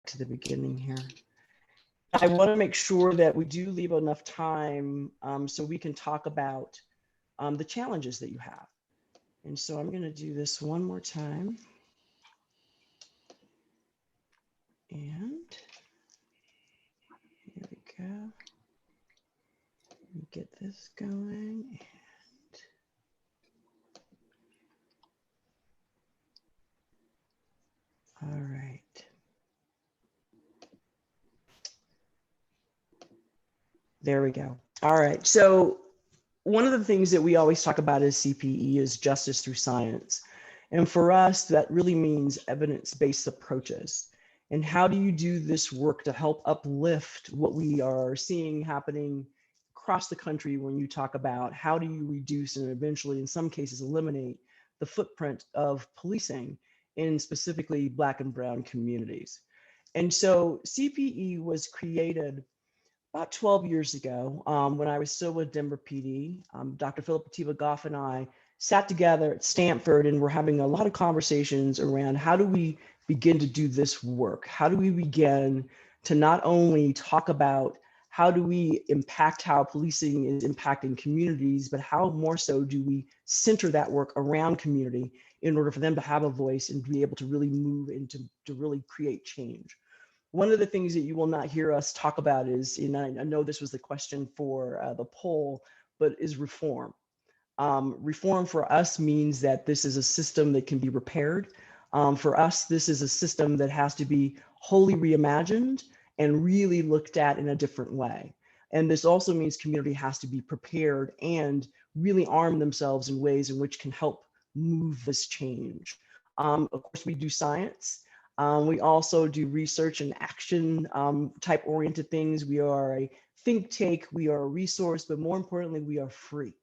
to the beginning here. I want to make sure that we do leave enough time so we can talk about the challenges that you have. And so I'm going to do this one more time. And here we go. Let me get this going. All right. There we go. All right. So one of the things that we always talk about as CPE is justice through science. And for us, that really means evidence-based approaches. And how do you do this work to help uplift what we are seeing happening across the country when you talk about how do you reduce and eventually, in some cases, eliminate the footprint of policing in specifically Black and Brown communities? And so CPE was created about 12 years ago, when I was still with Denver PD. Dr. Philip Atiba Goff and I sat together at Stanford and we're having a lot of conversations around how do we begin to do this work? How do we begin to not only talk about how do we impact how policing is impacting communities, but how more so do we center that work around community in order for them to have a voice and be able to really move into to really create change? One of the things that you will not hear us talk about is, and I know this was the question for the poll, but is reform. Reform for us means that this is a system that can be repaired. For us, this is a system that has to be wholly reimagined and really looked at in a different way. And this also means community has to be prepared and really arm themselves in ways in which can help move this change. Of course, we do science. We also do research and action type oriented things. We are a think tank, we are a resource, but more importantly, we are free.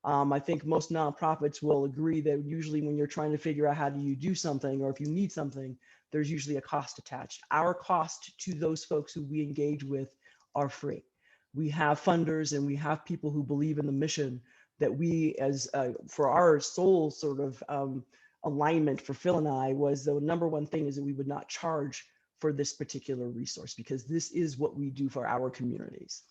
I think most nonprofits will agree that usually when you're trying to figure out how do you do something, or if you need something, there's usually a cost attached. Our cost to those folks who we engage with are free. We have funders and we have people who believe in the mission that we, as for our sole sort of alignment for Phil and I, was the number one thing is that we would not charge for this particular resource because this is what we do for our communities.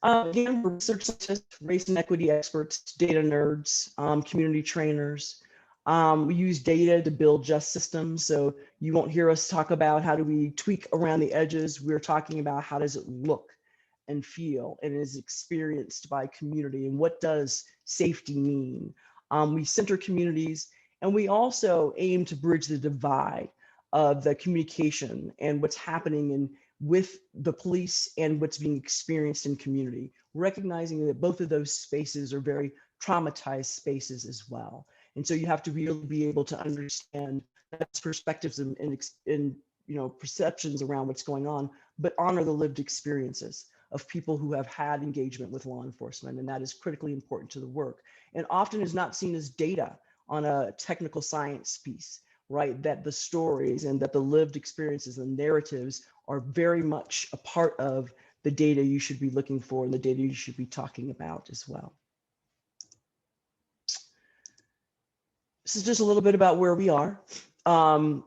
Again, we're research scientists, race and equity experts, data nerds, community trainers. We use data to build just systems. So you won't hear us talk about how do we tweak around the edges. We're talking about how does it look and feel and is experienced by community, and what does safety mean? We center communities, and we also aim to bridge the divide of the communication and what's happening with the police and what's being experienced in community, recognizing that both of those spaces are very traumatized spaces as well. And so you have to really be able to understand that's perspectives and perceptions around what's going on, but honor the lived experiences of people who have had engagement with law enforcement. And that is critically important to the work. And often is not seen as data on a technical science piece, right? That the stories and that the lived experiences and narratives are very much a part of the data you should be looking for and the data you should be talking about as well. This is just a little bit about where we are.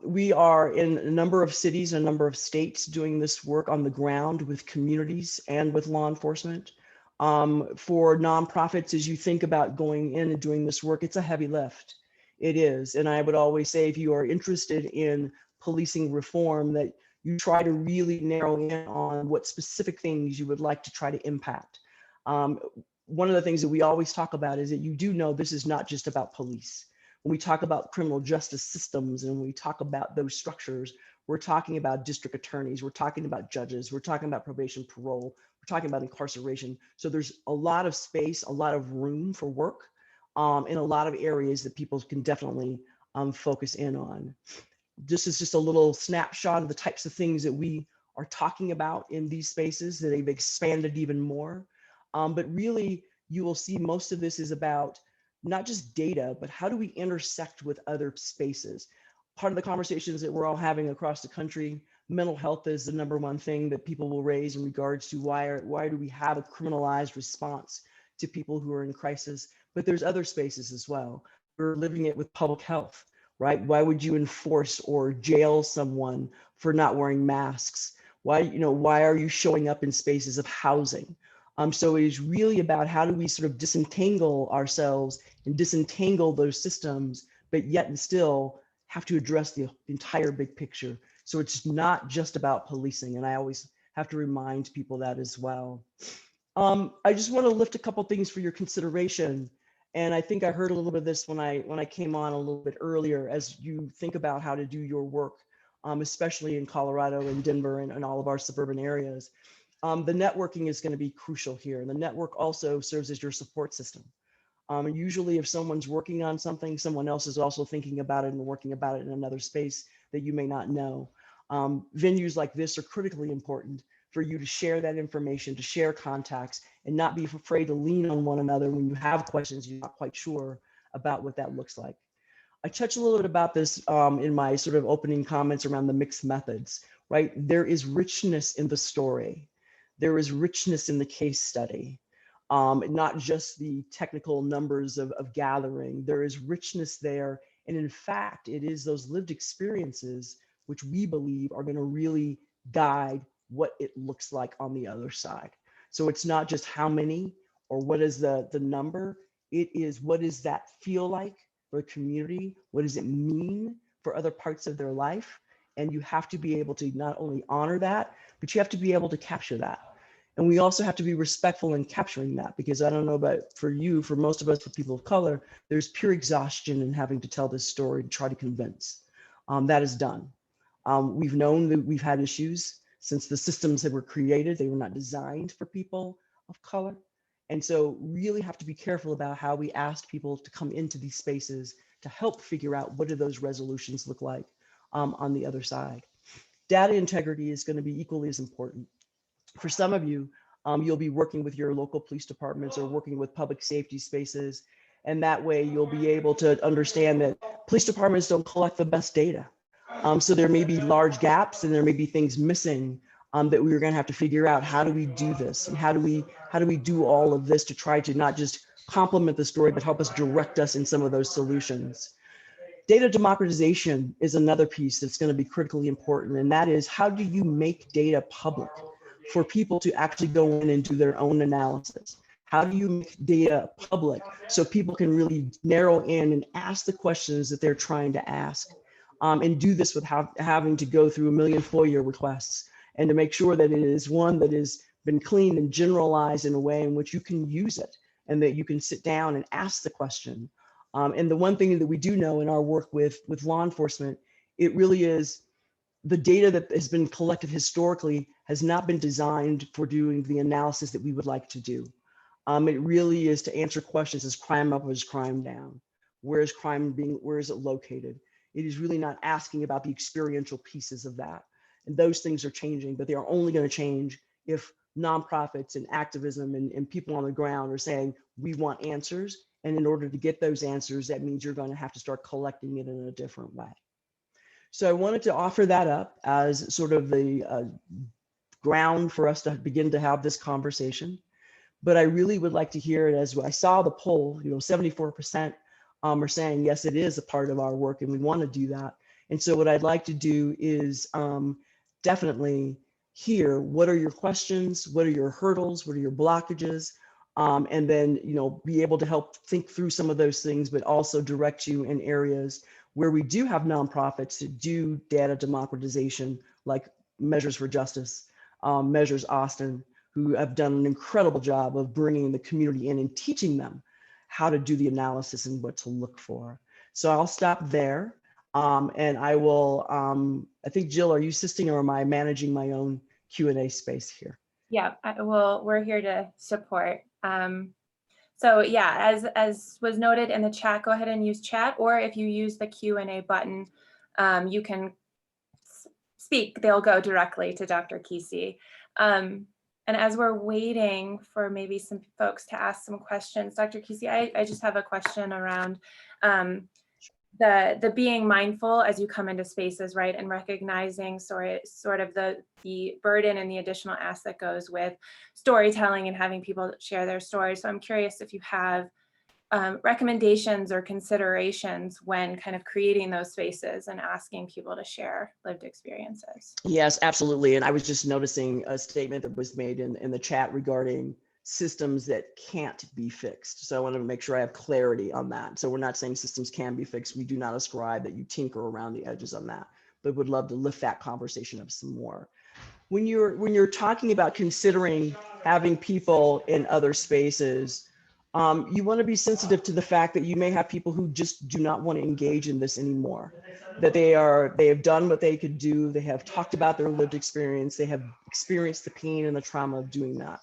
We are in a number of cities, a number of states doing this work on the ground with communities and with law enforcement. For nonprofits, as you think about going in and doing this work, it's a heavy lift. It is. And I would always say, if you are interested in policing reform, that you try to really narrow in on what specific things you would like to try to impact. One of the things that we always talk about is that you do know this is not just about police. When we talk about criminal justice systems and we talk about those structures, we're talking about district attorneys, we're talking about judges, we're talking about probation, parole, we're talking about incarceration. So there's a lot of space, a lot of room for work in a lot of areas that people can definitely focus in on. This is just a little snapshot of the types of things that we are talking about in these spaces, that they've expanded even more. But really, you will see most of this is about not just data, but how do we intersect with other spaces? Part of the conversations that we're all having across the country, mental health is the number one thing that people will raise in regards to why do we have a criminalized response to people who are in crisis? But there's other spaces as well. We're living it with public health. right? Why would you enforce or jail someone for not wearing masks? Why are you showing up in spaces of housing? So it is really about how do we sort of disentangle ourselves and disentangle those systems, but yet and still have to address the entire big picture. So it's not just about policing. And I always have to remind people that as well. I just want to lift a couple things for your consideration. And I think I heard a little bit of this when I came on a little bit earlier, as you think about how to do your work, especially in Colorado and Denver and all of our suburban areas. The networking is going to be crucial here. And the network also serves as your support system. And usually if someone's working on something, someone else is also thinking about it and working about it in another space that you may not know. Venues like this are critically important for you to share that information, to share contacts, and not be afraid to lean on one another when you have questions you're not quite sure about what that looks like. I touched a little bit about this in my sort of opening comments around the mixed methods, right? There is richness in the story. There is richness in the case study, not just the technical numbers of gathering. There is richness there. And in fact, it is those lived experiences which we believe are going to really guide what it looks like on the other side. So it's not just how many or what is the number, it is what does that feel like for a community? What does it mean for other parts of their life? And you have to be able to not only honor that, but you have to be able to capture that. And we also have to be respectful in capturing that, because I don't know about for you, for most of us, for people of color, there's pure exhaustion in having to tell this story and try to convince. That is done. We've known that we've had issues since the systems that were created. They were not designed for people of color. And so really have to be careful about how we ask people to come into these spaces to help figure out what do those resolutions look like on the other side. Data integrity is going to be equally as important. For some of you, you'll be working with your local police departments or working with public safety spaces. And that way you'll be able to understand that police departments don't collect the best data. So there may be large gaps and there may be things missing that we're going to have to figure out. How do we do this? And how do we do all of this to try to not just complement the story, but help us direct us in some of those solutions? Data democratization is another piece that's going to be critically important. And that is, how do you make data public for people to actually go in and do their own analysis? How do you make data public so people can really narrow in and ask the questions that they're trying to ask? And do this without having to go through a million FOIA requests, and to make sure that it is one that has been cleaned and generalized in a way in which you can use it and that you can sit down and ask the question. And the one thing that we do know in our work with law enforcement, it really is the data that has been collected historically has not been designed for doing the analysis that we would like to do. It really is to answer questions: is crime up or is crime down? Where is it located? It is really not asking about the experiential pieces of that. And those things are changing, but they are only going to change if nonprofits and activism and people on the ground are saying, we want answers. And in order to get those answers, that means you're going to have to start collecting it in a different way. So I wanted to offer that up as sort of the ground for us to begin to have this conversation. But I really would like to hear it. As I saw the poll, 74% are saying, yes, it is a part of our work and we want to do that. And so what I'd like to do is definitely hear, what are your questions? What are your hurdles? What are your blockages? And then, be able to help think through some of those things, but also direct you in areas where we do have nonprofits to do data democratization, like Measures for Justice, Measures Austin, who have done an incredible job of bringing the community in and teaching them how to do the analysis and what to look for. So I'll stop there. And I will, I think, Jill, are you assisting or am I managing my own Q&A space here? Yeah, well, we're here to support. So yeah, as was noted in the chat, go ahead and use chat, or if you use the Q&A button, you can speak. They'll go directly to Dr. Keesee. And as we're waiting for maybe some folks to ask some questions, Dr. Keesee, I just have a question around the being mindful as you come into spaces, right, and recognizing sort of the burden and the additional ask that goes with storytelling and having people share their stories. So I'm curious if you have recommendations or considerations when kind of creating those spaces and asking people to share lived experiences? Yes, absolutely. And I was just noticing a statement that was made in the chat regarding systems that can't be fixed. So I want to make sure I have clarity on that. So we're not saying systems can be fixed. We do not ascribe that you tinker around the edges on that, but would love to lift that conversation up some more. When you're talking about considering having people in other spaces, you want to be sensitive to the fact that you may have people who just do not want to engage in this anymore, that they have done what they could do, they have talked about their lived experience, they have experienced the pain and the trauma of doing that.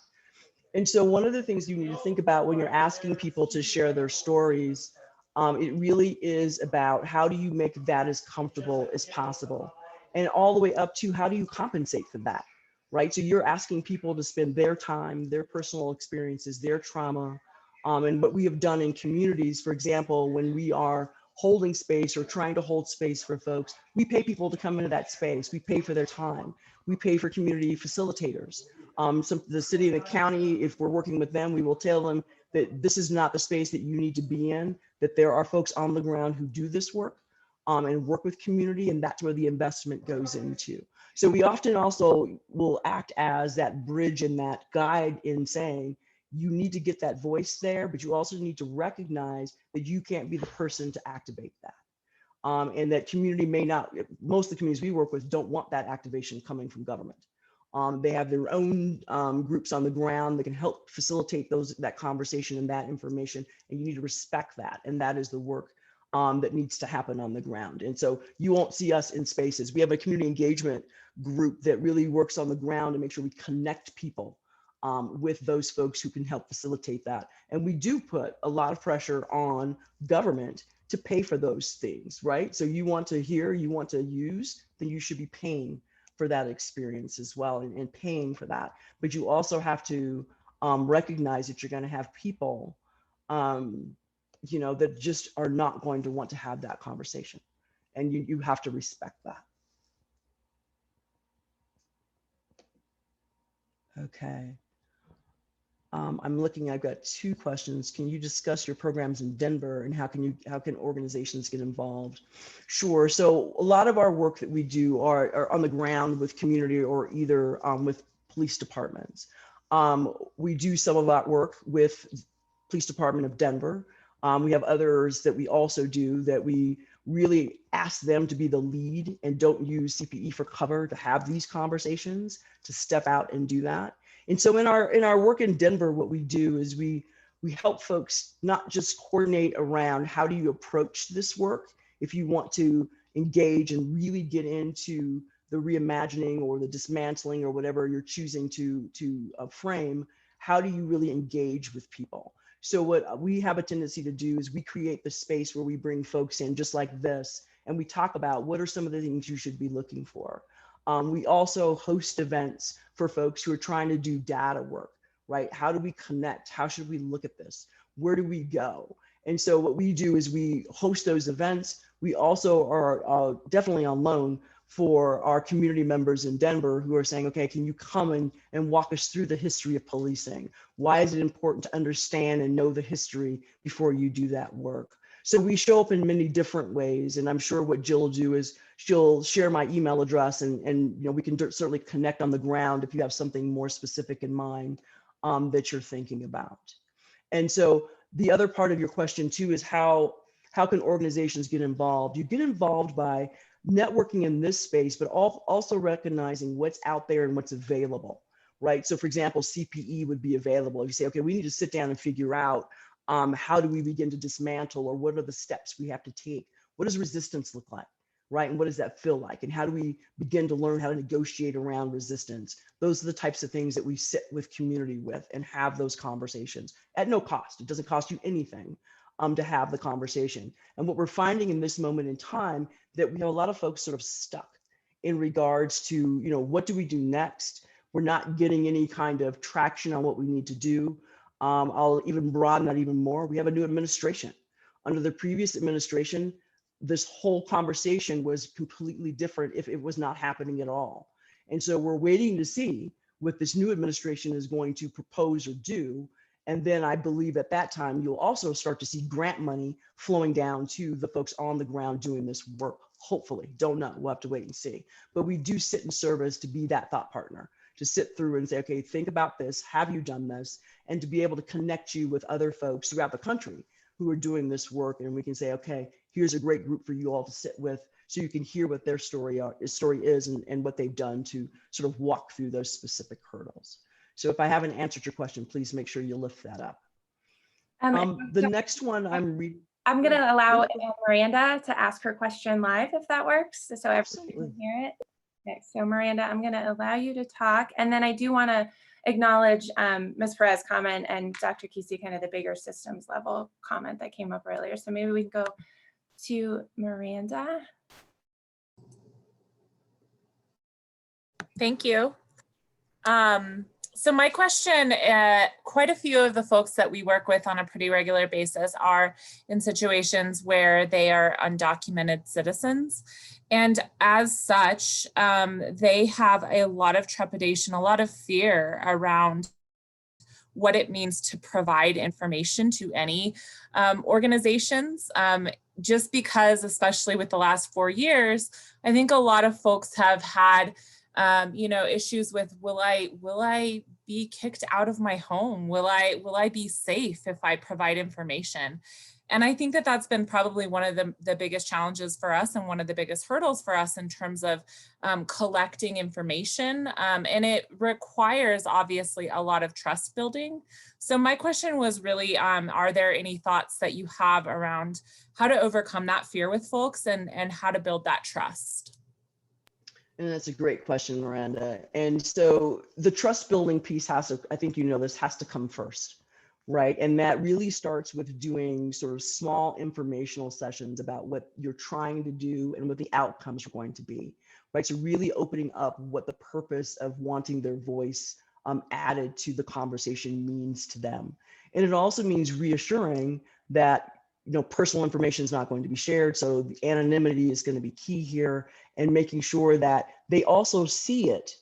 And so one of the things you need to think about when you're asking people to share their stories, it really is about how do you make that as comfortable as possible, and all the way up to how do you compensate for that, right? So you're asking people to spend their time, their personal experiences, their trauma, and what we have done in communities, for example, when we are holding space or trying to hold space for folks, we pay people to come into that space. We pay for their time. We pay for community facilitators. The city and the county, if we're working with them, we will tell them that this is not the space that you need to be in, that there are folks on the ground who do this work and work with community, and that's where the investment goes into. So we often also will act as that bridge and that guide in saying, you need to get that voice there, but you also need to recognize that you can't be the person to activate that. And that community may not, most of the communities we work with don't want that activation coming from government. They have their own groups on the ground that can help facilitate that conversation and that information, and you need to respect that. And that is the work that needs to happen on the ground. And so you won't see us in spaces. We have a community engagement group that really works on the ground to make sure we connect people with those folks who can help facilitate that. And we do put a lot of pressure on government to pay for those things, right? So you want to hear, you want to use, then you should be paying for that experience as well, and paying for that. But you also have to recognize that you're going to have people, that just are not going to want to have that conversation, and you have to respect that. Okay. I'm looking, I've got 2 questions. Can you discuss your programs in Denver, and how can organizations get involved? Sure. So a lot of our work that we do are on the ground with community, or either with police departments. We do some of that work with Police Department of Denver. We have others that we also do that we really ask them to be the lead and don't use CPE for cover to have these conversations, to step out and do that. And so in our work in Denver, what we do is we help folks not just coordinate around how do you approach this work if you want to engage and really get into the reimagining or the dismantling or whatever you're choosing to frame. How do you really engage with people? So what we have a tendency to do is we create the space where we bring folks in just like this, and we talk about what are some of the things you should be looking for. We also host events for folks who are trying to do data work, right? How do we connect? How should we look at this? Where do we go? And so what we do is we host those events. We also are definitely on loan for our community members in Denver who are saying, okay, can you come and walk us through the history of policing? Why is it important to understand and know the history before you do that work? So we show up in many different ways, and I'm sure what Jill will do is she'll share my email address, and we can certainly connect on the ground if you have something more specific in mind that you're thinking about. And so the other part of your question too is how can organizations get involved? You get involved by networking in this space, but also recognizing what's out there and what's available, right? So for example, CPE would be available. You say, okay, we need to sit down and figure out how do we begin to dismantle, or what are the steps we have to take? What does resistance look like, right? And what does that feel like? And how do we begin to learn how to negotiate around resistance? Those are the types of things that we sit with community with and have those conversations at no cost. It doesn't cost you anything to have the conversation. And what we're finding in this moment in time, that we have a lot of folks sort of stuck in regards to, what do we do next? We're not getting any kind of traction on what we need to do. I'll even broaden that even more. We have a new administration. Under the previous administration, this whole conversation was completely different if it was not happening at all. And so we're waiting to see what this new administration is going to propose or do. And then I believe at that time, you'll also start to see grant money flowing down to the folks on the ground doing this work. Hopefully, don't know, we'll have to wait and see. But we do sit in service to be that thought partner, to sit through and say, okay, think about this, have you done this? And to be able to connect you with other folks throughout the country who are doing this work. And we can say, okay, here's a great group for you all to sit with so you can hear what their story is and what they've done to sort of walk through those specific hurdles. So if I haven't answered your question, please make sure you lift that up. The next one I'm reading. I'm going to allow Miranda to ask her question live, if that works, so everyone can hear it. Okay, so Miranda, I'm going to allow you to talk. And then I do want to acknowledge Ms. Perez's comment and Dr. Keesee, kind of the bigger systems level comment that came up earlier. So maybe we can go to Miranda. Thank you. So my question, quite a few of the folks that we work with on a pretty regular basis are in situations where they are undocumented citizens. And as such, they have a lot of trepidation, a lot of fear around what it means to provide information to any organizations. Just because, especially with the last 4 years, I think a lot of folks have had issues with, will I be kicked out of my home? Will I be safe if I provide information? And I think that that's been probably one of the biggest challenges for us and one of the biggest hurdles for us in terms of collecting information. And it requires obviously a lot of trust building. So my question was really, are there any thoughts that you have around how to overcome that fear with folks and how to build that trust? And that's a great question, Miranda. And so the trust building piece has to, I think you know this, has to come first, right? And that really starts with doing sort of small informational sessions about what you're trying to do and what the outcomes are going to be, right? So really opening up what the purpose of wanting their voice added to the conversation means to them. And it also means reassuring that personal information is not going to be shared. So the anonymity is going to be key here, and making sure that they also see it.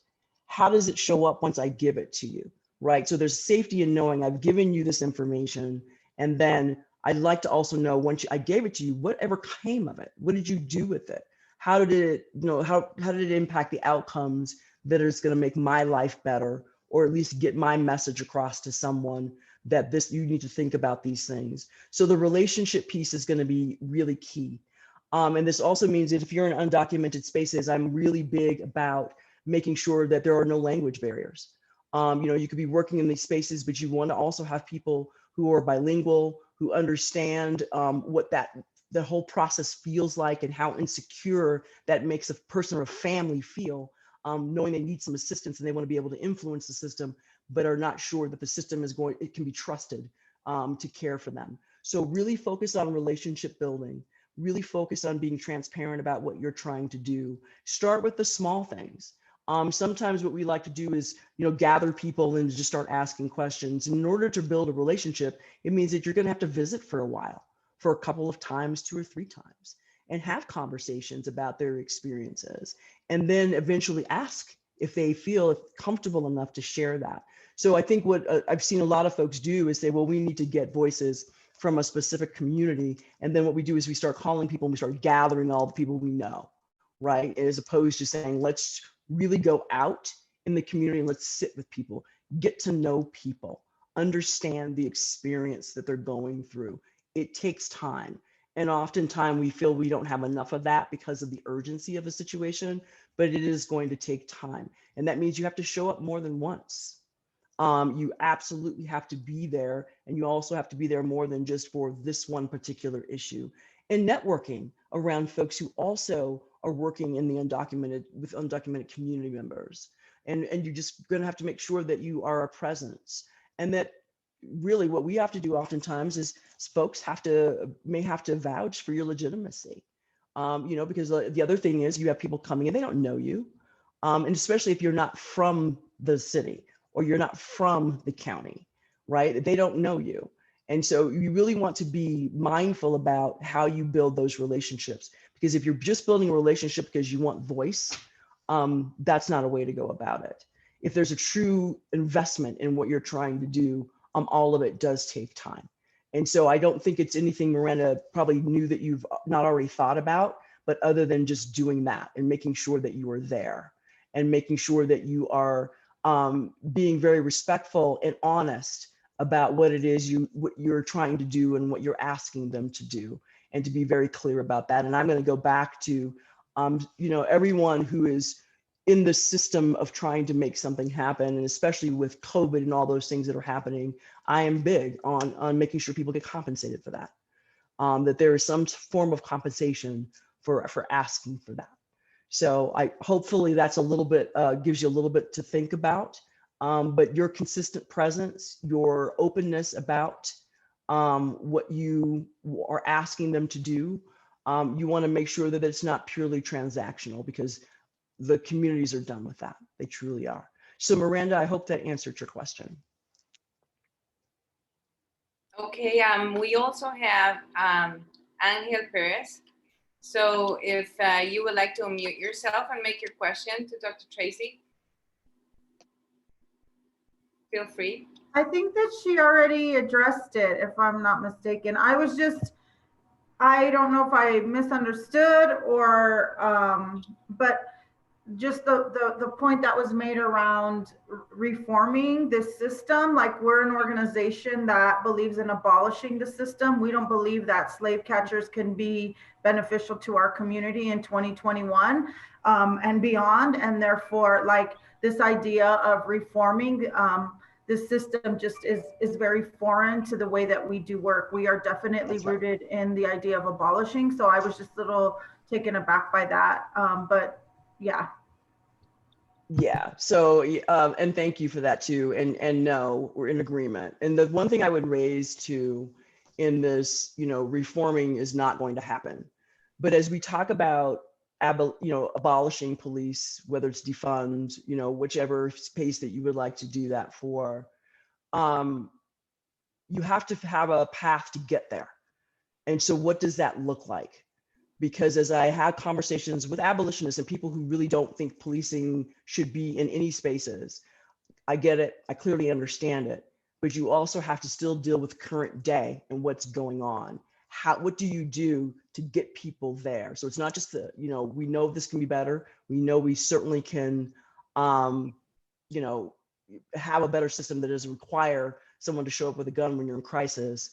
How does it show up once I give it to you, right? So there's safety in knowing I've given you this information. And then I'd like to also know once I gave it to you, whatever came of it, what did you do with it? How did it, how did it impact the outcomes that is going to make my life better, or at least get my message across to someone that you need to think about these things. So the relationship piece is going to be really key. And this also means that if you're in undocumented spaces, I'm really big about making sure that there are no language barriers. You could be working in these spaces, but you want to also have people who are bilingual, who understand what the whole process feels like and how insecure that makes a person or a family feel, knowing they need some assistance and they want to be able to influence the system, but are not sure that the system it can be trusted to care for them. So really focus on relationship building, really focus on being transparent about what you're trying to do. Start with the small things. Sometimes what we like to do is, gather people and just start asking questions. And in order to build a relationship, it means that you're going to have to visit for a while, for a couple of times, 2 or 3 times, and have conversations about their experiences. And then eventually ask if they feel comfortable enough to share that. So I think what I've seen a lot of folks do is say, well, we need to get voices from a specific community. And then what we do is we start calling people and we start gathering all the people we know, right? As opposed to saying, let's really go out in the community and let's sit with people, get to know people, understand the experience that they're going through. It takes time. And oftentimes we feel we don't have enough of that because of the urgency of a situation, but it is going to take time. And that means you have to show up more than once. You absolutely have to be there, and you also have to be there more than just for this one particular issue. And networking around folks who also are working in the undocumented community members. And you're just going to have to make sure that you are a presence, and that really what we have to do oftentimes is folks may have to vouch for your legitimacy. Because the other thing is you have people coming and they don't know you. And especially if you're not from the city or you're not from the county, right? They don't know you. And so you really want to be mindful about how you build those relationships, because if you're just building a relationship because you want voice, that's not a way to go about it. If there's a true investment in what you're trying to do, all of it does take time. And so I don't think it's anything Miranda probably knew that you've not already thought about, but other than just doing that and making sure that you are there and making sure that you are being very respectful and honest about what it is what you're trying to do and what you're asking them to do, and to be very clear about that. And I'm going to go back to, everyone who is in the system of trying to make something happen, and especially with COVID and all those things that are happening, I am big on making sure people get compensated for that, that there is some form of compensation for asking for that. So hopefully that's a little bit, gives you a little bit to think about, but your consistent presence, your openness about what you are asking them to do, you want to make sure that it's not purely transactional, because the communities are done with that. They truly are. So Miranda, I hope that answered your question. Okay, we also have Angel Perez. So if you would like to unmute yourself and make your question to Dr. Tracie, feel free. I think that she already addressed it, if I'm not mistaken. I don't know if I misunderstood or, but just the point that was made around reforming this system. Like, we're an organization that believes in abolishing the system. We don't believe that slave catchers can be beneficial to our community in 2021 and beyond. And therefore, like, this idea of reforming this system just is very foreign to the way that we do work. We are definitely rooted in the idea of abolishing. So I was just a little taken aback by that. But yeah. Yeah. So, and thank you for that too. And no, we're in agreement. And the one thing I would raise too in this, reforming is not going to happen. But as we talk about, abolishing police, whether it's defund, whichever space that you would like to do that for, you have to have a path to get there. And so what does that look like? Because as I had conversations with abolitionists and people who really don't think policing should be in any spaces, I get it, I clearly understand it, but you also have to still deal with current day and what's going on. What do you do to get people there? So it's not just we know this can be better. We know we certainly can, have a better system that doesn't require someone to show up with a gun when you're in crisis.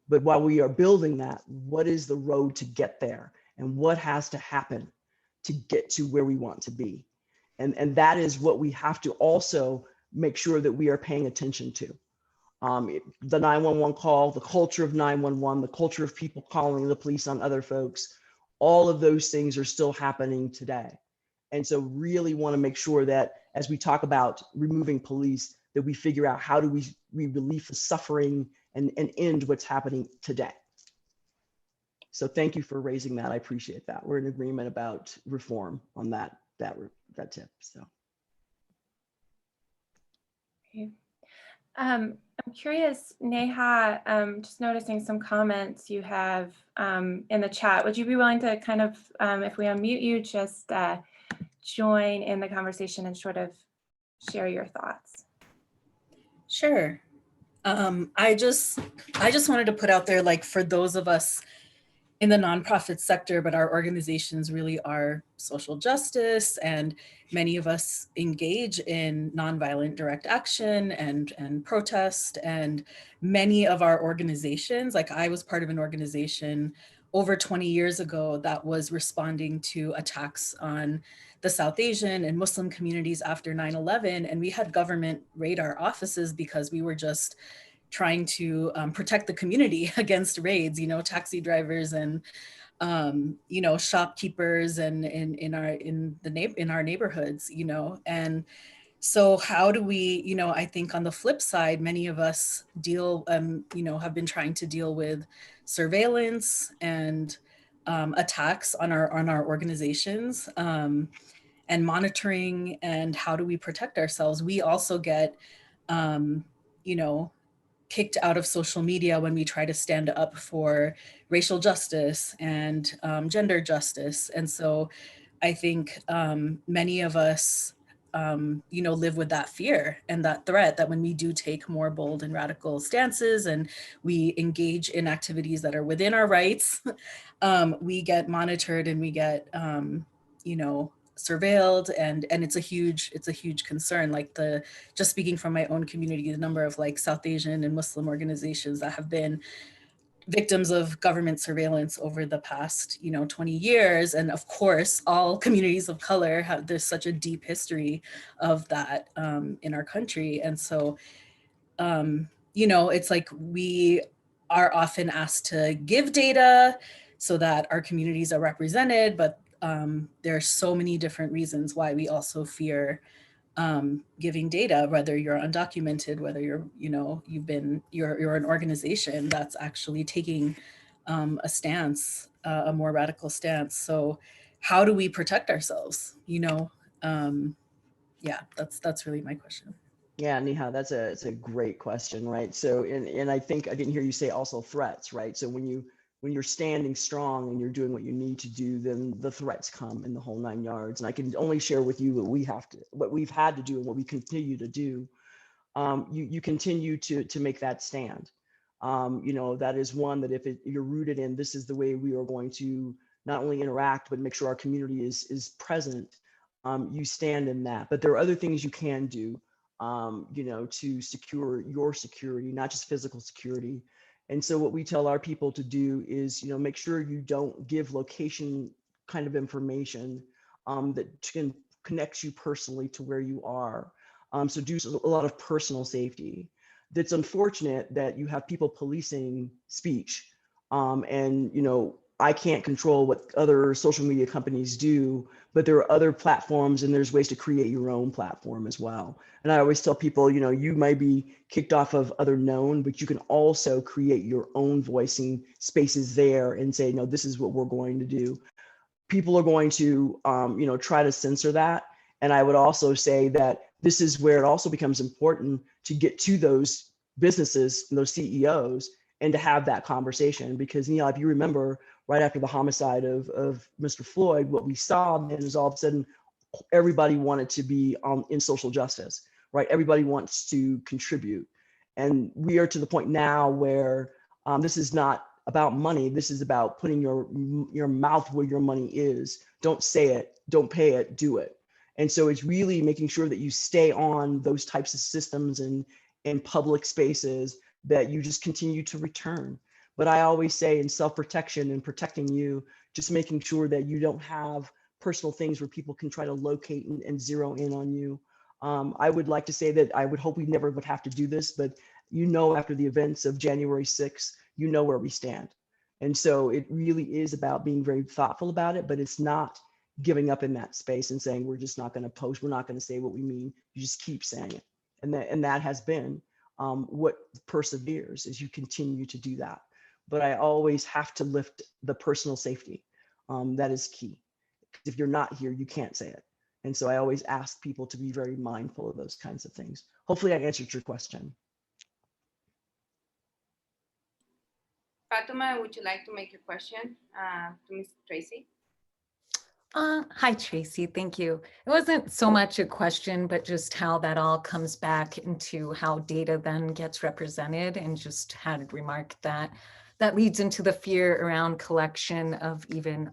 But while we are building that, what is the road to get there? And what has to happen to get to where we want to be? And that is what we have to also make sure that we are paying attention to. The 911 call, the culture of 911, the culture of people calling the police on other folks, all of those things are still happening today. And so really want to make sure that as we talk about removing police, that we figure out how do we relieve the suffering and end what's happening today. So thank you for raising that. I appreciate that. We're in agreement about reform on that tip. So. Okay. I'm curious, Neha, just noticing some comments you have in the chat. Would you be willing to kind of, if we unmute you, just join in the conversation and sort of share your thoughts? Sure. I just wanted to put out there, like, for those of us in the nonprofit sector, but our organizations really are social justice, and many of us engage in nonviolent direct action and protest. And many of our organizations, like I was part of an organization over 20 years ago that was responding to attacks on the South Asian and Muslim communities after 9/11. And we had government raid our offices because we were just trying to protect the community against raids, taxi drivers and, shopkeepers and in our neighborhoods, and so how do we, I think on the flip side, many of us have been trying to deal with surveillance and attacks on our organizations and monitoring, and how do we protect ourselves? We also get, kicked out of social media when we try to stand up for racial justice and gender justice. And so I think many of us live with that fear and that threat that when we do take more bold and radical stances and we engage in activities that are within our rights, we get monitored and we get, surveilled, and it's a huge concern. Like just speaking from my own community, the number of like South Asian and Muslim organizations that have been victims of government surveillance over the past 20 years, and of course all communities of color there's such a deep history of that in our country. And so it's like we are often asked to give data so that our communities are represented, but there are so many different reasons why we also fear giving data, whether you're undocumented, whether you're an organization that's actually taking a stance, a more radical stance. So how do we protect ourselves? That's really my question. Yeah, Neha, it's a great question, right? So, and I think I didn't hear you say also threats, right? So when you're standing strong and you're doing what you need to do, then the threats come in the whole 9 yards. And I can only share with you what we've had to do and what we continue to do. You continue to make that stand. That is one that if you're rooted in, this is the way we are going to not only interact, but make sure our community is present. You stand in that. But there are other things you can do, to secure your security, not just physical security. And so what we tell our people to do is, make sure you don't give location kind of information that can connect you personally to where you are. So do a lot of personal safety. That's unfortunate that you have people policing speech. I can't control what other social media companies do, but there are other platforms and there's ways to create your own platform as well. And I always tell people, you might be kicked off of other known, but you can also create your own voicing spaces there and say, no, this is what we're going to do. People are going to, try to censor that. And I would also say that this is where it also becomes important to get to those businesses, those CEOs, and to have that conversation. Because, if you remember, right after the homicide of Mr. Floyd, what we saw then is all of a sudden everybody wanted to be in social justice, right? Everybody wants to contribute. And we are to the point now where this is not about money. This is about putting your mouth where your money is. Don't say it, don't pay it, do it. And so it's really making sure that you stay on those types of systems and public spaces that you just continue to return. But I always say in self-protection and protecting you, just making sure that you don't have personal things where people can try to locate and zero in on you. I would like to say that I would hope we never would have to do this, but after the events of January 6th, where we stand. And so it really is about being very thoughtful about it, but it's not giving up in that space and saying, we're just not going to post, we're not going to say what we mean. You just keep saying it. And that has been what perseveres, is you continue to do that. But I always have to lift the personal safety. That is key. If you're not here, you can't say it. And so I always ask people to be very mindful of those kinds of things. Hopefully I answered your question. Fatuma, would you like to make your question to Ms. Tracie? Hi, Tracie. Thank you. It wasn't so much a question, but just how that all comes back into how data then gets represented, and just had remarked that leads into the fear around collection of even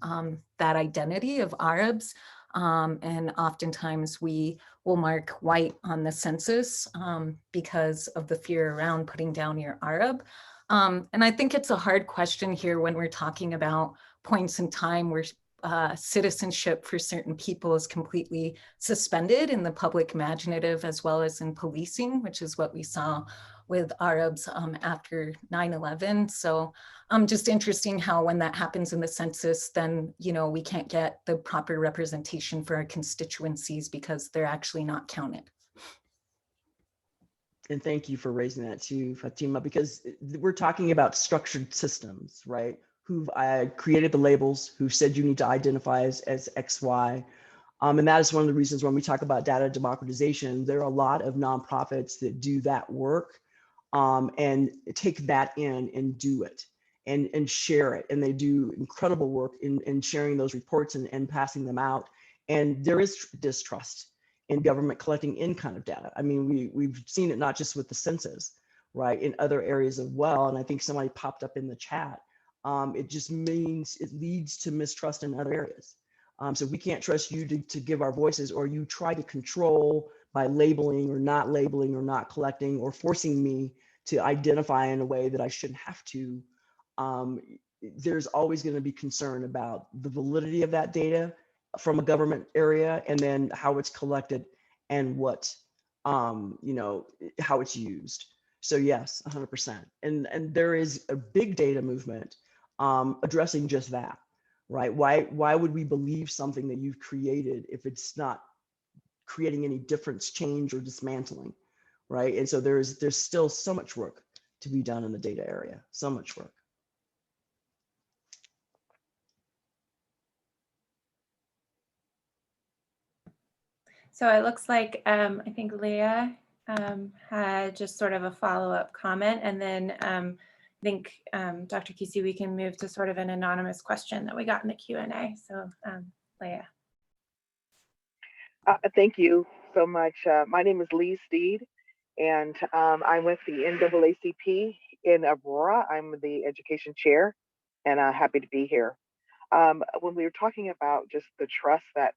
that identity of Arabs. And oftentimes we will mark white on the census because of the fear around putting down your Arab. And I think it's a hard question here when we're talking about points in time where citizenship for certain people is completely suspended in the public imaginative as well as in policing, which is what we saw with Arabs after 9/11. So just interesting how when that happens in the census, then, we can't get the proper representation for our constituencies because they're actually not counted. And thank you for raising that too, Fatima, because we're talking about structured systems, right? Who've created the labels, who said you need to identify as X, Y. And that is one of the reasons when we talk about data democratization, there are a lot of nonprofits that do that work and take that in and do it and share it. And they do incredible work in sharing those reports and passing them out. And there is distrust. in government collecting any kind of data. I mean, we've seen it not just with the census, right, in other areas as well. And I think somebody popped up in the chat. It just means it leads to mistrust in other areas. So we can't trust you to give our voices, or you try to control by labeling or not collecting or forcing me to identify in a way that I shouldn't have to. There's always going to be concern about the validity of that data from a government area, and then how it's collected and what, how it's used. So yes, 100%. And there is a big data movement addressing just that, right? Why would we believe something that you've created if it's not creating any difference, change, or dismantling, right? And so there's still so much work to be done in the data area, so much work. So it looks like, I think Leah had just sort of a follow-up comment, and then I think Dr. Keesee, we can move to sort of an anonymous question that we got in the Q&A. So Leah. Thank you so much. My name is Lee Steed, and I'm with the NAACP in Aurora. I'm the education chair, and I'm happy to be here. When we were talking about just the trust that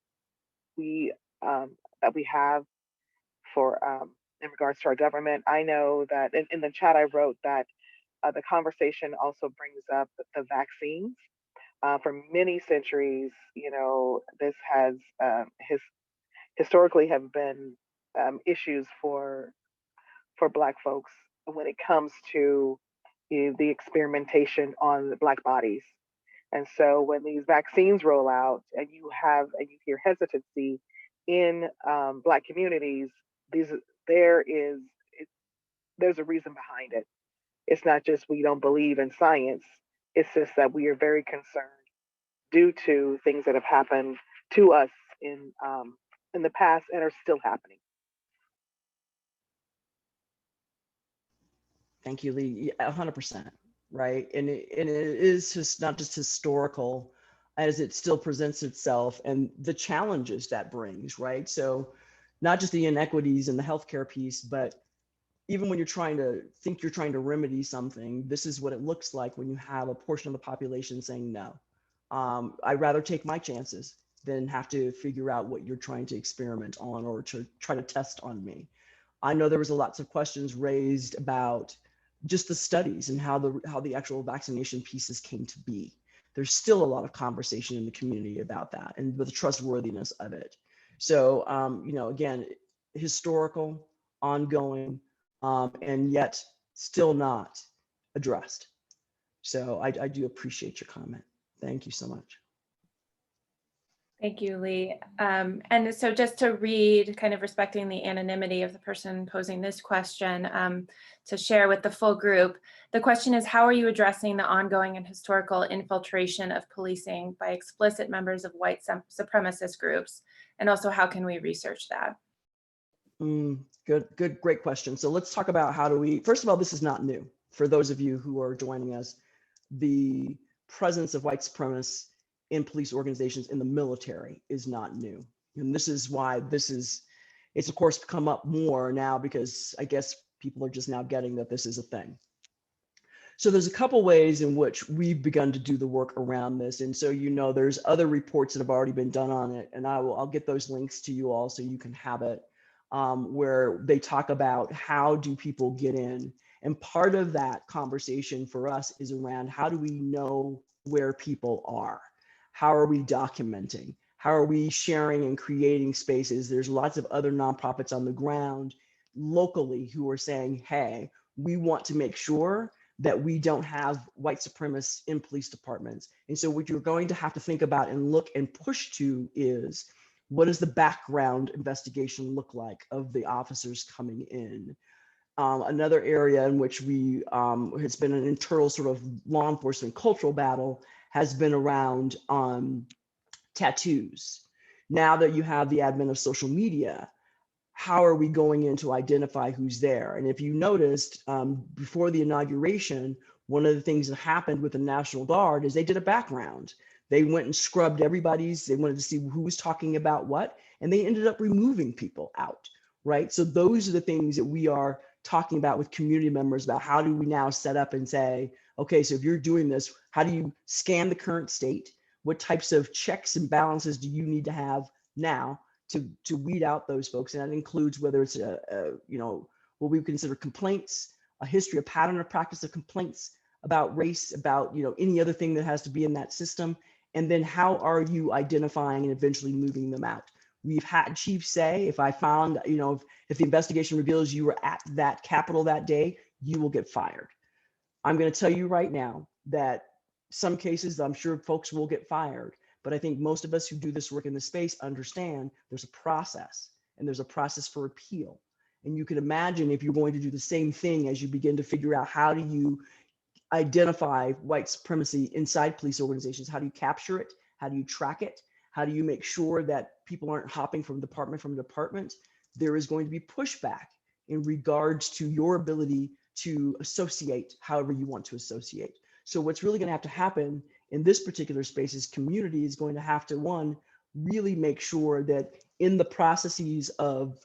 we have for in regards to our government, I know that in the chat I wrote that the conversation also brings up the vaccines. For many centuries, this has historically have been issues for Black folks when it comes to the experimentation on the Black bodies. And so when these vaccines roll out and you hear hesitancy in Black communities, there's a reason behind it. It's not just we don't believe in science. It's just that we are very concerned due to things that have happened to us in the past and are still happening. Thank you, Lee. 100%, right? And it is just not just historical as it still presents itself and the challenges that brings, right? So not just the inequities in the healthcare piece, but even when you're trying to remedy something, this is what it looks like when you have a portion of the population saying no. I'd rather take my chances than have to figure out what you're trying to experiment on or to try to test on me. I know there was lots of questions raised about just the studies and how the actual vaccination pieces came to be. There's still a lot of conversation in the community about that and the trustworthiness of it. So, again, historical, ongoing, and yet still not addressed. So I do appreciate your comment. Thank you so much. Thank you, Lee. And so just to read, kind of respecting the anonymity of the person posing this question, to share with the full group, the question is, how are you addressing the ongoing and historical infiltration of policing by explicit members of white supremacist groups? And also, how can we research that? Great question. So let's talk about how do we, first of all, this is not new. For those of you who are joining us, the presence of white supremacists in police organizations in the military is not new. And this is why it's of course come up more now, because I guess people are just now getting that this is a thing. So there's a couple ways in which we've begun to do the work around this. And so, there's other reports that have already been done on it, and I'll get those links to you all so you can have it, where they talk about how do people get in. And part of that conversation for us is around how do we know where people are? How are we documenting? How are we sharing and creating spaces? There's lots of other nonprofits on the ground locally who are saying, hey, we want to make sure that we don't have white supremacists in police departments. And so what you're going to have to think about and look and push to is, what does the background investigation look like of the officers coming in? Another area in which it's been an internal sort of law enforcement cultural battle has been around tattoos. Now that you have the advent of social media, how are we going in to identify who's there? And if you noticed, before the inauguration, one of the things that happened with the National Guard is they did a background. They went and scrubbed they wanted to see who was talking about what, and they ended up removing people out, right? So those are the things that we are talking about with community members about how do we now set up and say, okay, so if you're doing this, how do you scan the current state? What types of checks and balances do you need to have now to weed out those folks? And that includes whether it's what we consider complaints, a history, a pattern of practice of complaints about race, about any other thing that has to be in that system. And then how are you identifying and eventually moving them out? We've had chiefs say, if I found, if the investigation reveals you were at that Capitol that day, you will get fired. I'm going to tell you right now that some cases, I'm sure folks will get fired, but I think most of us who do this work in the space understand there's a process, and there's a process for appeal. And you can imagine if you're going to do the same thing as you begin to figure out how do you identify white supremacy inside police organizations, how do you capture it? How do you track it? How do you make sure that people aren't hopping from department from department? There is going to be pushback in regards to your ability to associate however you want to associate. So what's really going to have to happen in this particular space is community is going to have to, one, really make sure that in the processes of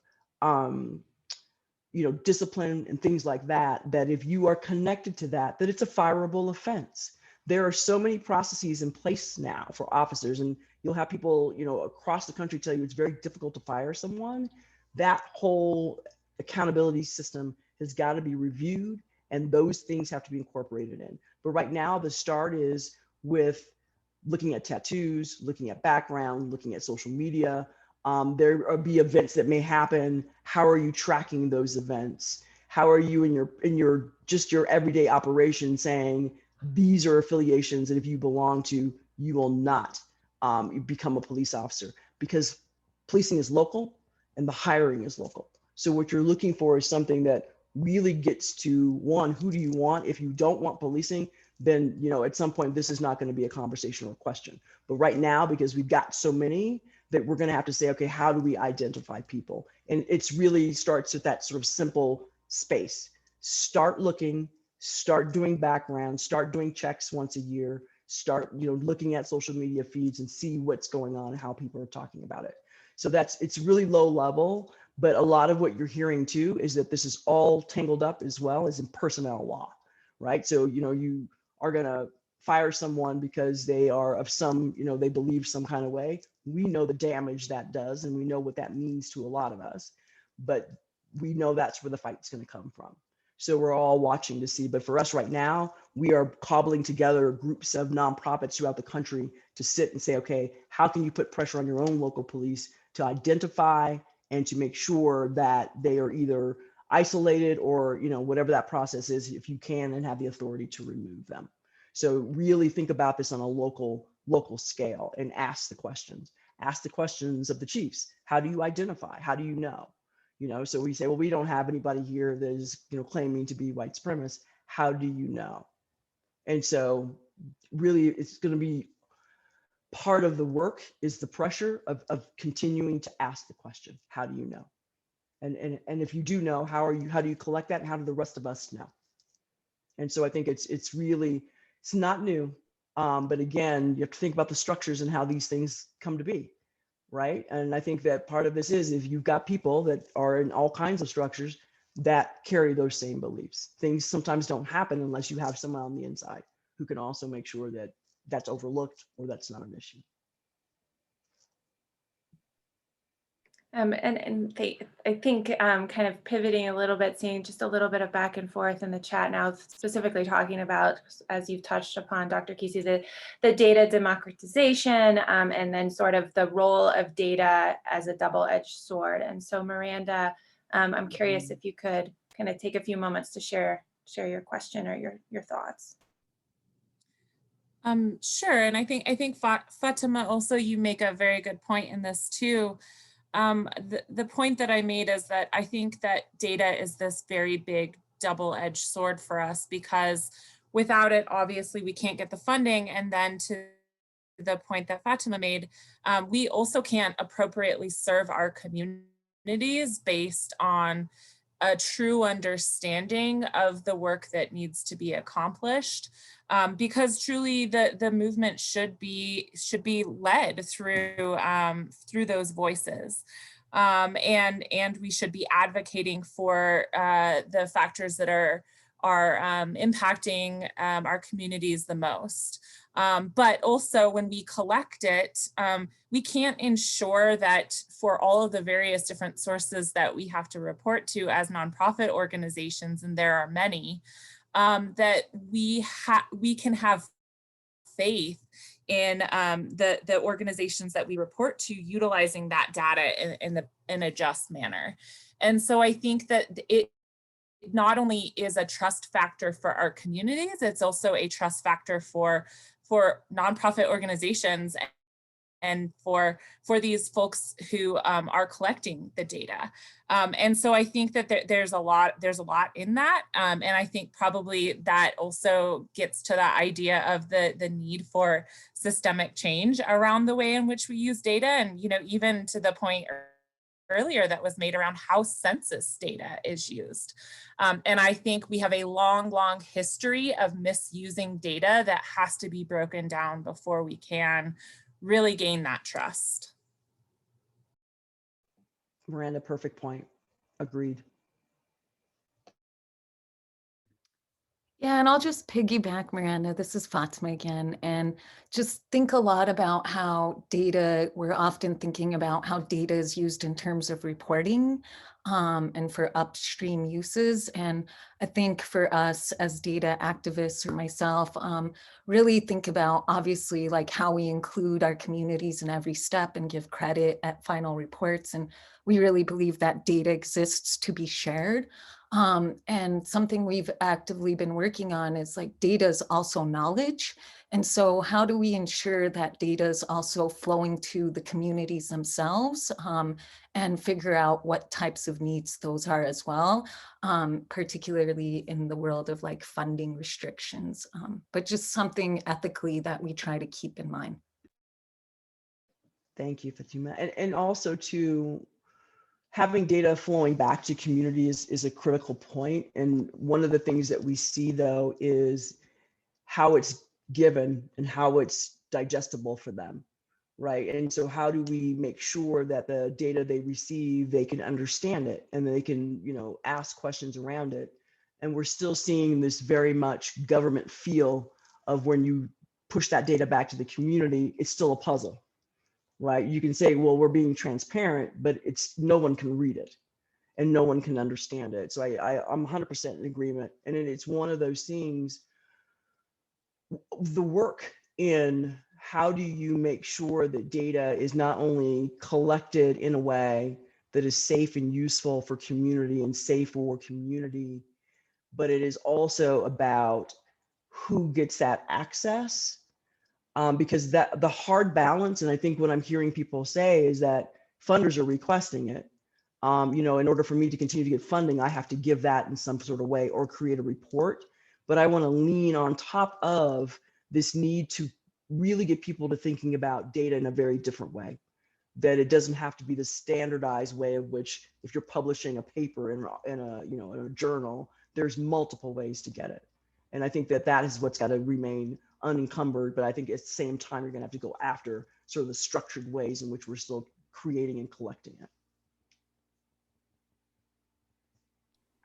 discipline and things like that, that if you are connected to that, that it's a fireable offense. There are so many processes in place now for officers, and you'll have people, across the country tell you it's very difficult to fire someone. That whole accountability system has got to be reviewed, and those things have to be incorporated in. But right now, the start is with looking at tattoos, looking at background, looking at social media. There will be events that may happen. How are you tracking those events? How are you in your everyday operation saying these are affiliations that if you belong to, you will not become a police officer, because policing is local and the hiring is local. So what you're looking for is something that really gets to, one, who do you want? If you don't want policing, then at some point this is not going to be a conversation or question. But right now, because we've got so many, that we're going to have to say, okay, how do we identify people? And it's really starts with that sort of simple space. Start looking, start doing background, start doing checks once a year, start looking at social media feeds and see what's going on, how people are talking about it. So it's really low level, but a lot of what you're hearing too is that this is all tangled up as well as in personnel law, right? So you are going to fire someone because they are of some, they believe some kind of way. We know the damage that does, and we know what that means to a lot of us, but we know that's where the fight's going to come from. So we're all watching to see. But for us right now, we are cobbling together groups of nonprofits throughout the country to sit and say, okay, how can you put pressure on your own local police to identify and to make sure that they are either isolated or, whatever that process is, if you can and have the authority to remove them. So really think about this on a local scale and ask the questions. Ask the questions of the chiefs. How do you identify? How do you know? So we say, well, we don't have anybody here that is, claiming to be white supremacist. How do you know? And so really it's going to be part of the work is the pressure of continuing to ask the question. How do you know? And if you do know, how do you collect that? And how do the rest of us know? And so I think it's not new. But again, you have to think about the structures and how these things come to be, right? And I think that part of this is if you've got people that are in all kinds of structures that carry those same beliefs. Things sometimes don't happen unless you have someone on the inside who can also make sure that that's overlooked or that's not an issue. I think kind of pivoting a little bit, seeing just a little bit of back and forth in the chat now, specifically talking about, as you've touched upon, Dr. Keesee, the data democratization and then sort of the role of data as a double-edged sword. And so Miranda, I'm curious if you could kind of take a few moments to share your question or your thoughts. Sure, and I think Fatima, also you make a very good point in this too. The point that I made is that I think that data is this very big double-edged sword for us, because without it, obviously we can't get the funding. And then to the point that Fatima made, we also can't appropriately serve our communities based on a true understanding of the work that needs to be accomplished, because truly the movement should be led through those voices. And we should be advocating for the factors that are impacting our communities the most. But also when we collect it, we can't ensure that for all of the various different sources that we have to report to as nonprofit organizations, and there are many, that we can have faith in the organizations that we report to utilizing that data in a just manner. And so I think that it not only is a trust factor for our communities, it's also a trust factor for nonprofit organizations and for these folks who are collecting the data. And so I think that there's a lot in that. And I think probably that also gets to the idea of the need for systemic change around the way in which we use data. And, you know, even to the point earlier that was made around how census data is used. And I think we have a long history of misusing data that has to be broken down before we can really gain that trust. Miranda, perfect point. Agreed. Yeah, and I'll just piggyback, Miranda. This is Fatima again, and just think a lot about how data, we're often thinking about how data is used in terms of reporting and for upstream uses. And I think for us as data activists or myself, really think about obviously like how we include our communities in every step and give credit at final reports. And we really believe that data exists to be shared. And something we've actively been working on is like data is also knowledge. And so how do we ensure that data is also flowing to the communities themselves and figure out what types of needs those are as well, particularly in the world of like funding restrictions, but just something ethically that we try to keep in mind. Thank you, Fatima. And also to having data flowing back to communities is a critical point. And one of the things that we see though is how it's given and how it's digestible for them, right? And so how do we make sure that the data they receive, they can understand it and they can, you know, ask questions around it. And we're still seeing this very much government feel of when you push that data back to the community, it's still a puzzle. Right? You can say, well, we're being transparent, but it's no one can read it and no one can understand it. So I'm 100% in agreement. And it's one of those things, the work in how do you make sure that data is not only collected in a way that is safe and useful for community and safe for community, but it is also about who gets that access. Because that the hard balance, and I think what I'm hearing people say is that funders are requesting it. You know, in order for me to continue to get funding, I have to give that in some sort of way or create a report. But I want to lean on top of this need to really get people to thinking about data in a very different way. That it doesn't have to be the standardized way of which, if you're publishing a paper in a journal, there's multiple ways to get it. And I think that is what's got to remain unencumbered, but I think at the same time, you're going to have to go after sort of the structured ways in which we're still creating and collecting it.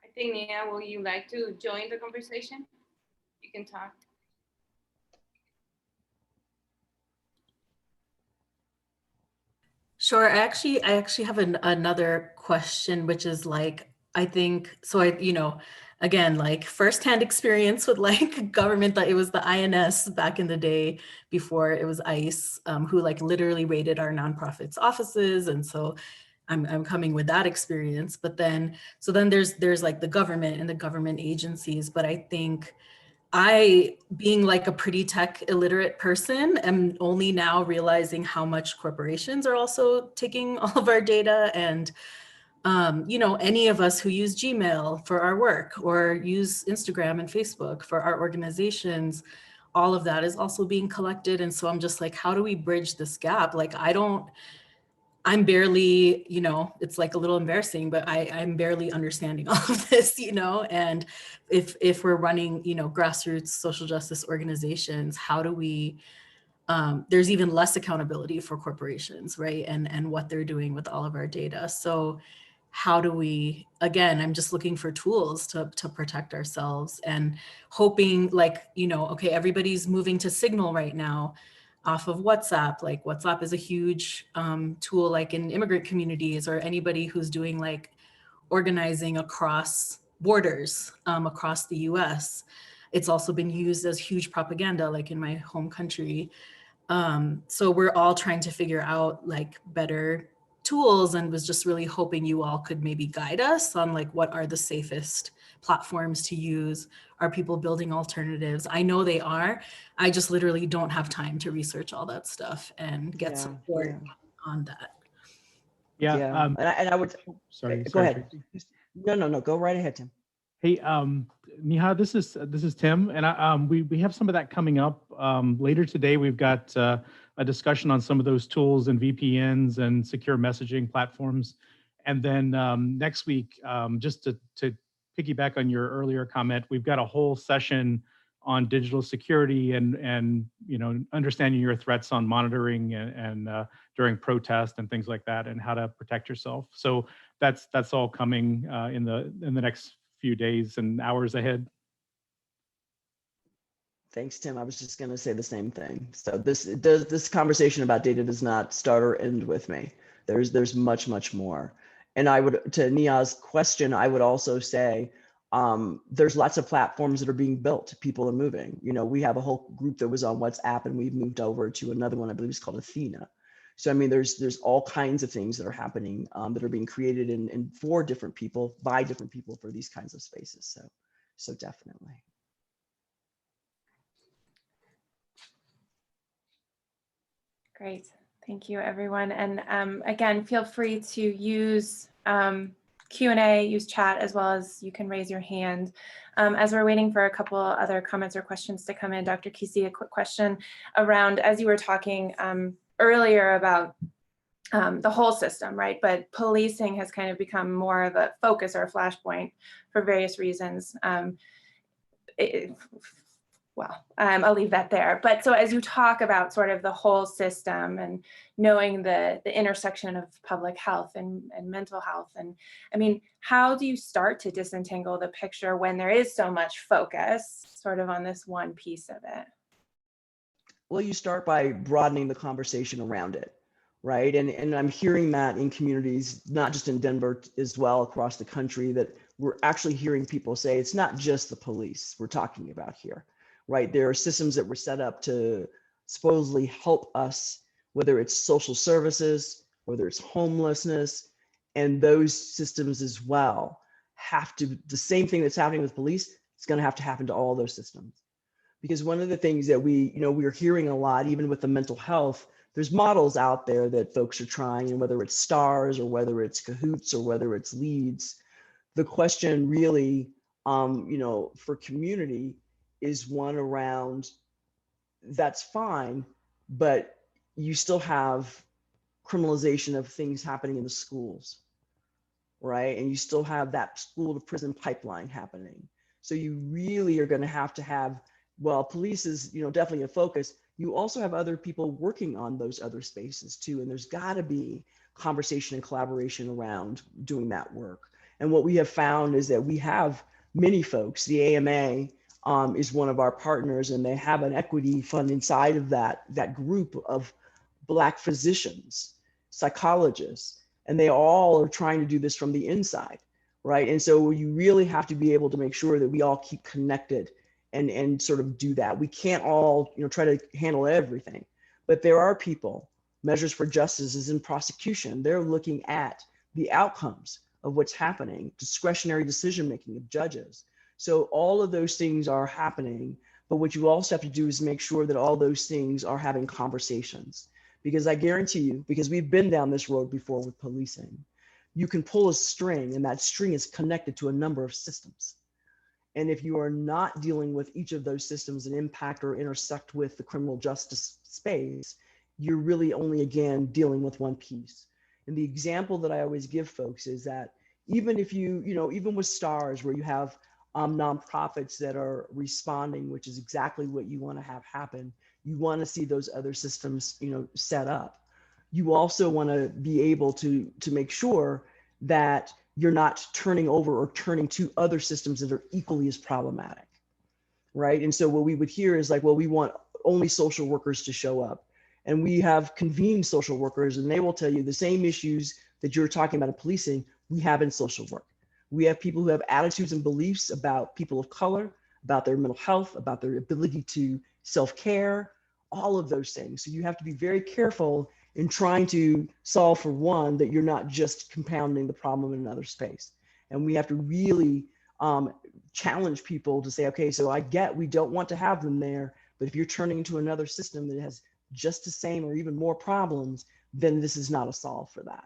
I think, Nia, will you like to join the conversation? You can talk. Sure. I actually have another question, which is like, I think, so again, like firsthand experience with like government, that it was the INS back in the day before it was ICE, who like literally raided our nonprofits offices. And so I'm coming with that experience, but then there's like the government and the government agencies. But I think I, being like a pretty tech illiterate person, am only now realizing how much corporations are also taking all of our data. And any of us who use Gmail for our work or use Instagram and Facebook for our organizations, all of that is also being collected. And so I'm just like, how do we bridge this gap? Like, I'm barely, you know, it's like a little embarrassing, but I'm barely understanding all of this, you know, and if we're running, you know, grassroots social justice organizations, how do we, there's even less accountability for corporations, right? And what they're doing with all of our data. So how do we, again, I'm just looking for tools to protect ourselves and hoping, like, you know, okay, everybody's moving to Signal right now off of WhatsApp. Like WhatsApp is a huge tool, like in immigrant communities or anybody who's doing like organizing across borders, across the US. It's also been used as huge propaganda, like in my home country. So we're all trying to figure out like better tools, and was just really hoping you all could maybe guide us on like what are the safest platforms to use. Are people building alternatives? I know they are. I just literally don't have time to research all that stuff and get support on that. Yeah. And I would sorry. Go ahead. Tracie. No. Go right ahead, Tim. Hey, Neha, this is Tim, and we have some of that coming up later today. We've got a discussion on some of those tools and VPNs and secure messaging platforms, and then next week, just to piggyback on your earlier comment, we've got a whole session on digital security and you know, understanding your threats on monitoring and during protest and things like that, and how to protect yourself. So that's all coming in the next few days and hours ahead. Thanks, Tim. I was just going to say the same thing. So this conversation about data does not start or end with me. There's much more. And I would, to Nia's question, I would also say there's lots of platforms that are being built. People are moving. You know, we have a whole group that was on WhatsApp, and we've moved over to another one. I believe it's called Athena. So I mean, there's all kinds of things that are happening that are being created and for different people, by different people, for these kinds of spaces. So definitely. Great. Thank you, everyone. And again, feel free to use Q&A, use chat, as well as you can raise your hand. As we're waiting for a couple other comments or questions to come in, Dr. Keesee, a quick question around, as you were talking earlier about the whole system, right? But policing has kind of become more of a focus or a flashpoint for various reasons. Well, I'll leave that there. But so as you talk about sort of the whole system and knowing the intersection of public health and mental health, and I mean, how do you start to disentangle the picture when there is so much focus sort of on this one piece of it? Well, you start by broadening the conversation around it, right? And I'm hearing that in communities, not just in Denver, as well across the country, that we're actually hearing people say it's not just the police we're talking about here. Right, there are systems that were set up to supposedly help us, whether it's social services, whether it's homelessness, and those systems as well have to, the same thing that's happening with police, it's going to have to happen to all those systems. Because one of the things that we're hearing a lot, even with the mental health, there's models out there that folks are trying, and whether it's STARS or whether it's Cahoots or whether it's LEADS, the question really, for community is one around, that's fine, but you still have criminalization of things happening in the schools, right? And you still have that school to prison pipeline happening. So you really are going to have, well, police is, definitely a focus. You also have other people working on those other spaces too. And there's got to be conversation and collaboration around doing that work. And what we have found is that we have many folks, the AMA, is one of our partners, and they have an equity fund inside of that group of Black physicians, psychologists, and they all are trying to do this from the inside, right? And so you really have to be able to make sure that we all keep connected and sort of do that. We can't all try to handle everything, but there are people, Measures for Justice is in prosecution. They're looking at the outcomes of what's happening, discretionary decision-making of judges. So all of those things are happening, but what you also have to do is make sure that all those things are having conversations. Because I guarantee you, because we've been down this road before with policing, you can pull a string and that string is connected to a number of systems. And if you are not dealing with each of those systems and impact or intersect with the criminal justice space, you're really only, again, dealing with one piece. And the example that I always give folks is that even if even with STARS, where you have nonprofits that are responding, which is exactly what you want to have happen, you want to see those other systems, set up. You also want to be able to make sure that you're not turning over or turning to other systems that are equally as problematic, right? And so what we would hear is like, well, we want only social workers to show up. And we have convened social workers, and they will tell you the same issues that you're talking about in policing, we have in social work. We have people who have attitudes and beliefs about people of color, about their mental health, about their ability to self-care, all of those things. So you have to be very careful in trying to solve for one, that you're not just compounding the problem in another space. And we have to really challenge people to say, okay, so I get we don't want to have them there, but if you're turning into another system that has just the same or even more problems, then this is not a solve for that.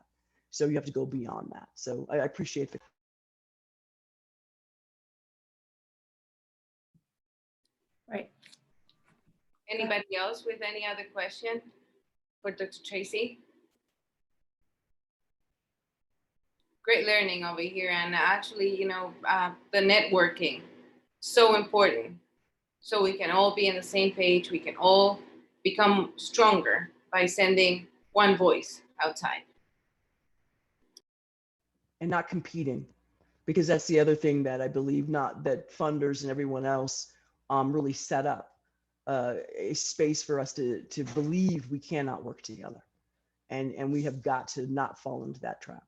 So you have to go beyond that. So I appreciate the. Right. Anybody else with any other question for Dr. Tracie? Great learning over here. And actually, the networking, so important. So we can all be on the same page. We can all become stronger by sending one voice outside. And not competing, because that's the other thing that I believe not that funders and everyone else really set up a space for us to believe we cannot work together. And we have got to not fall into that trap.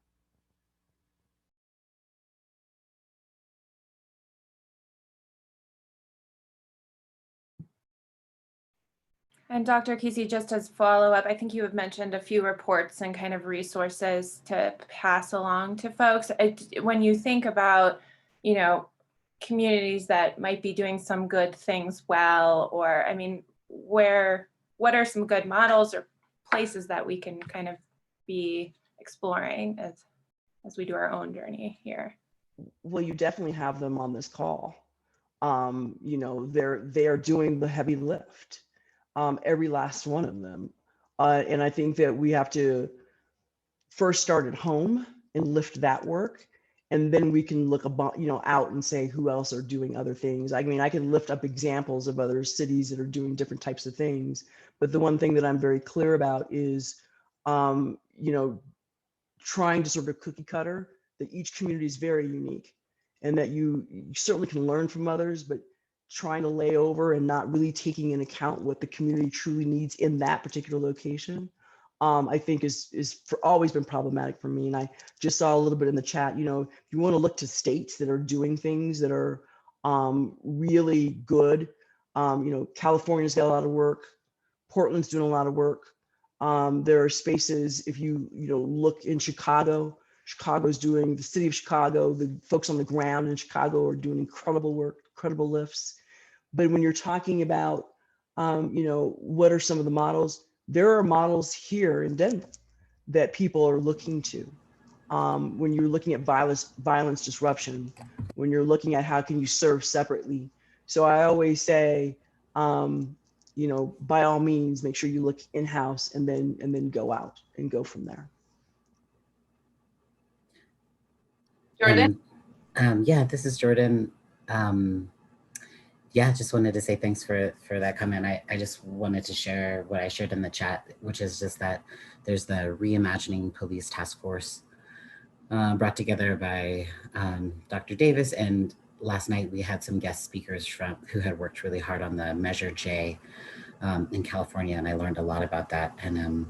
And Dr. Keesee, just as follow-up, I think you have mentioned a few reports and kind of resources to pass along to folks. When you think about, communities that might be doing some good things well, or, what are some good models or places that we can kind of be exploring as we do our own journey here? Well, you definitely have them on this call. They are doing the heavy lift. Every last one of them. And I think that we have to first start at home and lift that work. And then we can look about, out and say who else are doing other things. I mean, I can lift up examples of other cities that are doing different types of things. But the one thing that I'm very clear about is, trying to sort of cookie cutter, that each community is very unique and that you certainly can learn from others, but trying to lay over and not really taking into account what the community truly needs in that particular location, I think is always been problematic for me. And I just saw a little bit in the chat, if you want to look to states that are doing things that are really good, California's got a lot of work, Portland's doing a lot of work. There are spaces, if you look in Chicago's doing, the city of Chicago, the folks on the ground in Chicago are doing incredible work, incredible lifts. But when you're talking about, what are some of the models? There are models here in Denver that people are looking to. When you're looking at violence disruption, when you're looking at how can you serve separately. So I always say, by all means, make sure you look in-house and then go out and go from there. Jordan? Yeah, this is Jordan. Yeah, just wanted to say thanks for that comment. I just wanted to share what I shared in the chat, which is just that there's the Reimagining Police Task Force brought together by Dr. Davis. And last night we had some guest speakers who had worked really hard on the Measure J in California. And I learned a lot about that. And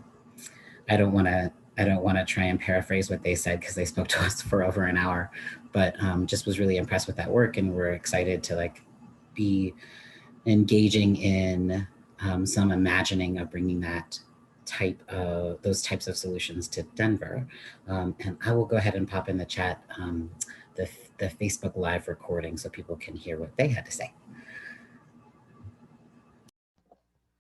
I don't want to try and paraphrase what they said because they spoke to us for over an hour, but just was really impressed with that work. And we're excited to be engaging in some imagining of bringing those types of solutions to Denver. And I will go ahead and pop in the chat the Facebook Live recording so people can hear what they had to say.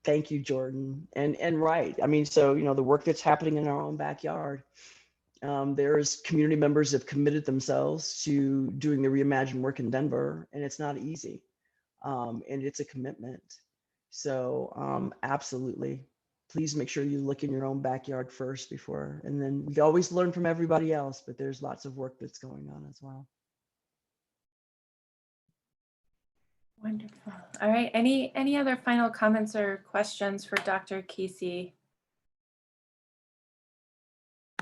Thank you, Jordan. And right, so the work that's happening in our own backyard, there's community members that have committed themselves to doing the Reimagine work in Denver, and it's not easy. And it's a commitment. So absolutely, please make sure you look in your own backyard first before, and then we always learn from everybody else, but there's lots of work that's going on as well. Wonderful. All right. Any other final comments or questions for Dr. Keesee?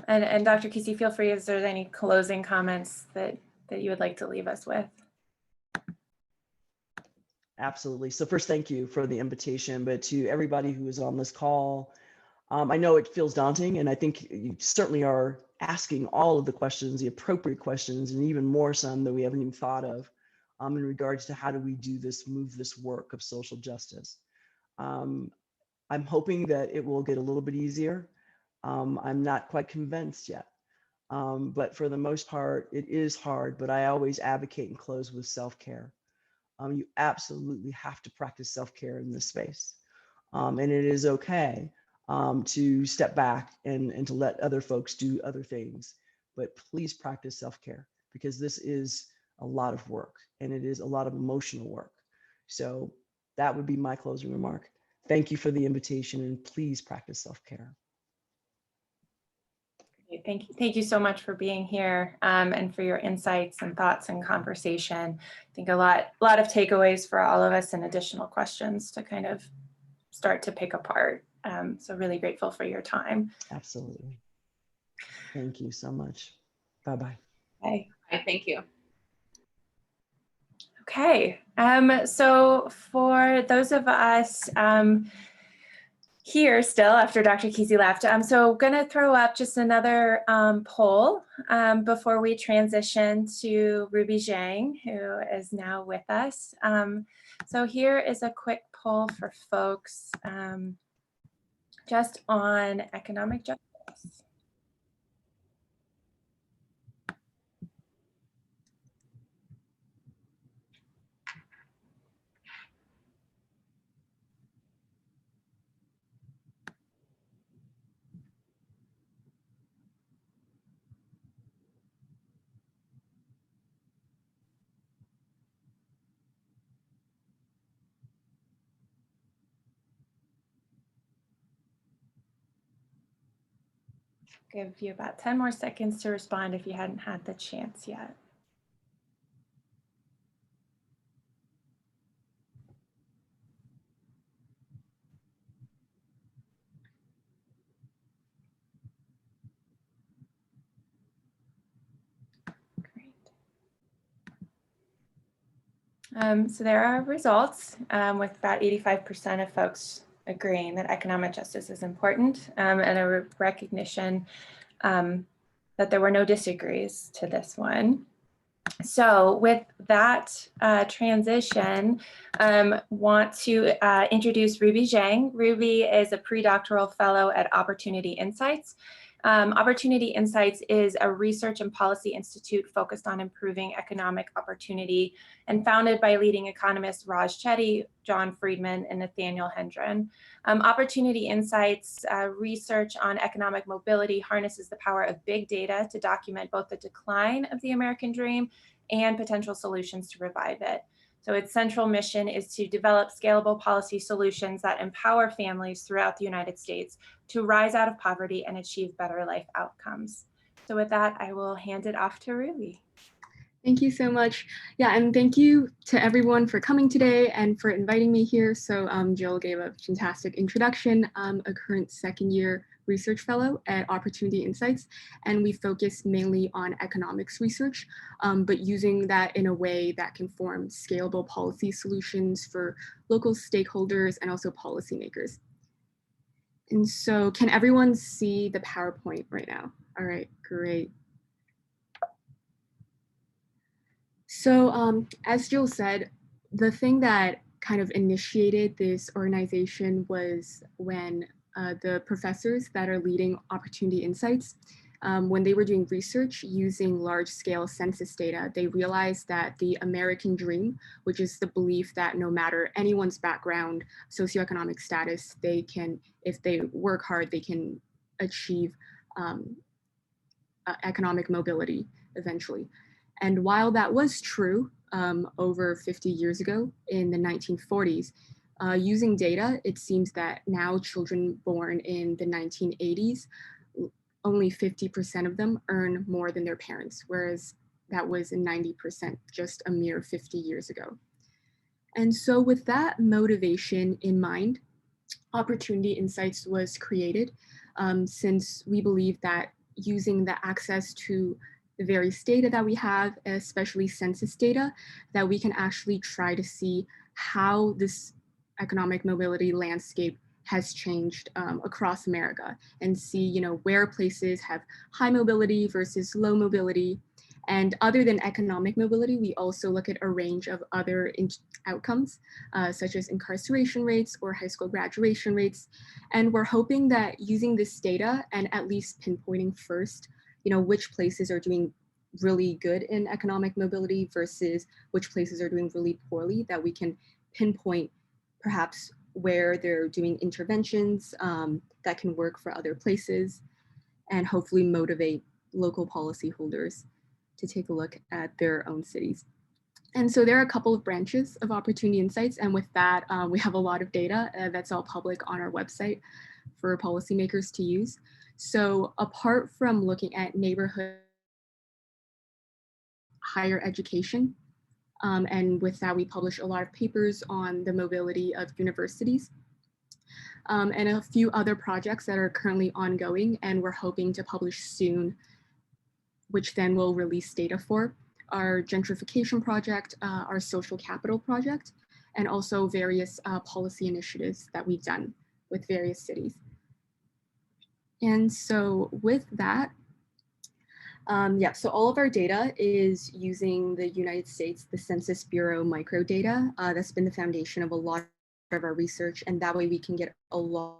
And Dr. Keesee, feel free if there's any closing comments that you would like to leave us with. Absolutely. So first, thank you for the invitation, but to everybody who is on this call, I know it feels daunting, and I think you certainly are asking all of the questions, the appropriate questions, and even more some that we haven't even thought of in regards to how do we do this, move this work of social justice. I'm hoping that it will get a little bit easier. I'm not quite convinced yet, but for the most part, it is hard, but I always advocate and close with self-care. You absolutely have to practice self-care in this space. And it is okay to step back and to let other folks do other things, but please practice self-care, because this is a lot of work and it is a lot of emotional work. So that would be my closing remark. Thank you for the invitation, and please practice self-care. Thank you so much for being here and for your insights and thoughts and conversation. I think a lot of takeaways for all of us and additional questions to kind of start to pick apart. So really grateful for your time. Absolutely. Thank you so much. Bye-bye. Bye. Thank you. Okay. So for those of us here still after Dr. Keesee left, so going to throw up just another poll before we transition to Ruby Zhang, who is now with us. So here is a quick poll for folks just on economic justice. Give you about 10 more seconds to respond if you hadn't had the chance yet. Great. So there are results with about 85% of folks agreeing that economic justice is important, and a recognition that there were no disagrees to this one. So with that transition, want to introduce Ruby Zhang. Ruby is a pre-doctoral fellow at Opportunity Insights. Opportunity Insights is a research and policy institute focused on improving economic opportunity and founded by leading economists Raj Chetty, John Friedman, and Nathaniel Hendren. Opportunity Insights research on economic mobility harnesses the power of big data to document both the decline of the American dream and potential solutions to revive it. So its central mission is to develop scalable policy solutions that empower families throughout the United States to rise out of poverty and achieve better life outcomes. So with that, I will hand it off to Ruby. Thank you so much. Yeah, and thank you to everyone for coming today and for inviting me here. So Jill gave a fantastic introduction. I'm a current second-year research fellow at Opportunity Insights, and we focus mainly on economics research, but using that in a way that can form scalable policy solutions for local stakeholders and also policymakers. And so can everyone see the PowerPoint right now? All right, great. So as Jill said, the thing that kind of initiated this organization was when the professors that are leading Opportunity Insights, when they were doing research using large-scale census data, they realized that the American dream, which is the belief that no matter anyone's background, socioeconomic status, they can, if they work hard, they can achieve economic mobility eventually. And while that was true over 50 years ago in the 1940s, Using data, it seems that now children born in the 1980s, only 50% of them earn more than their parents, whereas that was 90% just a mere 50 years ago. And so with that motivation in mind, Opportunity Insights was created since we believe that using the access to the various data that we have, especially census data, that we can actually try to see how this economic mobility landscape has changed across America and see, where places have high mobility versus low mobility. And other than economic mobility, we also look at a range of other outcomes, such as incarceration rates or high school graduation rates. And we're hoping that using this data and at least pinpointing first, which places are doing really good in economic mobility versus which places are doing really poorly, that we can pinpoint perhaps where they're doing interventions that can work for other places, and hopefully motivate local policyholders to take a look at their own cities. And so there are a couple of branches of Opportunity Insights, and with that, we have a lot of data that's all public on our website for policymakers to use. So apart from looking at neighborhood higher education, and with that, we publish a lot of papers on the mobility of universities, and a few other projects that are currently ongoing and we're hoping to publish soon, which then we'll release data for. Our gentrification project, our social capital project, and also various policy initiatives that we've done with various cities. And so with that, so all of our data is using the United States, the Census Bureau microdata. That's been the foundation of a lot of our research, and that way we can get a large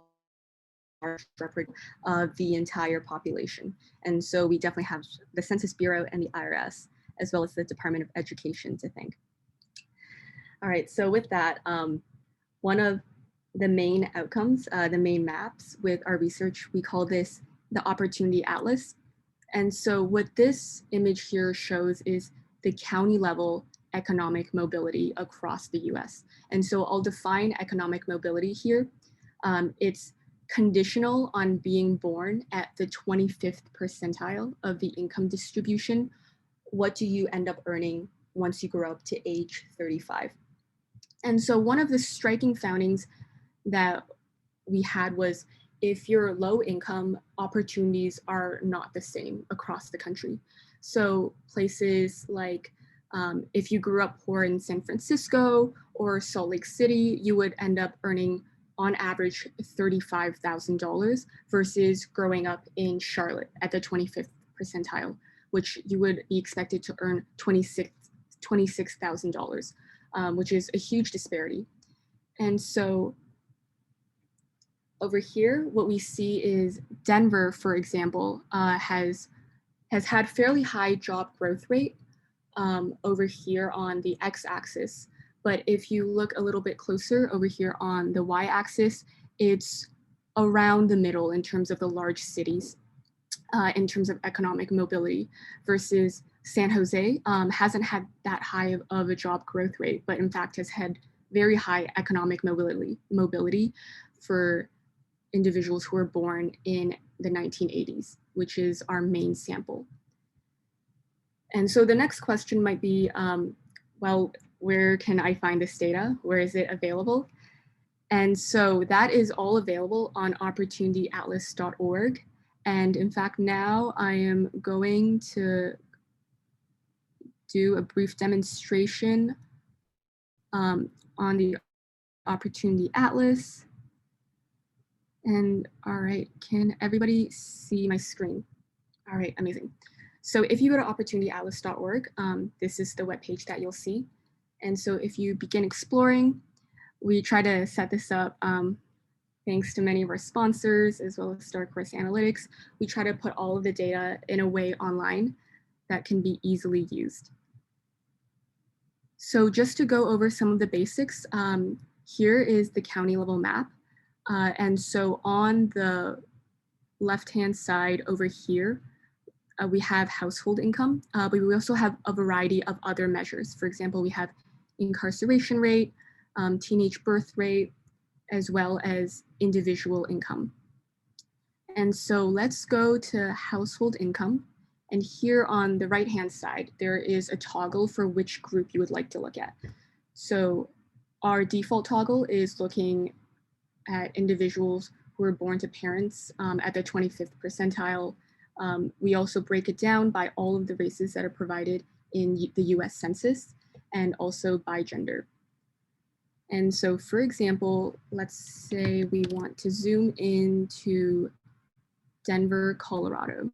record of the entire population. And so we definitely have the Census Bureau and the IRS, as well as the Department of Education to thank. All right, so with that, one of the main outcomes, the main maps with our research, we call this the Opportunity Atlas. And so what this image here shows is the county level economic mobility across the US. And so I'll define economic mobility here. It's conditional on being born at the 25th percentile of the income distribution. What do you end up earning once you grow up to age 35? And so one of the striking findings that we had was if you're low income, opportunities are not the same across the country. So places like if you grew up poor in San Francisco or Salt Lake City, you would end up earning on average $35,000 versus growing up in Charlotte at the 25th percentile, which you would be expected to earn $26,000, which is a huge disparity. And so over here, what we see is Denver, for example, has had fairly high job growth rate over here on the x-axis. But if you look a little bit closer over here on the y-axis, it's around the middle in terms of the large cities, in terms of economic mobility, versus San Jose hasn't had that high of a job growth rate, but in fact has had very high economic mobility for individuals who were born in the 1980s, which is our main sample. And so the next question might be, well, where can I find this data? Where is it available? And so that is all available on opportunityatlas.org. And in fact, now I am going to do a brief demonstration on the Opportunity Atlas. And all right, can everybody see my screen? All right, amazing. So if you go to opportunityatlas.org, this is the webpage that you'll see. And so if you begin exploring, we try to set this up thanks to many of our sponsors, as well as Dark Horse Analytics. We try to put all of the data in a way online that can be easily used. So just to go over some of the basics, here is the county level map. And so on the left-hand side over here, we have household income, but we also have a variety of other measures. For example, we have incarceration rate, teenage birth rate, as well as individual income. And so let's go to household income. And here on the right-hand side, there is a toggle for which group you would like to look at. So our default toggle is looking at individuals who were born to parents at the 25th percentile. We also break it down by all of the races that are provided in the US Census and also by gender. And so for example, let's say we want to zoom into Denver, Colorado.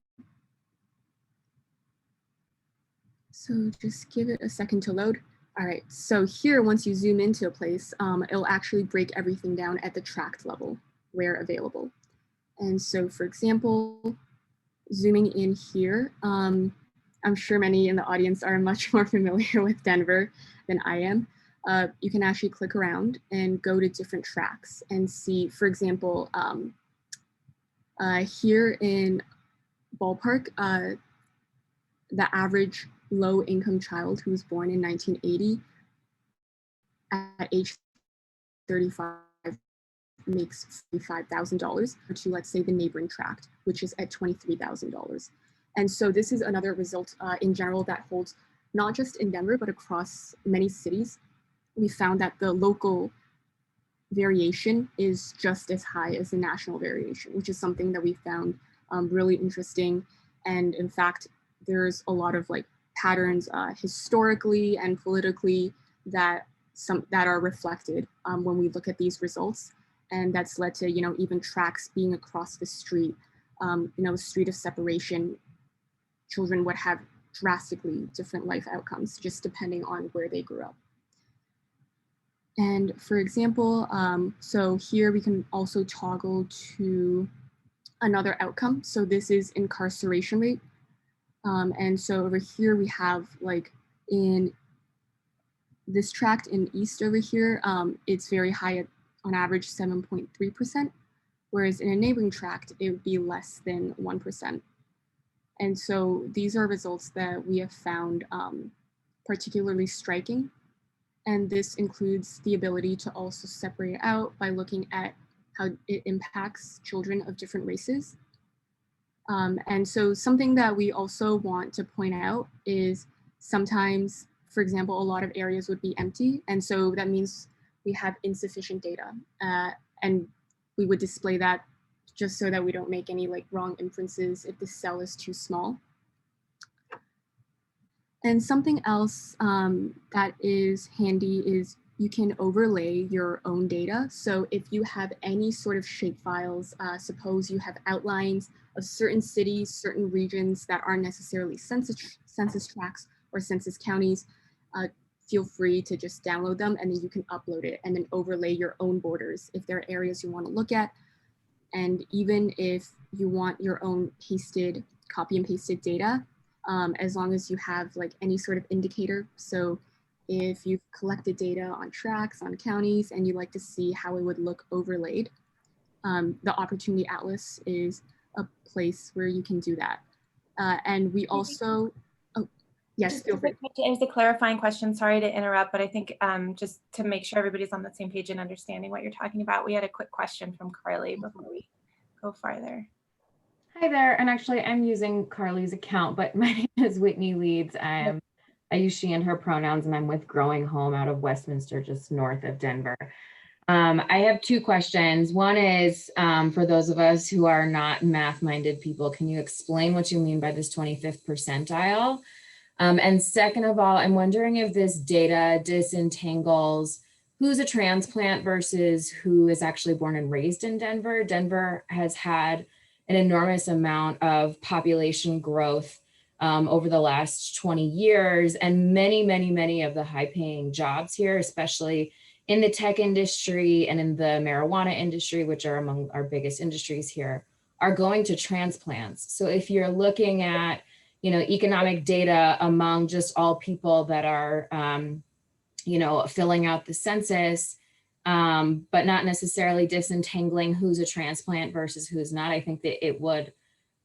So just give it a second to load. All right, so here, once you zoom into a place, it'll actually break everything down at the tract level where available. And so for example, zooming in here, I'm sure many in the audience are much more familiar with Denver than I am. You can actually click around and go to different tracts and see, for example, here in Ballpark, the average low-income child who was born in 1980 at age 35 makes $45,000 to, let's say, the neighboring tract, which is at $23,000. And so this is another result in general that holds not just in Denver, but across many cities. We found that the local variation is just as high as the national variation, which is something that we found really interesting. And in fact, there's a lot of like patterns historically and politically that are reflected when we look at these results. And that's led to, even tracts being across the street, the street of separation, children would have drastically different life outcomes just depending on where they grew up. And for example, so here we can also toggle to another outcome. So this is incarceration rate. And so over here we have like in this tract in East over here, it's very high at on average 7.3%, whereas in a neighboring tract, it would be less than 1%. And so these are results that we have found particularly striking. And this includes the ability to also separate out by looking at how it impacts children of different races. And so something that we also want to point out is sometimes, for example, a lot of areas would be empty. And so that means we have insufficient data. And we would display that just so that we don't make any like wrong inferences if the cell is too small. And something else that is handy is you can overlay your own data. So if you have any sort of shapefiles, suppose you have outlines of certain cities, certain regions that aren't necessarily census tracts or census counties, feel free to just download them and then you can upload it and then overlay your own borders if there are areas you want to look at. And even if you want your own copy and pasted data, as long as you have like any sort of indicator. So if you've collected data on tracts, on counties, and you'd like to see how it would look overlaid, the Opportunity Atlas is a place where you can do that. And we also, yes, feel free. It was a clarifying question. Sorry to interrupt, but I think just to make sure everybody's on the same page and understanding what you're talking about, we had a quick question from Carly before we go farther. Hi there, and actually I'm using Carly's account, but my name is Whitney Leeds. I use she and her pronouns, and I'm with Growing Home out of Westminster, just north of Denver. I have two questions. One is for those of us who are not math-minded people, can you explain what you mean by this 25th percentile? And second of all, I'm wondering if this data disentangles who's a transplant versus who is actually born and raised in Denver. Denver has had an enormous amount of population growth over the last 20 years, and many of the high-paying jobs here, especially in the tech industry and in the marijuana industry, which are among our biggest industries here, are going to transplants. So if you're looking at economic data among just all people that are, filling out the census, but not necessarily disentangling who's a transplant versus who's not, I think that it would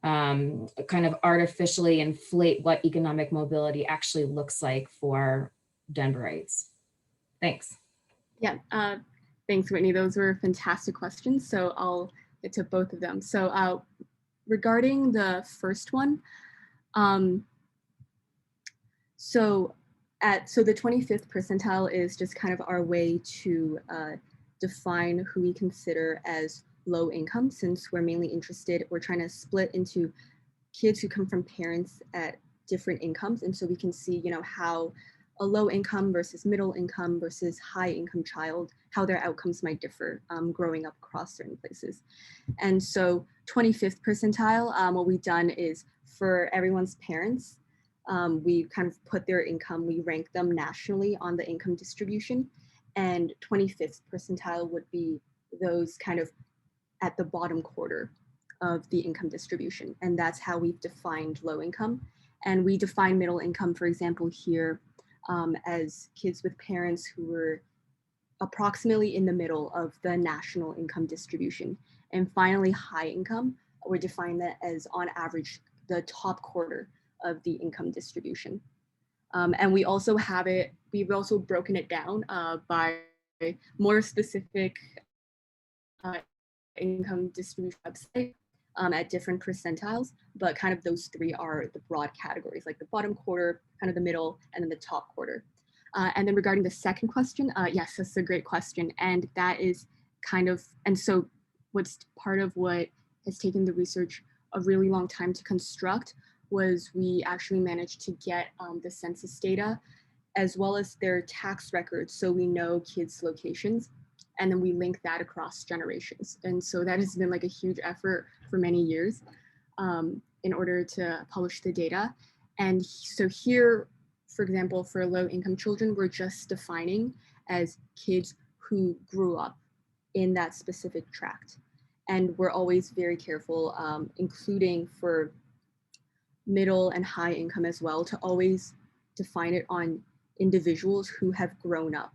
kind of artificially inflate what economic mobility actually looks like for Denverites. Thanks. Yeah, thanks, Whitney. Those were fantastic questions. So I'll get to both of them. So regarding the first one, so the 25th percentile is just kind of our way to define who we consider as low income, since we're mainly interested, we're trying to split into kids who come from parents at different incomes. And so we can see, how a low income versus middle income versus high income child, how their outcomes might differ growing up across certain places. And so 25th percentile, what we've done is for everyone's parents, we kind of put their income, we rank them nationally on the income distribution. And 25th percentile would be those kind of at the bottom quarter of the income distribution. And that's how we've defined low income. And we define middle income, for example, here as kids with parents who were approximately in the middle of the national income distribution. And finally, high income, we define that as on average, the top quarter of the income distribution. And we also have it, we've also broken it down by more specific income distribution website at different percentiles, but kind of those three are the broad categories, like the bottom quarter, kind of the middle, and then the top quarter. And then regarding the second question, yes, that's a great question. And that is kind of, and so what's part of what has taken the research a really long time to construct was we actually managed to get the census data as well as their tax records, so we know kids' locations, and then we link that across generations. And so that has been like a huge effort for many years in order to publish the data. And so here, for example, for low income children, we're just defining as kids who grew up in that specific tract. And we're always very careful, including for middle and high income as well, to always define it on individuals who have grown up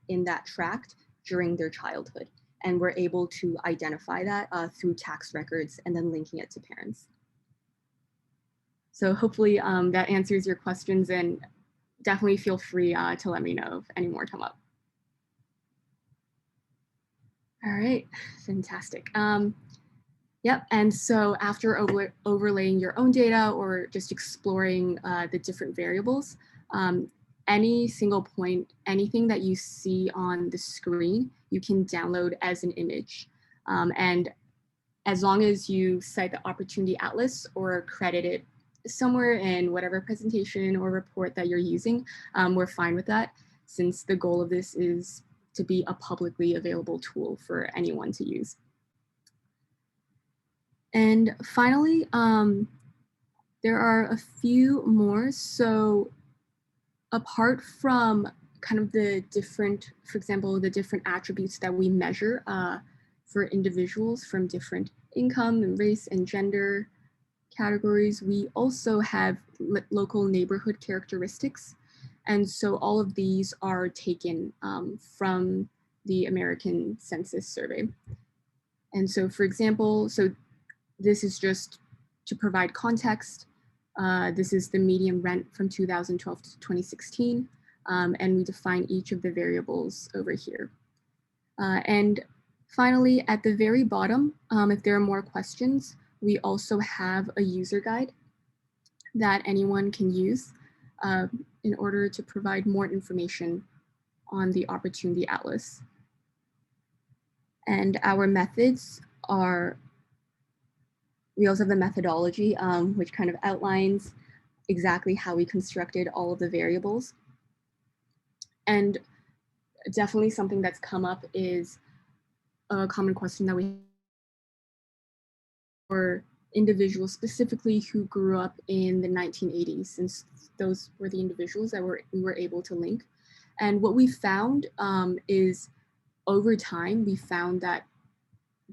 in that tract during their childhood. And we're able to identify that through tax records and then linking it to parents. So hopefully that answers your questions, and definitely feel free to let me know if any more come up. All right, fantastic. Yep, and so after overlaying your own data or just exploring the different variables, any single point, anything that you see on the screen, you can download as an image. And as long as you cite the Opportunity Atlas or credit it somewhere in whatever presentation or report that you're using, we're fine with that, since the goal of this is to be a publicly available tool for anyone to use. And finally, there are a few more. So apart from kind of the different, for example, the different attributes that we measure for individuals from different income and race and gender categories, we also have local neighborhood characteristics. And so all of these are taken from the American Census Survey. And so, for example, so this is just to provide context. This is the median rent from 2012 to 2016, and we define each of the variables over here. And finally, at the very bottom, if there are more questions, we also have a user guide that anyone can use in order to provide more information on the Opportunity Atlas. And our methods are, we also have the methodology, which kind of outlines exactly how we constructed all of the variables. And definitely something that's come up is a common question that we for individuals specifically who grew up in the 1980s, since those were the individuals that we were able to link. And what we found is over time, we found that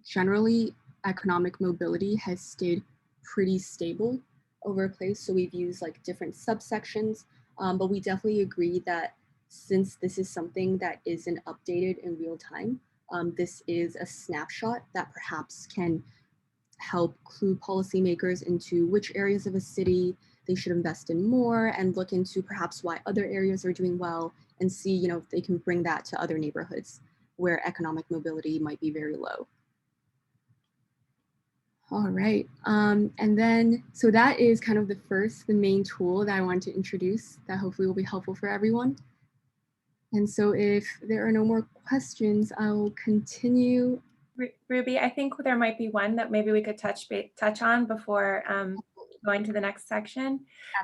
generally economic mobility has stayed pretty stable over a place. So we've used like different subsections, but we definitely agree that since this is something that isn't updated in real time, this is a snapshot that perhaps can help clue policymakers into which areas of a city they should invest in more and look into perhaps why other areas are doing well and see, you know, if they can bring that to other neighborhoods where economic mobility might be very low. All right, and then, so that is kind of the main tool that I wanted to introduce that hopefully will be helpful for everyone. And so if there are no more questions, I'll continue. Ruby, I think there might be one that maybe we could touch on before going to the next section.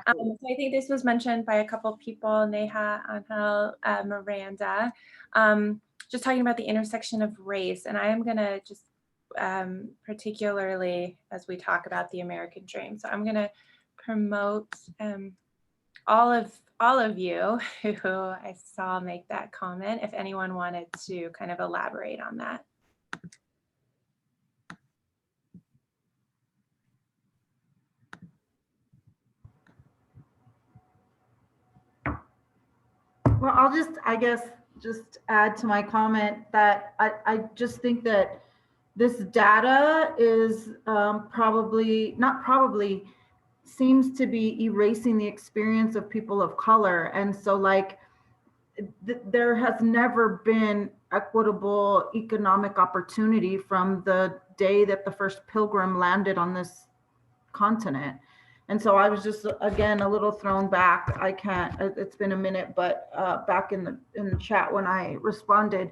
So I think this was mentioned by a couple of people, Neha, Angel, Miranda, just talking about the intersection of race. And I am gonna just particularly as we talk about the American dream. So I'm gonna promote all of you who I saw make that comment, if anyone wanted to kind of elaborate on that. Well, I'll just, I guess, just add to my comment that I just think that this data is seems to be erasing the experience of people of color. And so like, there has never been equitable economic opportunity from the day that the first pilgrim landed on this continent. And so I was just, again, a little thrown back. I can't, it's been a minute, but back in the chat when I responded,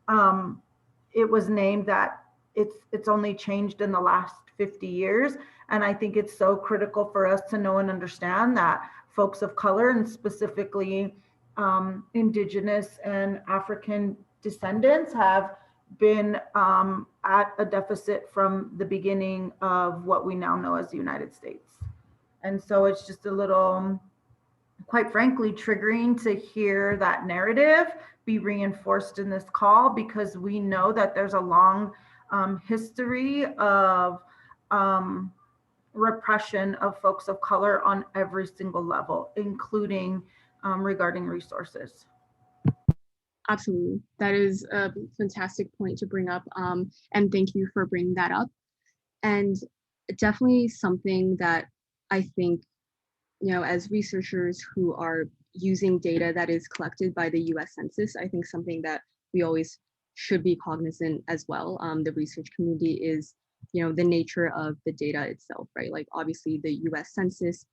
it was named that it's only changed in the last 50 years. And I think it's so critical for us to know and understand that folks of color, and specifically Indigenous and African descendants, have been at a deficit from the beginning of what we now know as the United States. And so it's just a little, quite frankly, triggering to hear that narrative be reinforced in this call, because we know that there's a long history of repression of folks of color on every single level, including regarding resources. Absolutely. That is a fantastic point to bring up. And thank you for bringing that up. And definitely something that I think, you know, as researchers who are using data that is collected by the US Census, I think something that we always should be cognizant as well. The research community is, you know, the nature of the data itself, right? Like obviously the US Census,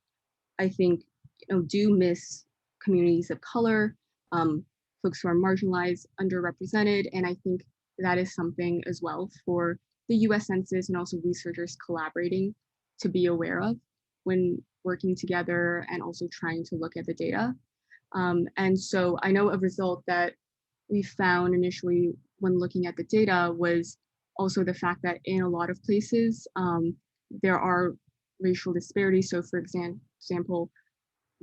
I think, you know, do miss communities of color, folks who are marginalized, underrepresented. And I think that is something as well for the US Census and also researchers collaborating to be aware of when working together and also trying to look at the data. And so I know a result that we found initially when looking at the data was also the fact that in a lot of places, there are racial disparities. So for example,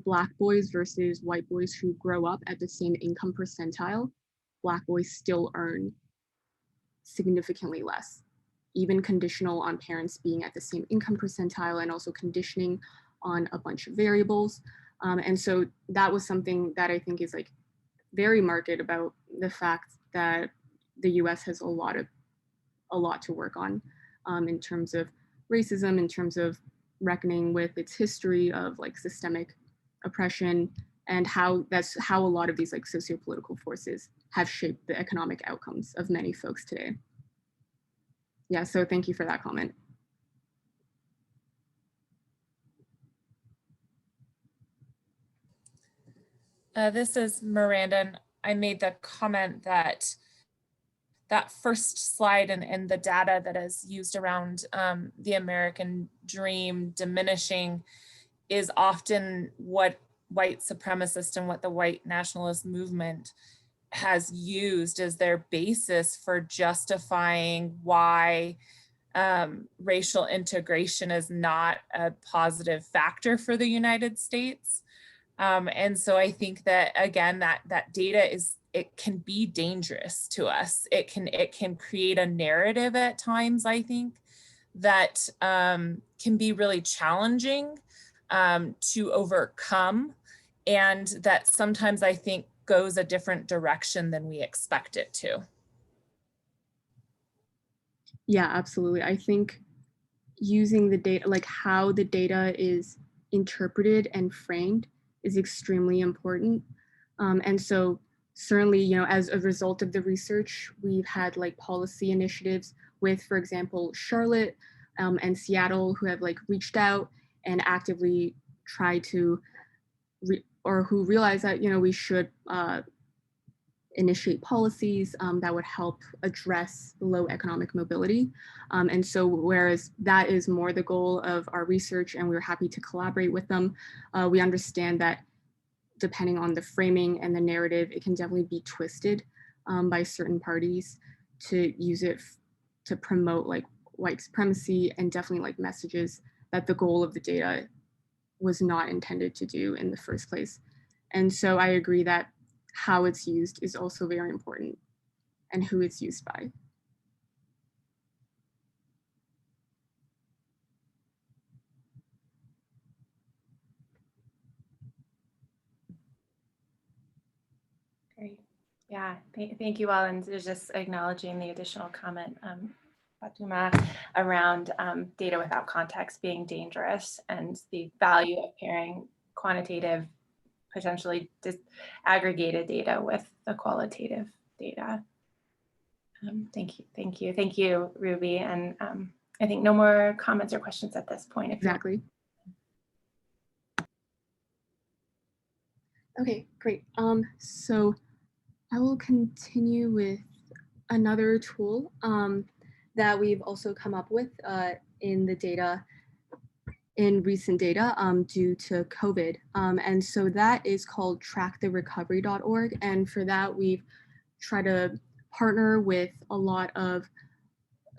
Black boys versus white boys who grow up at the same income percentile, Black boys still earn significantly less, even conditional on parents being at the same income percentile and also conditioning on a bunch of variables. And so that was something that I think is like very marked about the fact that the US has a lot to work on in terms of racism, in terms of reckoning with its history of like systemic oppression, and how a lot of these like sociopolitical forces have shaped the economic outcomes of many folks today. Yeah, so thank you for that comment. This is Miranda, and I made the comment that that first slide and the data that is used around the American dream diminishing is often what white supremacists and what the white nationalist movement has used as their basis for justifying why racial integration is not a positive factor for the United States. And so I think that, again, that data it can be dangerous to us. It can create a narrative at times, I think, that can be really challenging to overcome, and that sometimes I think goes a different direction than we expect it to. Yeah, absolutely. I think using the data, like how the data is interpreted and framed is extremely important. And so certainly, you know, as a result of the research, we've had like policy initiatives with, for example, Charlotte and Seattle, who have like reached out and actively tried to, or who realize that, you know, we should initiate policies that would help address low economic mobility. And so whereas that is more the goal of our research and we're happy to collaborate with them, we understand that depending on the framing and the narrative, it can definitely be twisted by certain parties to use it to promote like white supremacy and definitely like messages that the goal of the data was not intended to do in the first place. And so I agree that how it's used is also very important and who it's used by. Great. Yeah, thank you all. And just acknowledging the additional comment, Fatuma, around data without context being dangerous and the value of pairing quantitative, potentially disaggregated data with the qualitative data. Thank you, Ruby. And I think no more comments or questions at this point. Exactly. Okay, great. So I will continue with another tool that we've also come up with in the data, in recent data due to COVID. And so that is called tracktherecovery.org. And for that, we've tried to partner with a lot of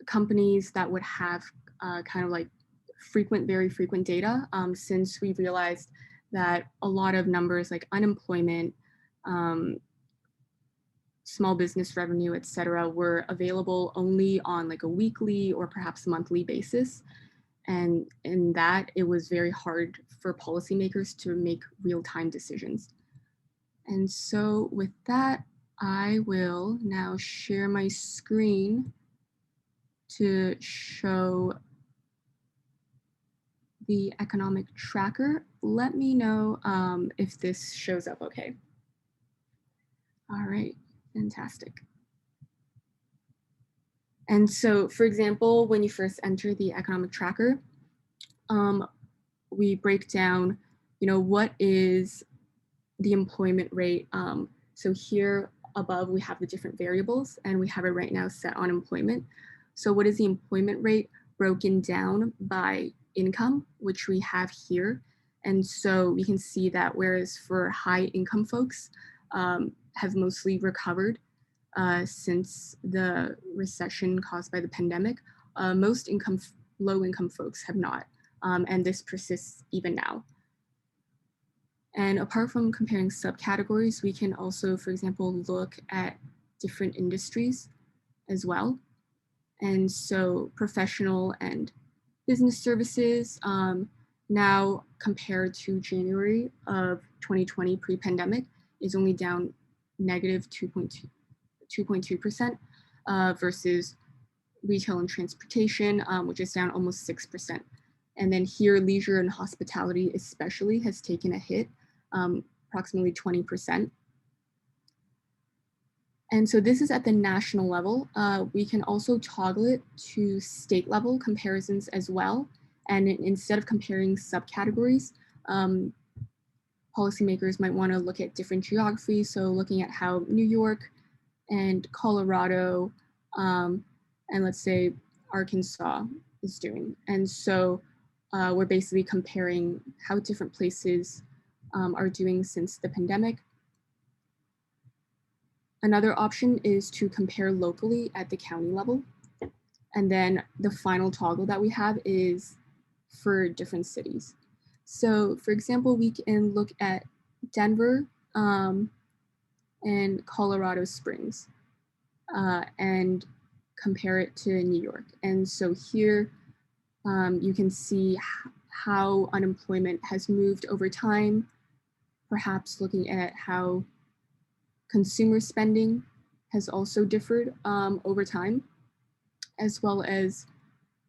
companies that would have kind of like very frequent data, since we realized that a lot of numbers like unemployment, small business revenue, et cetera, were available only on like a weekly or perhaps monthly basis. And in that, it was very hard for policymakers to make real-time decisions. And so with that, I will now share my screen to show the economic tracker. Let me know if this shows up okay. All right, fantastic. And so, for example, when you first enter the economic tracker, we break down, you know, what is the employment rate. So here above, we have the different variables and we have it right now set on employment. So what is the employment rate broken down by income, which we have here. And so we can see that whereas for high income folks have mostly recovered since the recession caused by the pandemic, most low income folks have not. And this persists even now. And apart from comparing subcategories, we can also, for example, look at different industries as well. And so professional and business services now compared to January of 2020 pre-pandemic is only down negative 2.2% versus retail and transportation, which is down almost 6%. And then here, leisure and hospitality especially has taken a hit, approximately 20%. And so this is at the national level. We can also toggle it to state level comparisons as well. And instead of comparing subcategories, policymakers might want to look at different geographies. So looking at how New York and Colorado, and let's say Arkansas is doing. And so we're basically comparing how different places are doing since the pandemic. Another option is to compare locally at the county level. And then the final toggle that we have is for different cities. So for example, we can look at Denver and Colorado Springs and compare it to New York. And so here you can see how unemployment has moved over time, perhaps looking at how consumer spending has also differed over time, as well as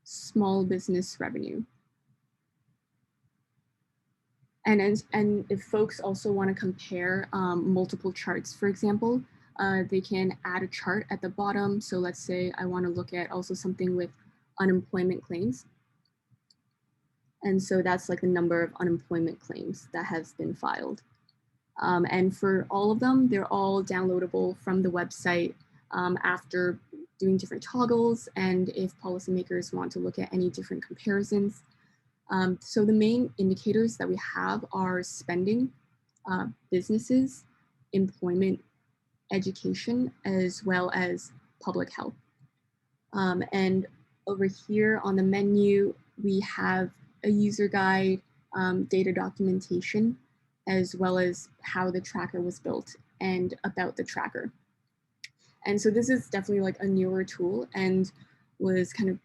small business revenue. And if folks also want to compare multiple charts, for example, they can add a chart at the bottom. So let's say I want to look at also something with unemployment claims. And so that's like the number of unemployment claims that has been filed. And for all of them, they're all downloadable from the website after doing different toggles, and if policymakers want to look at any different comparisons. So the main indicators that we have are spending, businesses, employment, education, as well as public health. And over here on the menu, we have a user guide, data documentation, as well as how the tracker was built and about the tracker. And so this is definitely like a newer tool and was kind of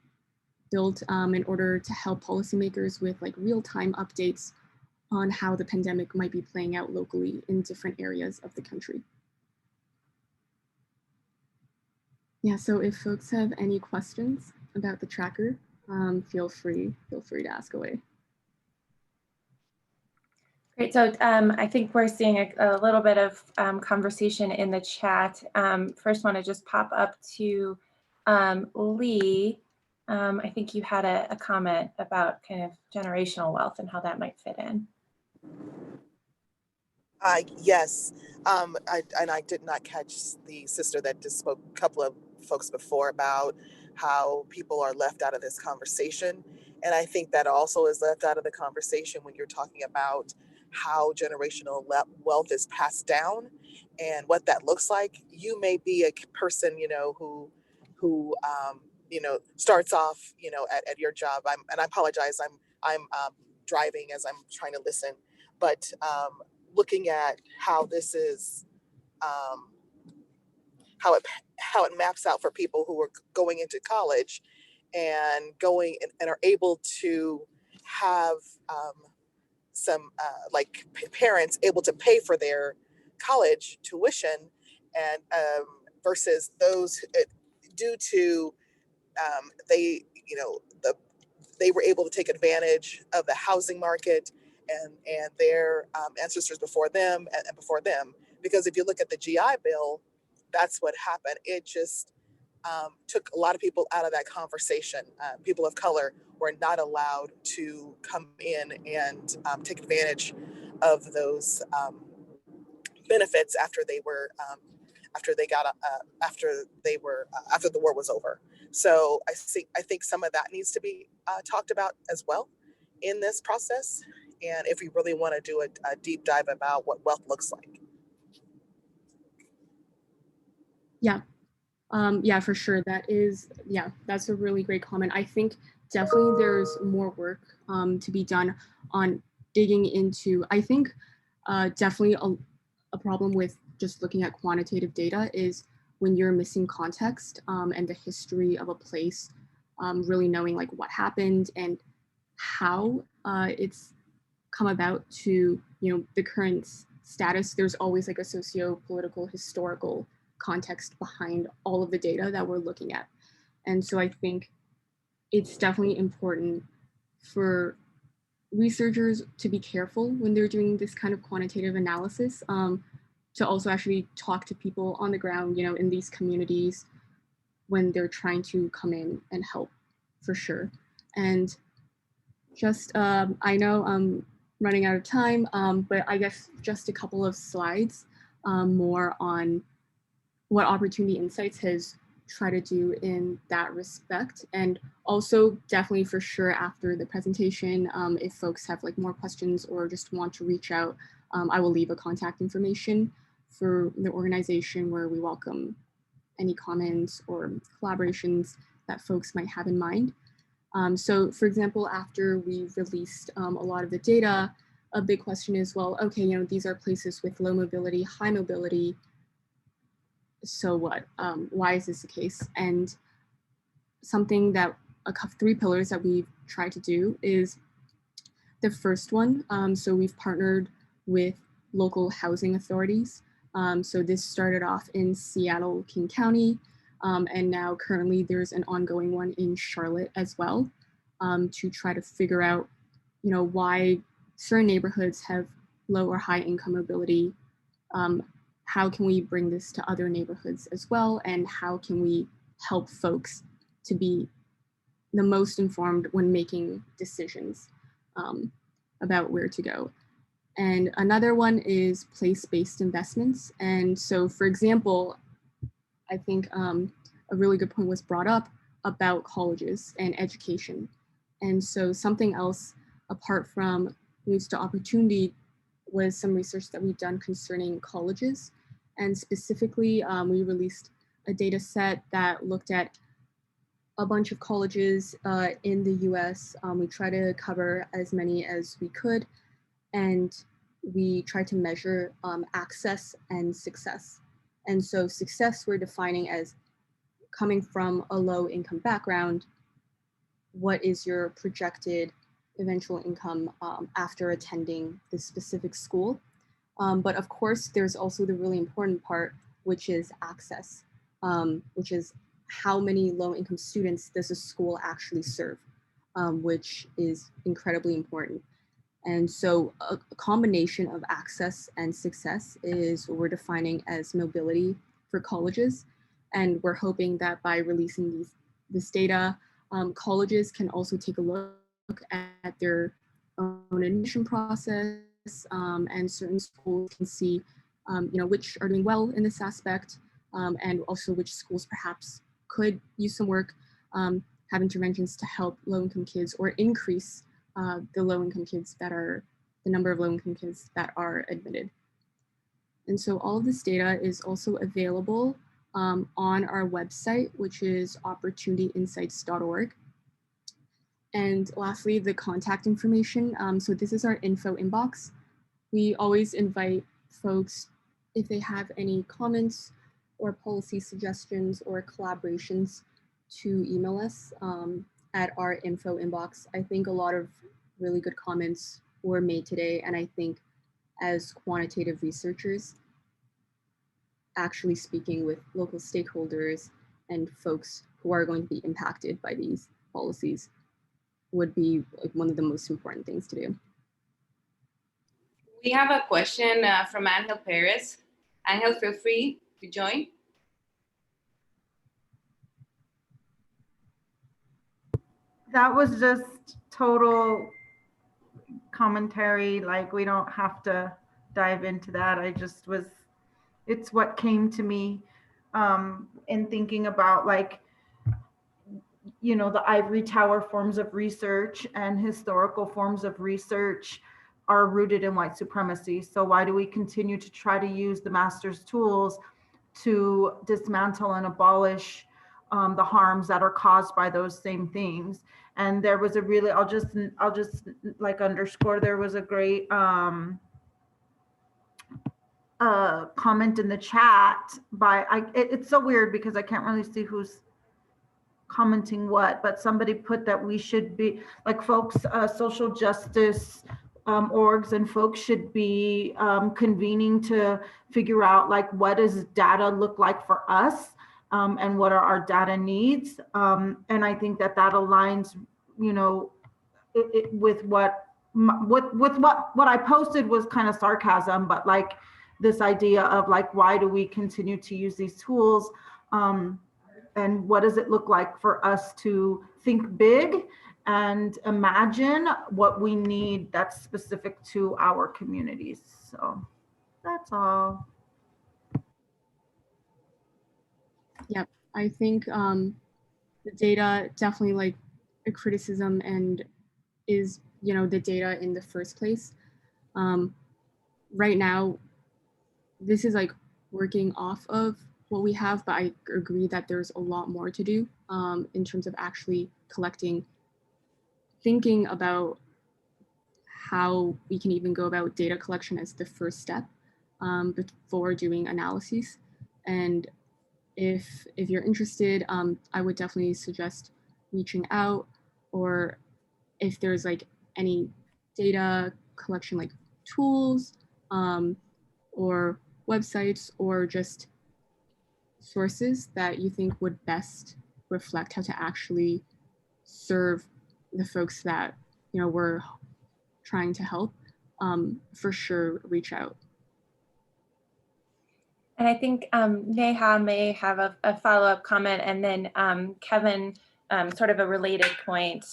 built in order to help policymakers with like real-time updates on how the pandemic might be playing out locally in different areas of the country. Yeah, so if folks have any questions about the tracker, feel free to ask away. Great, so I think we're seeing a little bit of conversation in the chat. First want to just pop up to Lee. I think you had a comment about kind of generational wealth and how that might fit in. Yes, and I did not catch the sister that just spoke, a couple of folks before, about how people are left out of this conversation. And I think that also is left out of the conversation when you're talking about how generational wealth is passed down and what that looks like. You may be a person, you know, who you know, starts off, you know, at your job. And I apologize, I'm driving as I'm trying to listen, but looking at how this is, how it maps out for people who are going into college and and are able to have some like parents able to pay for their college tuition, and versus those due to they, you know, they were able to take advantage of the housing market and their ancestors before them and before them. Because if you look at the GI Bill, that's what happened. It just took a lot of people out of that conversation. People of color were not allowed to come in and take advantage of those benefits after they were after the war was over. So I think some of that needs to be talked about as well in this process. And if we really want to do a deep dive about what wealth looks like. Yeah. Yeah, for sure. That's a really great comment. I think definitely there's more work to be done on digging into, I think definitely a problem with just looking at quantitative data is when you're missing context and the history of a place, really knowing like what happened and how it's come about to, you know, the current status. There's always like a socio-political, historical context behind all of the data that we're looking at. And so I think it's definitely important for researchers to be careful when they're doing this kind of quantitative analysis, to also actually talk to people on the ground, you know, in these communities when they're trying to come in and help, for sure. And just, I know I'm running out of time, but I guess just a couple of slides more on what Opportunity Insights has tried to do in that respect. And also definitely for sure after the presentation, if folks have like more questions or just want to reach out, I will leave a contact information for the organization where we welcome any comments or collaborations that folks might have in mind. So for example, after we released a lot of the data, a big question is, well, okay, you know, these are places with low mobility, high mobility. So what? Why is this the case? And something that three pillars that we've tried to do is the first one. So we've partnered with local housing authorities. So this started off in Seattle, King County, and now currently there's an ongoing one in Charlotte as well, to try to figure out, you know, why certain neighborhoods have low or high income mobility. How can we bring this to other neighborhoods as well? And how can we help folks to be the most informed when making decisions about where to go? And another one is place-based investments. And so, for example, I think a really good point was brought up about colleges and education. And so something else apart from Moves to Opportunity was some research that we've done concerning colleges. And specifically, we released a data set that looked at a bunch of colleges in the US. We try to cover as many as we could, and we try to measure access and success. And so success we're defining as coming from a low income background. What is your projected eventual income after attending this specific school? But of course, there's also the really important part, which is access, which is how many low-income students does a school actually serve, which is incredibly important. And so a combination of access and success is what we're defining as mobility for colleges. And we're hoping that by releasing this data, colleges can also take a look at their own admission process, and certain schools can see which are doing well in this aspect, and also which schools perhaps could use some work, have interventions to help low-income kids or increase the low-income kids the number of low-income kids that are admitted. And so all of this data is also available on our website, which is opportunityinsights.org. And lastly, the contact information. So this is our info inbox. We always invite folks, if they have any comments or policy suggestions or collaborations, to email us at our info inbox. I think a lot of really good comments were made today, and I think as quantitative researchers, actually speaking with local stakeholders and folks who are going to be impacted by these policies would be like one of the most important things to do. We have a question from Angel Perez. Angel, feel free to join. That was just total commentary. Like, we don't have to dive into that. It's what came to me in thinking about, like, the ivory tower forms of research and historical forms of research are rooted in white supremacy. So why do we continue to try to use the master's tools to dismantle and abolish the harms that are caused by those same things? And there was a really, I'll just like underscore, there was a great comment in the chat by, it's so weird because I can't really see who's commenting what, but somebody put that we should be, like, folks, social justice orgs and folks should be convening to figure out, like, what does data look like for us, and what are our data needs. And I think that aligns, with what I posted was kind of sarcasm, but like this idea of, like, why do we continue to use these tools? And what does it look like for us to think big and imagine what we need that's specific to our communities? So that's all. Yep, I think the data definitely, like, a criticism and is, the data in the first place. Right now, this is like working off of what we have, but I agree that there's a lot more to do in terms of actually thinking about how we can even go about data collection as the first step before doing analyses. And if you're interested, I would definitely suggest reaching out, or if there's like any data collection like tools or websites or just sources that you think would best reflect how to actually serve the folks that we're trying to help, for sure reach out. And I think Neha may have a follow-up comment, and then Kevin, sort of a related point.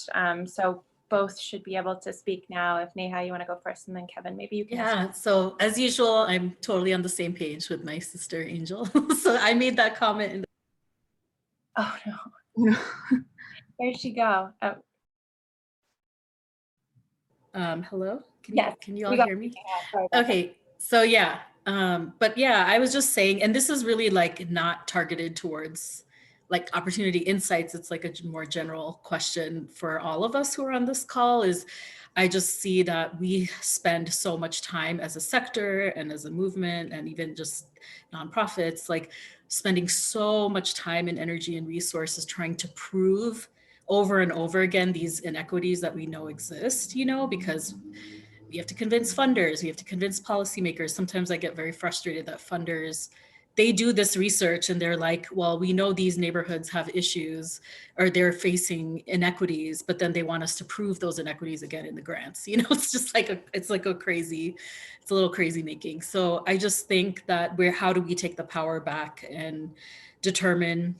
So both should be able to speak now. If Neha, you want to go first, and then Kevin, maybe you can. Yeah, so as usual, I'm totally on the same page with my sister Angel. So I made that comment. Oh no. Where'd she go? Oh. Hello? Yes. Can you all hear me? Okay, that. so yeah, but yeah, I was just saying, and this is really like not targeted towards like opportunity insights. It's like a more general question for all of us who are on this call is, I just see that we spend so much time as a sector and as a movement and even just nonprofits, like spending so much time and energy and resources trying to prove over and over again these inequities that we know exist, you know, because we have to convince funders, we have to convince policymakers. Sometimes I get very frustrated that funders, they do this research and they're like, well, we know these neighborhoods have issues or they're facing inequities, but then they want us to prove those inequities again in the grants. You know, it's just like it's a little crazy making. So I just think that how do we take the power back and determine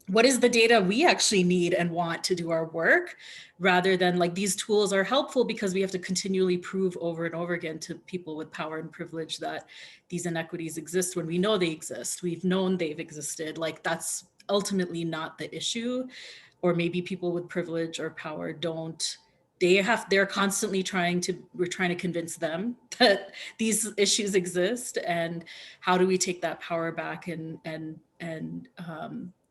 what is the data we actually need and want to do our work, rather than like these tools are helpful because we have to continually prove over and over again to people with power and privilege that these inequities exist when we know they exist. We've known they've existed. Like that's ultimately not the issue. Or maybe people with privilege or power don't, they're constantly we're trying to convince them that these issues exist, and how do we take that power back and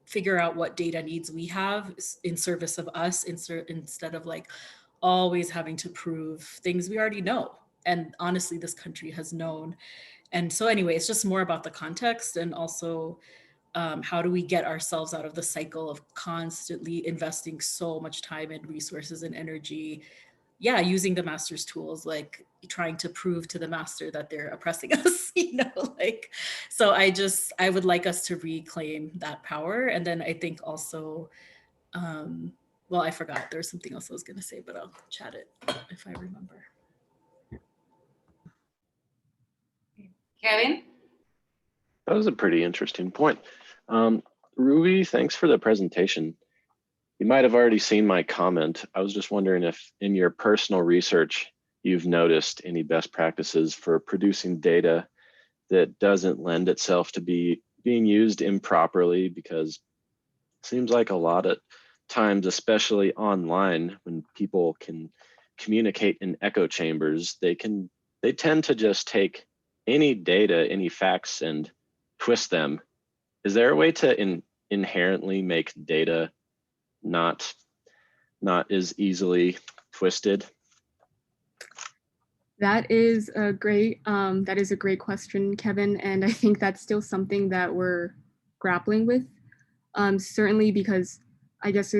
figure out what data needs we have in service of us instead of like always having to prove things we already know. And honestly, this country has known. And so anyway, it's just more about the context, and also how do we get ourselves out of the cycle of constantly investing so much time and resources and energy, using the master's tools, like trying to prove to the master that they're oppressing us, you know, like, so I would like us to reclaim that power. And then I think also, well, I forgot, there was something else I was gonna say, but I'll chat it if I remember. Kevin? That was a pretty interesting point. Ruby, thanks for the presentation. You might have already seen my comment. I was just wondering if in your personal research, you've noticed any best practices for producing data that doesn't lend itself to being used improperly, because it seems like a lot of times, especially online, when people can communicate in echo chambers, they tend to just take any data, any facts, and twist them. Is there a way to inherently make data not as easily twisted? That is a great question, Kevin. And I think that's still something that we're grappling with. Certainly because I guess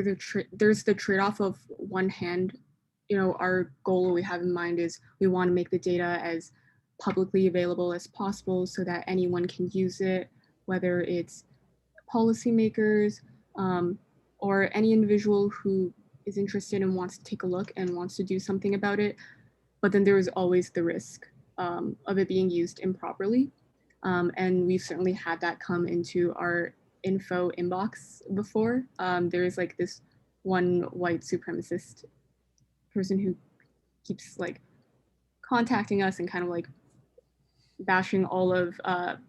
there's the trade-off of one hand, you know, our goal we have in mind is we want to make the data as publicly available as possible so that anyone can use it, whether it's policymakers or any individual who is interested and wants to take a look and wants to do something about it. But then there is always the risk of it being used improperly. And we've certainly had that come into our info inbox before. There is like this one white supremacist person who keeps like contacting us and kind of like bashing all of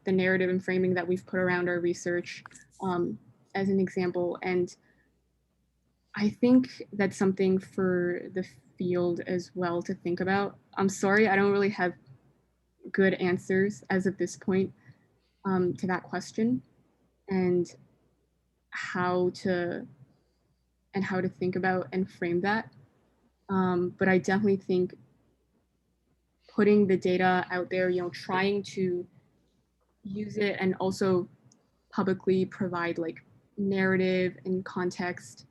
the narrative and framing that we've put around our research as an example. And I think that's something for the field as well to think about. I'm sorry, I don't really have good answers as of this point to that question, and how to think about and frame that. But I definitely think putting the data out there, you know, trying to use it and also publicly provide like narrative and context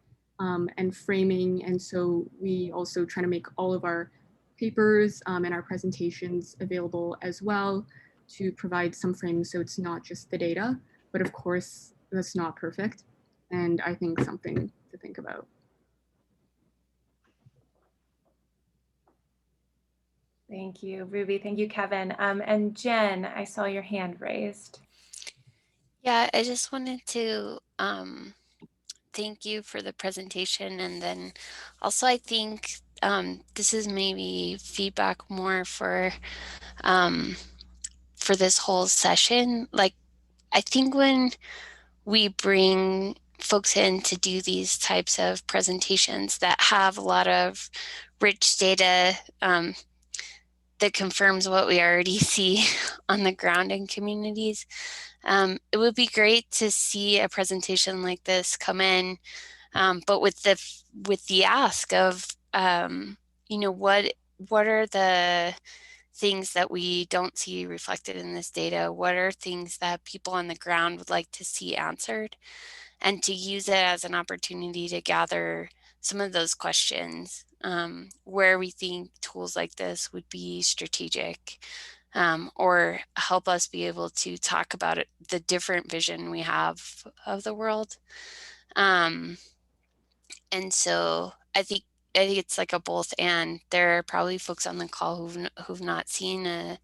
and framing. And so we also try to make all of our papers and our presentations available as well to provide some framing, so it's not just the data, but of course that's not perfect. And I think something to think about. Thank you, Ruby. Thank you, Kevin. And Jen, I saw your hand raised. Yeah, I just wanted to thank you for the presentation. And then also, I think this is maybe feedback more for this whole session. Like, I think when we bring folks in to do these types of presentations that have a lot of rich data that confirms what we already see on the ground in communities, it would be great to see a presentation like this come in, but with the ask of, you know, what are the things that we don't see reflected in this data? What are things that people on the ground would like to see answered? And to use it as an opportunity to gather some of those questions, where we think tools like this would be strategic, or help us be able to talk about it, the different vision we have of the world. And so I think it's like a both and. There are probably folks on the call who've not seen a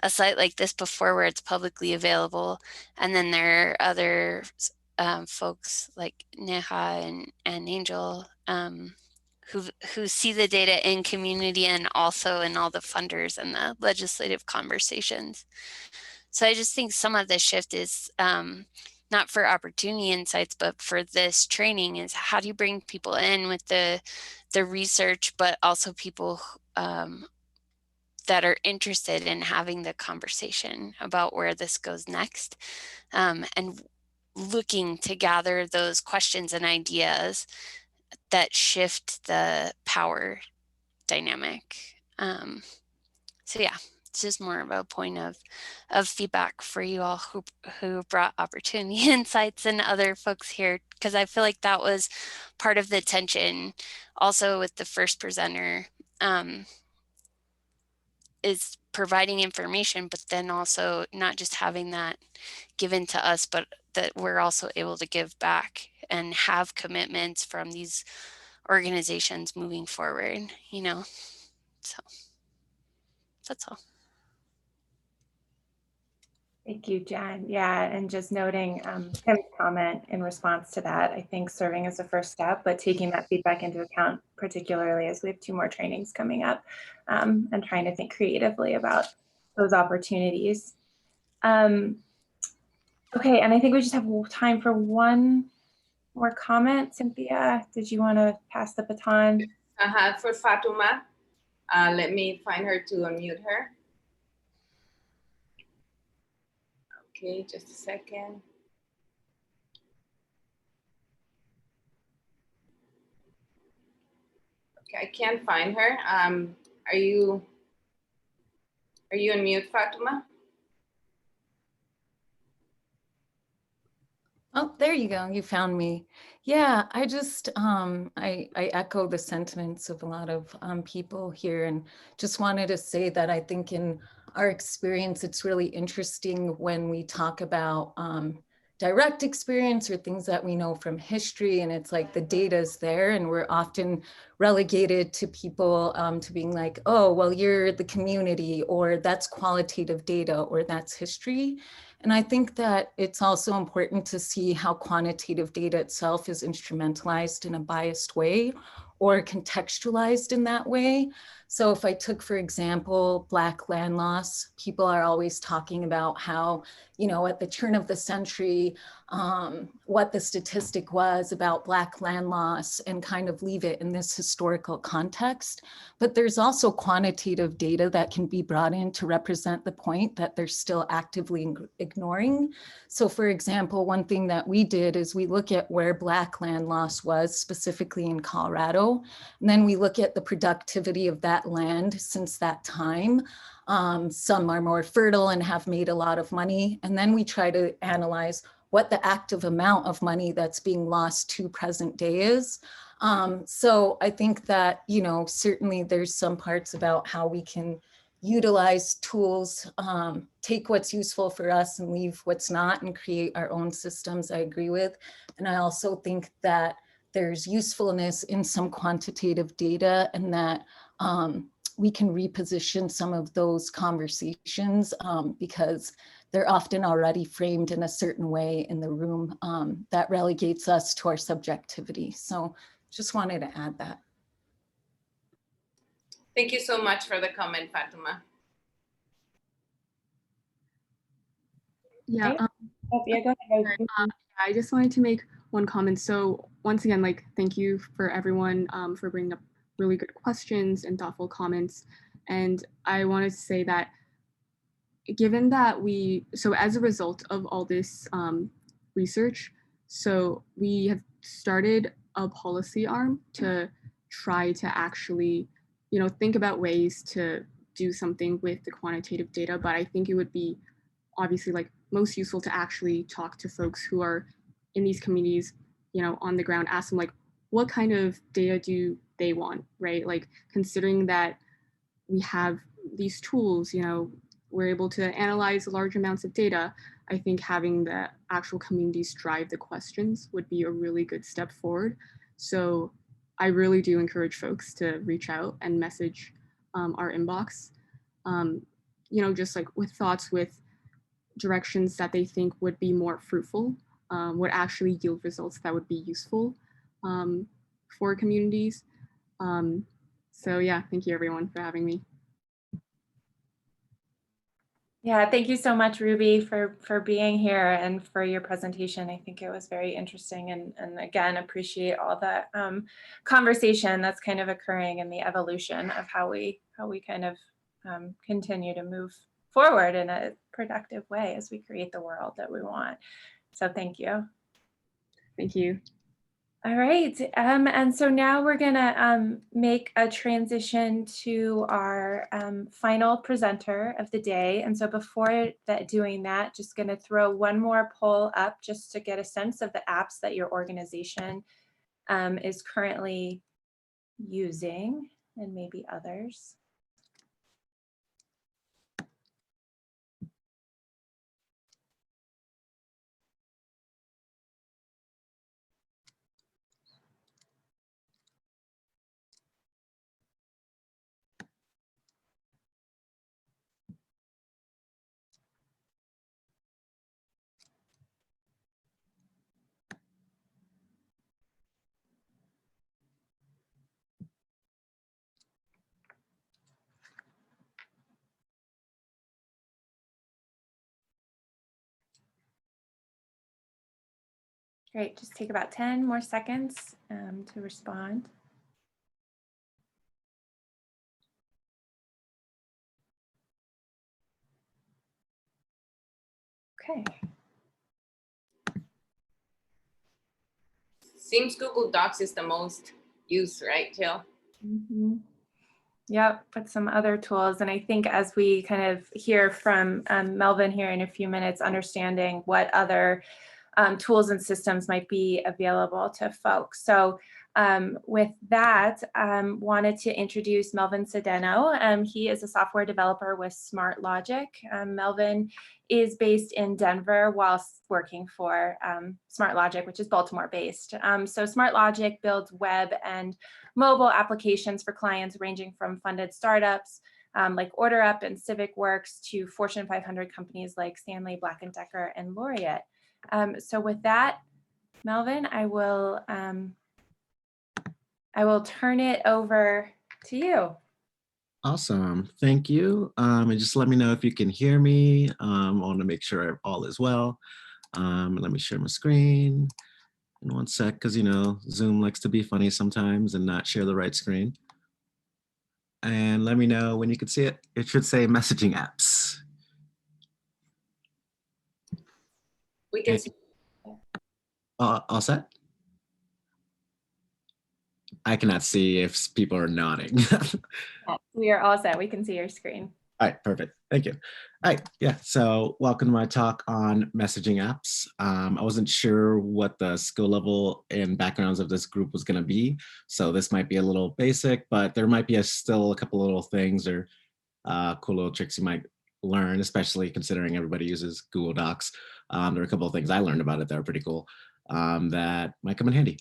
site like this before where it's publicly available. And then there are other folks like Neha and Angel who see the data in community and also in all the funders and the legislative conversations. So I just think some of the shift is not for opportunity insights, but for this training is how do you bring people in with the research, but also people that are interested in having the conversation about where this goes next, and looking to gather those questions and ideas that shift the power dynamic. So yeah, it's just more of a point of feedback for you all who brought opportunity insights and other folks here, because I feel like that was part of the tension also with the first presenter, is providing information, but then also not just having that given to us, but that we're also able to give back and have commitments from these organizations moving forward, you know, so that's all. Thank you, Jen. Yeah, and just noting Tim's comment in response to that, I think serving as a first step, but taking that feedback into account, particularly as we have 2 more trainings coming up, and trying to think creatively about those opportunities. Okay, and I think we just have time for one more comment. Cynthia, did you want to pass the baton? For Fatuma, let me find her to unmute her. Okay, just a second. Okay, I can't find her. Are you on mute, Fatuma? Oh, there you go. You found me. Yeah, I just, I echo the sentiments of a lot of people here, and just wanted to say that I think in our experience, it's really interesting when we talk about direct experience or things that we know from history, and it's like the data's there, and we're often relegated to people to being like, oh, well, you're the community, or that's qualitative data, or that's history. And I think that it's also important to see how quantitative data itself is instrumentalized in a biased way or contextualized in that way. So if I took, for example, Black land loss, people are always talking about how, you know, at the turn of the century, what the statistic was about Black land loss and kind of leave it in this historical context. But there's also quantitative data that can be brought in to represent the point that they're still actively ignoring. So for example, one thing that we did is we look at where Black land loss was specifically in Colorado, and then we look at the productivity of that land since that time. Some are more fertile and have made a lot of money. And then we try to analyze what the active amount of money that's being lost to present day is. So I think that, you know, certainly there's some parts about how we can utilize tools, take what's useful for us and leave what's not, and create our own systems. I agree with. And I also think that there's usefulness in some quantitative data, and that we can reposition some of those conversations because they're often already framed in a certain way in the room that relegates us to our subjectivity. So just wanted to add that. Thank you so much for the comment, Fatima. Yeah. Yeah, go ahead. I just wanted to make one comment. So once again, like, thank you for everyone for bringing up really good questions and thoughtful comments. And I wanted to say that given that so as a result of all this research, so we have started a policy arm to try to actually, think about ways to do something with the quantitative data. But I think it would be obviously like most useful to actually talk to folks who are in these communities, on the ground, ask them like, what kind of data do they want, right? Like considering that we have these tools, we're able to analyze large amounts of data. I think having the actual communities drive the questions would be a really good step forward. So I really do encourage folks to reach out and message our inbox, just like with thoughts, with directions that they think would be more fruitful, would actually yield results that would be useful for communities. So yeah, thank you everyone for having me. Yeah, thank you so much, Ruby, for being here and for your presentation. I think it was very interesting, and again, appreciate all that conversation that's kind of occurring in the evolution of how we kind of continue to move forward in a productive way as we create the world that we want. So thank you. Thank you. All right, and so now we're gonna make a transition to our final presenter of the day. And so before doing that, just gonna throw one more poll up just to get a sense of the apps that your organization is currently using, and maybe others. Great, just take about 10 more seconds to respond. Okay. Seems Google Docs is the most used, right, Jill? Mm-hmm. Yep, but some other tools. And I think as we kind of hear from Melvin here in a few minutes, understanding what other tools and systems might be available to folks. So with that, wanted to introduce Melvin Cedeno. He is a software developer with SmartLogic. Melvin is based in Denver whilst working for SmartLogic, which is Baltimore based. So SmartLogic builds web and mobile applications for clients ranging from funded startups like OrderUp and CivicWorks to Fortune 500 companies like Stanley, Black & Decker, and Laureate. So with that, Melvin, I will turn it over to you. Awesome, thank you. And just let me know if you can hear me. I want to make sure all is well. Let me share my screen in one sec, because Zoom likes to be funny sometimes and not share the right screen. And let me know when you can see it. It should say messaging apps. We can see. All set? I cannot see if people are nodding. We are all set. We can see your screen. All right, perfect. Thank you. All right, yeah, so welcome to my talk on messaging apps. I wasn't sure what the skill level and backgrounds of this group was going to be, so this might be a little basic, but there might be still a couple little things or cool little tricks you might learn, especially considering everybody uses Google Docs. There are a couple of things I learned about it that are pretty cool that might come in handy.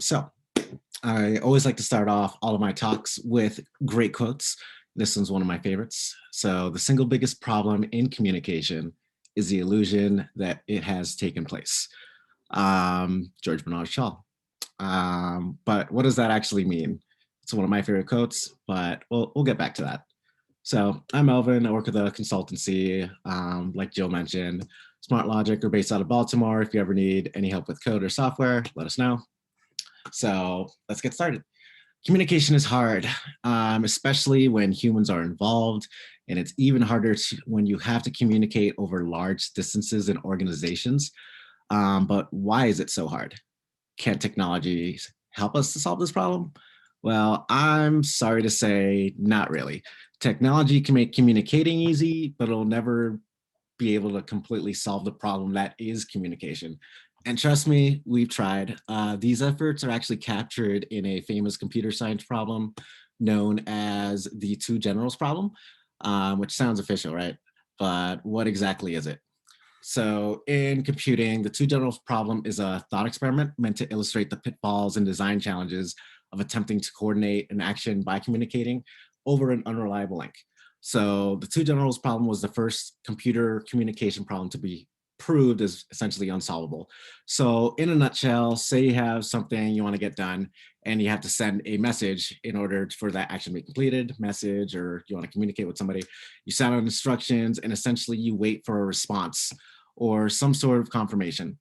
So I always like to start off all of my talks with great quotes. This one's one of my favorites. So the single biggest problem in communication is the illusion that it has taken place. George Bernard Shaw. But what does that actually mean? It's one of my favorite quotes, but we'll get back to that. So I'm Melvin. I work with a consultancy, like Jill mentioned. SmartLogic, we're based out of Baltimore. If you ever need any help with code or software, let us know. So let's get started. Communication is hard, especially when humans are involved, and it's even harder when you have to communicate over large distances in organizations. But why is it so hard? Can't technology help us to solve this problem? Well, I'm sorry to say, not really. Technology can make communicating easy, but it'll never be able to completely solve the problem that is communication. And trust me, we've tried. These efforts are actually captured in a famous computer science problem known as the two generals problem, which sounds official, right? But what exactly is it? So in computing, the two generals problem is a thought experiment meant to illustrate the pitfalls and design challenges of attempting to coordinate an action by communicating over an unreliable link. So the two generals problem was the first computer communication problem to be proved as essentially unsolvable. So in a nutshell, say you have something you want to get done and you have to send a message in order for that action to be completed, message, or you want to communicate with somebody, you send out instructions and essentially you wait for a response or some sort of confirmation.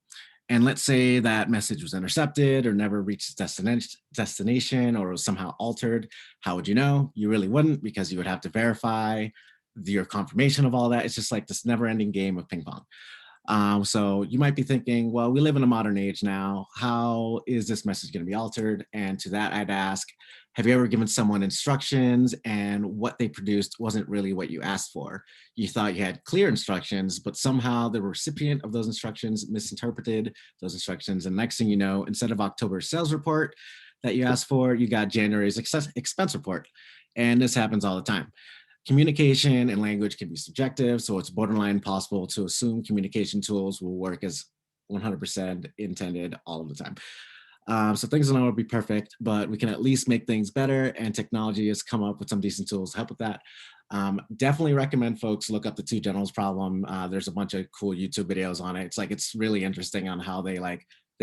And let's say that message was intercepted or never reached its destination or was somehow altered. How would you know? You really wouldn't, because you would have to verify your confirmation of all that. It's just like this never-ending game of ping pong. So you might be thinking, well, we live in a modern age now. How is this message going to be altered? And to that, I'd ask, have you ever given someone instructions and what they produced wasn't really what you asked for? You thought you had clear instructions, but somehow the recipient of those instructions misinterpreted those instructions. And next thing you know, instead of October's sales report that you asked for, you got January's expense report. And this happens all the time. Communication and language can be subjective, so it's borderline impossible to assume communication tools will work as 100% intended all of the time. So things don't always be perfect, but we can at least make things better, and technology has come up with some decent tools to help with that. Definitely recommend folks look up the two generals problem. There's a bunch of cool YouTube videos on it. It's really interesting on how they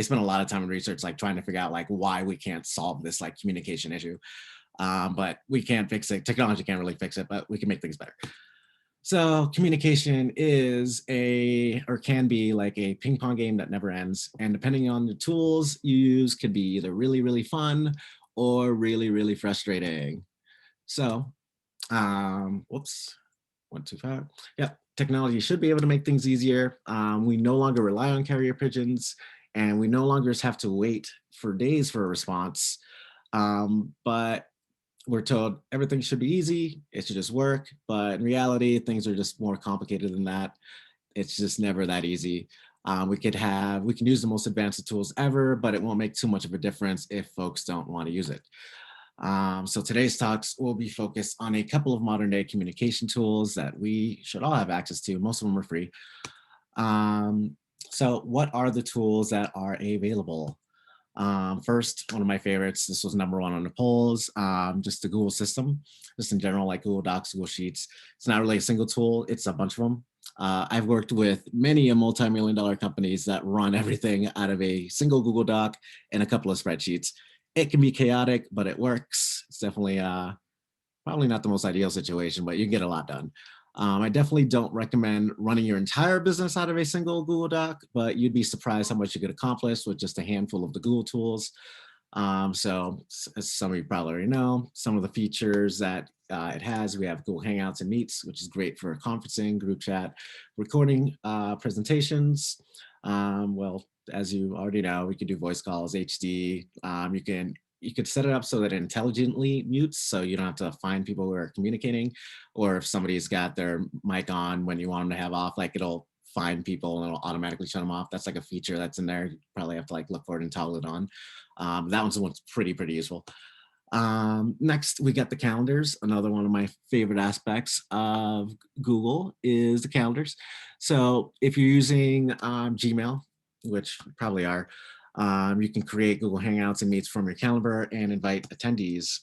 spend a lot of time in research trying to figure out why we can't solve this communication issue. But we can't fix it. Technology can't really fix it, but we can make things better. So communication is can be like a ping pong game that never ends. And depending on the tools you use, could be either really, really fun or really, really frustrating. So, whoops, went too far. Yeah, technology should be able to make things easier. We no longer rely on carrier pigeons, and we no longer have to wait for days for a response. But we're told everything should be easy, it should just work, but in reality, things are just more complicated than that. It's just never that easy. We can use the most advanced tools ever, but it won't make too much of a difference if folks don't want to use it. So today's talks will be focused on a couple of modern day communication tools that we should all have access to. Most of them are free. So what are the tools that are available? First, one of my favorites, this was #1 on the polls, just the Google system, just in general, like Google Docs, Google Sheets. It's not really a single tool, it's a bunch of them. I've worked with many multi-million-dollar companies that run everything out of a single Google Doc and a couple of spreadsheets. It can be chaotic, but it works. It's definitely probably not the most ideal situation, but you can get a lot done. I definitely don't recommend running your entire business out of a single Google Doc, but you'd be surprised how much you could accomplish with just a handful of the Google tools. So as some of you probably already know, some of the features that it has, we have Google Hangouts and Meets, which is great for conferencing, group chat, recording presentations. Well, as you already know, we can do voice calls, HD. You could set it up so that it intelligently mutes, so you don't have to find people who are communicating, or if somebody's got their mic on when you want them to have off, it'll find people and it'll automatically shut them off. That's a feature that's in there. You probably have to look for it and toggle it on. That one's pretty useful. Next, we got the calendars. Another one of my favorite aspects of Google is the calendars. So if you're using Gmail, which you probably are, You can create Google Hangouts and Meets from your calendar and invite attendees.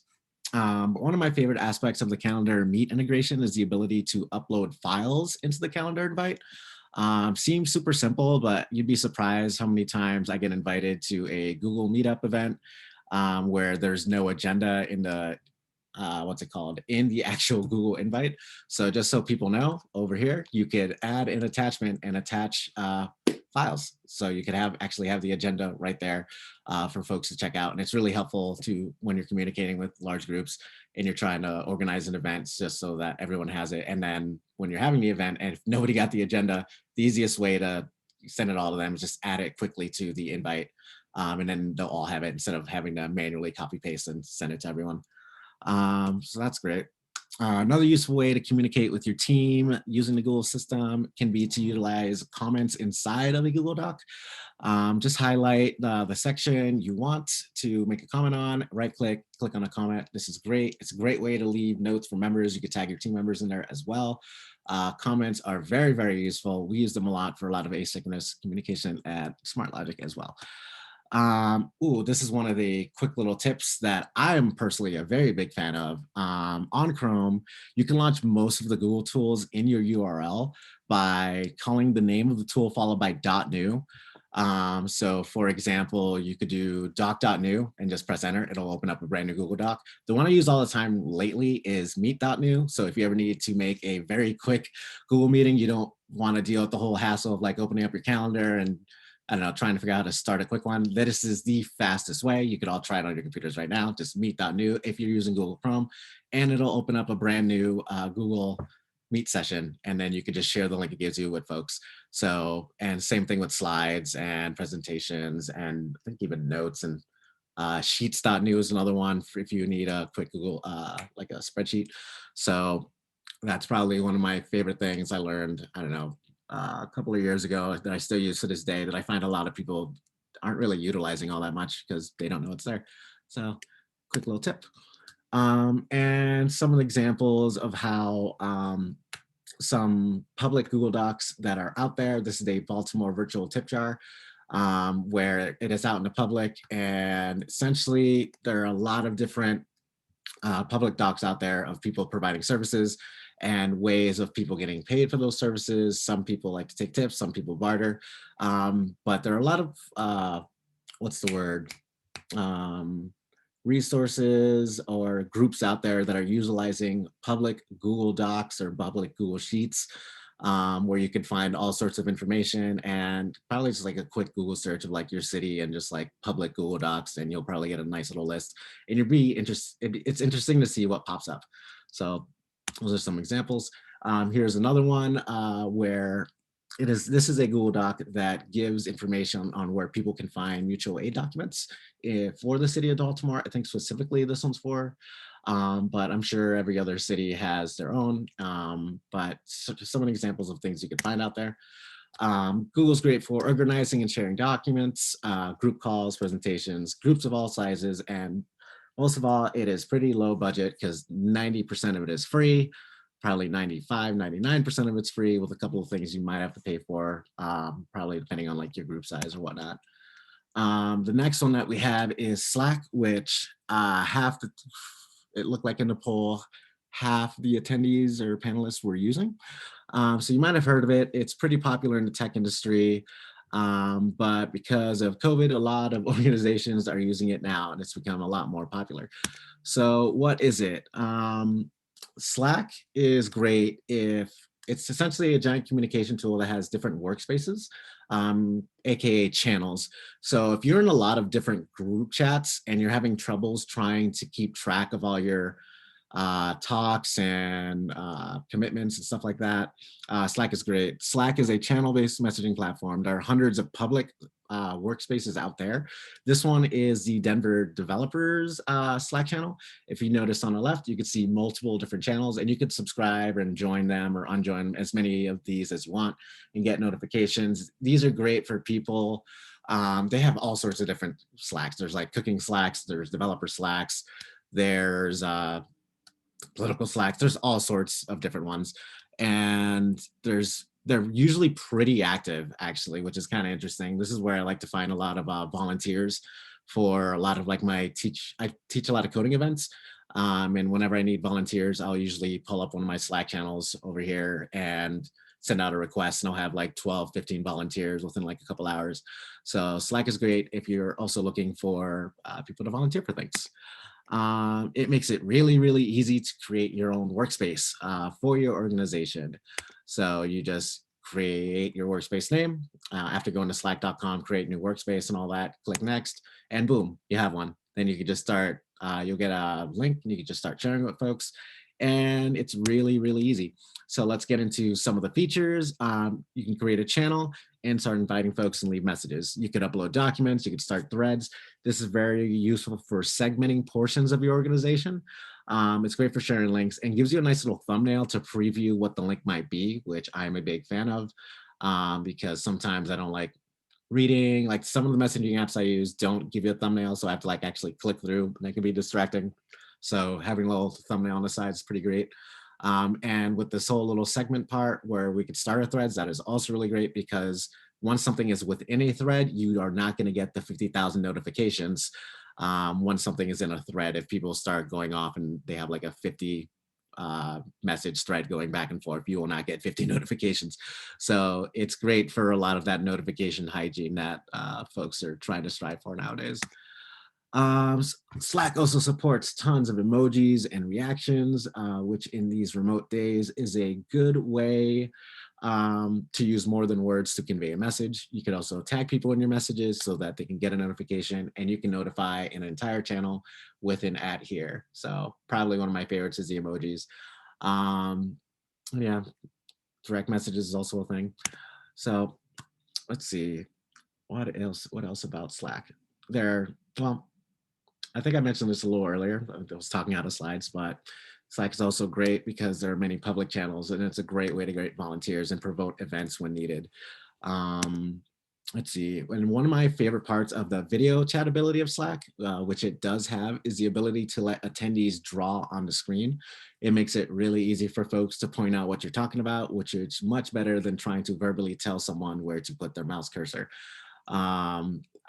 But one of my favorite aspects of the calendar Meet integration is the ability to upload files into the calendar invite. Seems super simple, but you'd be surprised how many times I get invited to a Google Meetup event where there's no agenda in the in the actual Google invite. So just so people know, over here, you could add an attachment and attach files. So you could actually have the agenda right there for folks to check out. And it's really helpful to when you're communicating with large groups and you're trying to organize an event just so that everyone has it. And then when you're having the event and if nobody got the agenda, the easiest way to send it all to them is just add it quickly to the invite. And then they'll all have it instead of having to manually copy paste and send it to everyone. So that's great. Another useful way to communicate with your team using the Google system can be to utilize comments inside of a Google Doc. Just highlight the section you want to make a comment on, right click, click on a comment. This is great. It's a great way to leave notes for members. You could tag your team members in there as well. Comments are very, very useful. We use them a lot for a lot of asynchronous communication at SmartLogic as well. This is one of the quick little tips that I'm personally a very big fan of. On Chrome, you can launch most of the Google tools in your URL by calling the name of the tool followed by .new. So for example, you could do doc.new and just press enter. It'll open up a brand new Google Doc. The one I use all the time lately is meet.new. So if you ever need to make a very quick Google meeting, you don't want to deal with the whole hassle of like opening up your calendar and I don't know, trying to figure out how to start a quick one. This is the fastest way. You could all try it on your computers right now. Just meet.new if you're using Google Chrome, and it'll open up a brand new Google Meet session, and then you could just share the link it gives you with folks. So, and same thing with slides and presentations, and I think even notes and sheets.new is another one for if you need a quick Google, like a spreadsheet. So that's probably one of my favorite things I learned, I don't know, a couple of years ago that I still use to this day that I find a lot of people aren't really utilizing all that much because they don't know it's there. So quick little tip. And some of the examples of how some public Google Docs that are out there. This is a Baltimore virtual tip jar where it is out in the public. And essentially there are a lot of different public docs out there of people providing services and ways of people getting paid for those services. Some people like to take tips, some people barter, but there are a lot of, resources or groups out there that are utilizing public Google Docs or public Google Sheets, where you can find all sorts of information and probably just like a quick Google search of like your city and just like public Google Docs, and you'll probably get a nice little list and you'll be interested. It's interesting to see what pops up. So those are some examples. Here's another one where this is a Google Doc that gives information on where people can find mutual aid documents for the city of Baltimore. I think specifically this one's for, but I'm sure every other city has their own. But some of the examples of things you can find out there. Google's great for organizing and sharing documents, group calls, presentations, groups of all sizes, and most of all, it is pretty low budget because 90% of it is free. Probably 95, 99% of it's free with a couple of things you might have to pay for, probably depending on like your group size or whatnot. The next one that we have is Slack, which it looked like in the poll, half the attendees or panelists were using. So you might have heard of it. It's pretty popular in the tech industry, but because of COVID, a lot of organizations are using it now and it's become a lot more popular. So what is it? Slack is great if it's essentially a giant communication tool that has different workspaces, aka channels. So if you're in a lot of different group chats and you're having troubles trying to keep track of all your talks and commitments and stuff like that, Slack is great. Slack is a channel-based messaging platform. There are hundreds of public workspaces out there. This one is the Denver developers Slack channel. If you notice on the left, you can see multiple different channels and you could subscribe and join them or unjoin as many of these as you want and get notifications. These are great for people. They have all sorts of different Slacks. There's like cooking Slacks, there's developer Slacks, there's political Slacks, there's all sorts of different ones. And there's they're usually pretty active, actually, which is kind of interesting. This is where I like to find a lot of volunteers for a lot of like I teach a lot of coding events. And whenever I need volunteers, I'll usually pull up one of my Slack channels over here and send out a request, and I'll have like 12, 15 volunteers within like a couple hours. So Slack is great if you're also looking for people to volunteer for things. It makes it really, really easy to create your own workspace for your organization. So you just create your workspace name. After going to slack.com, create new workspace and all that, click next, and boom, you have one. Then you can just start, you'll get a link and you can just start sharing with folks. And it's really, really easy. So let's get into some of the features. You can create a channel and start inviting folks and leave messages. You could upload documents, you could start threads. This is very useful for segmenting portions of your organization. It's great for sharing links and gives you a nice little thumbnail to preview what the link might be, which I'm a big fan of, because sometimes I don't like reading, like some of the messaging apps I use don't give you a thumbnail, so I have to like actually click through, and they can be distracting. So having a little thumbnail on the side is pretty great. And with this whole little segment part where we could start our threads, that is also really great, because once something is within a thread, you are not going to get the 50,000 notifications once something is in a thread. If people start going off and they have like a 50 message thread going back and forth, you will not get 50 notifications. So it's great for a lot of that notification hygiene that folks are trying to strive for nowadays. Slack also supports tons of emojis and reactions, which in these remote days is a good way to use more than words to convey a message. You could also tag people in your messages so that they can get a notification, and you can notify an entire channel with an @ here. So probably one of my favorites is the emojis. Yeah, direct messages is also a thing. So let's see, what else about Slack? Well, I think I mentioned this a little earlier. I was talking out of slides, but Slack is also great because there are many public channels, and it's a great way to get volunteers and promote events when needed. Let's see, and one of my favorite parts of the video chat ability of Slack, which it does have, is the ability to let attendees draw on the screen. It makes it really easy for folks to point out what you're talking about, which is much better than trying to verbally tell someone where to put their mouse cursor.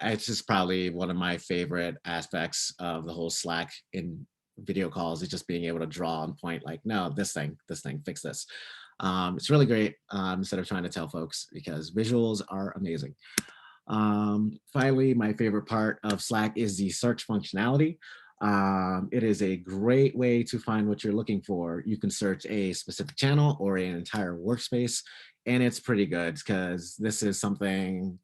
It's just probably one of my favorite aspects of the whole Slack in video calls, is just being able to draw and point like, no, this thing, fix this. It's really great instead of trying to tell folks, because visuals are amazing. Finally, my favorite part of Slack is the search functionality. It is a great way to find what you're looking for. You can search a specific channel or an entire workspace, and it's pretty good, because this is something,